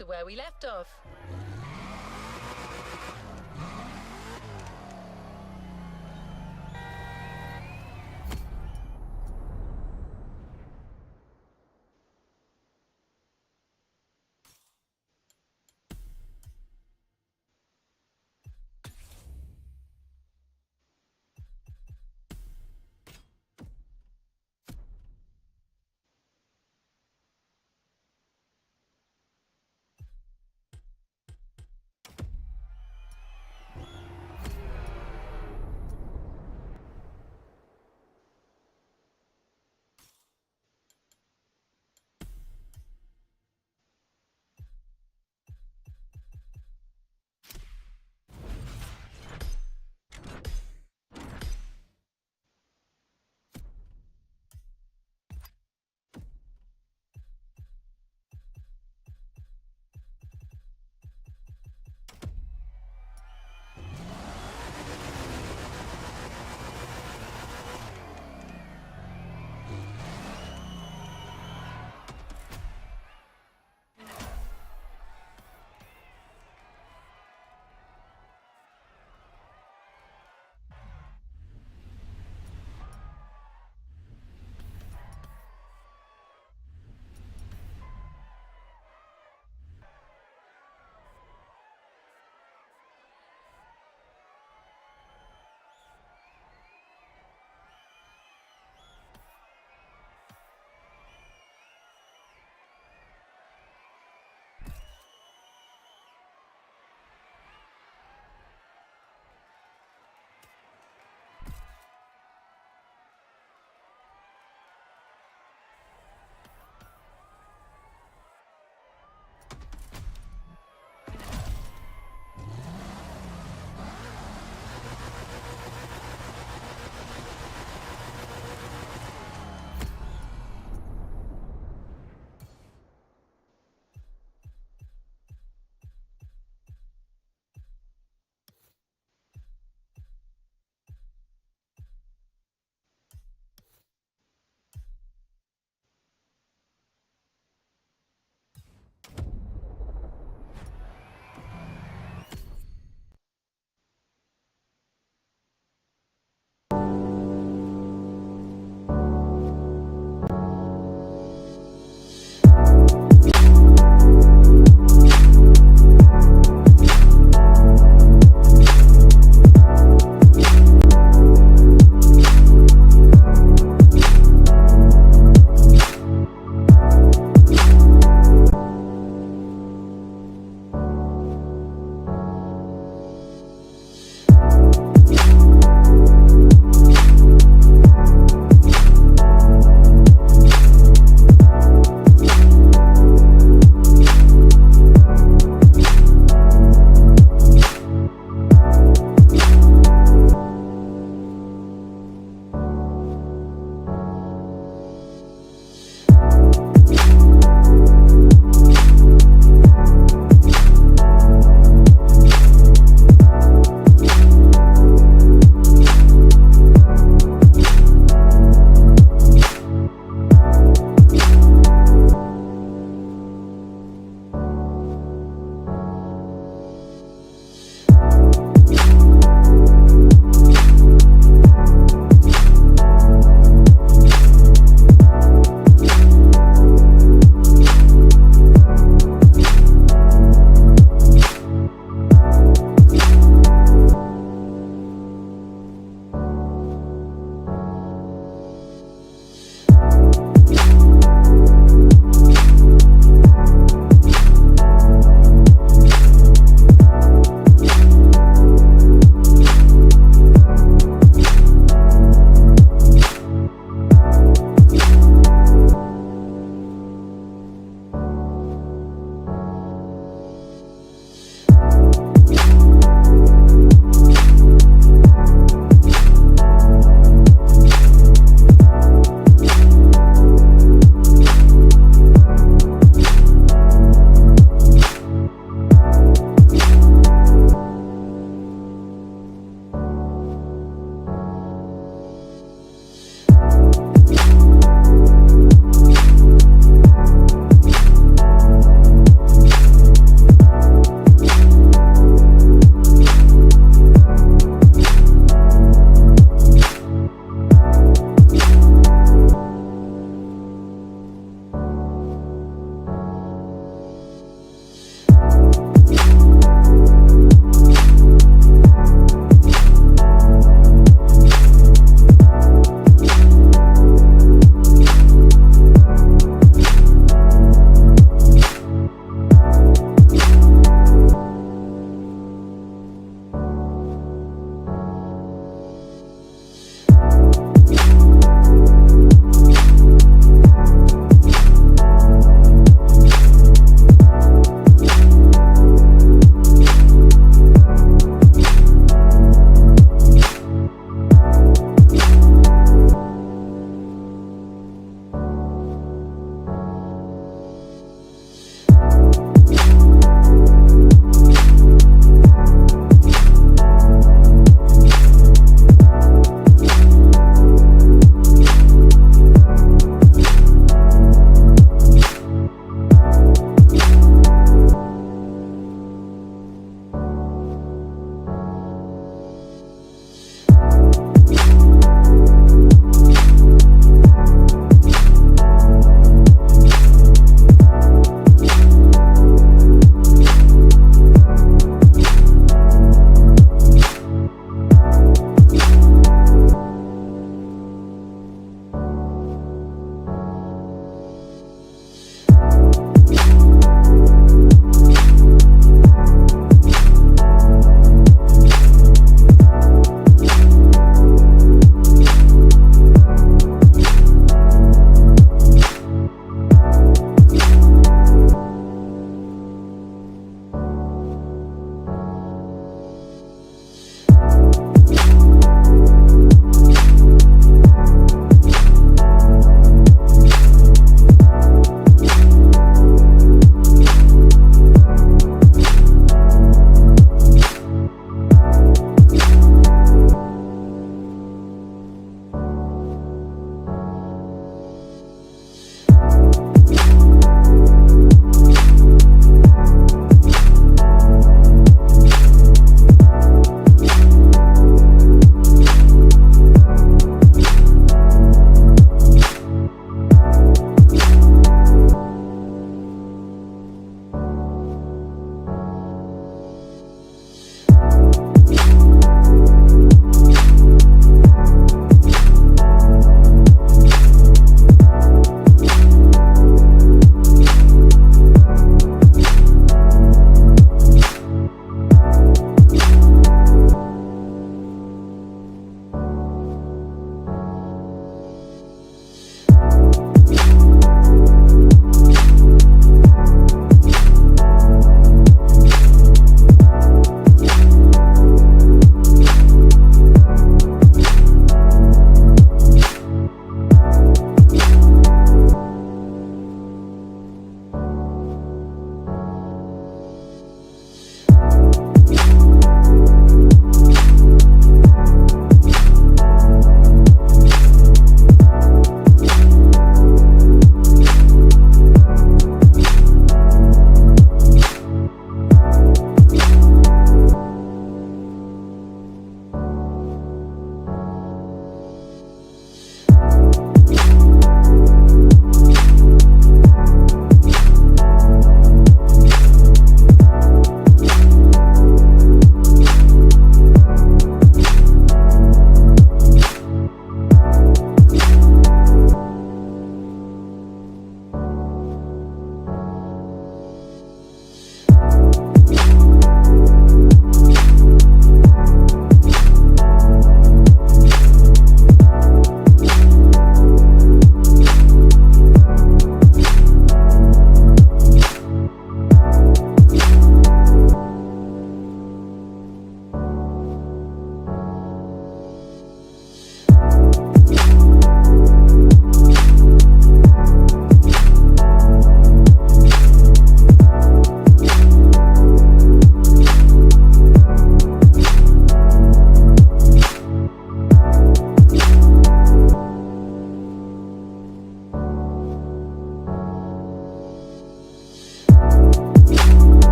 to where we left off.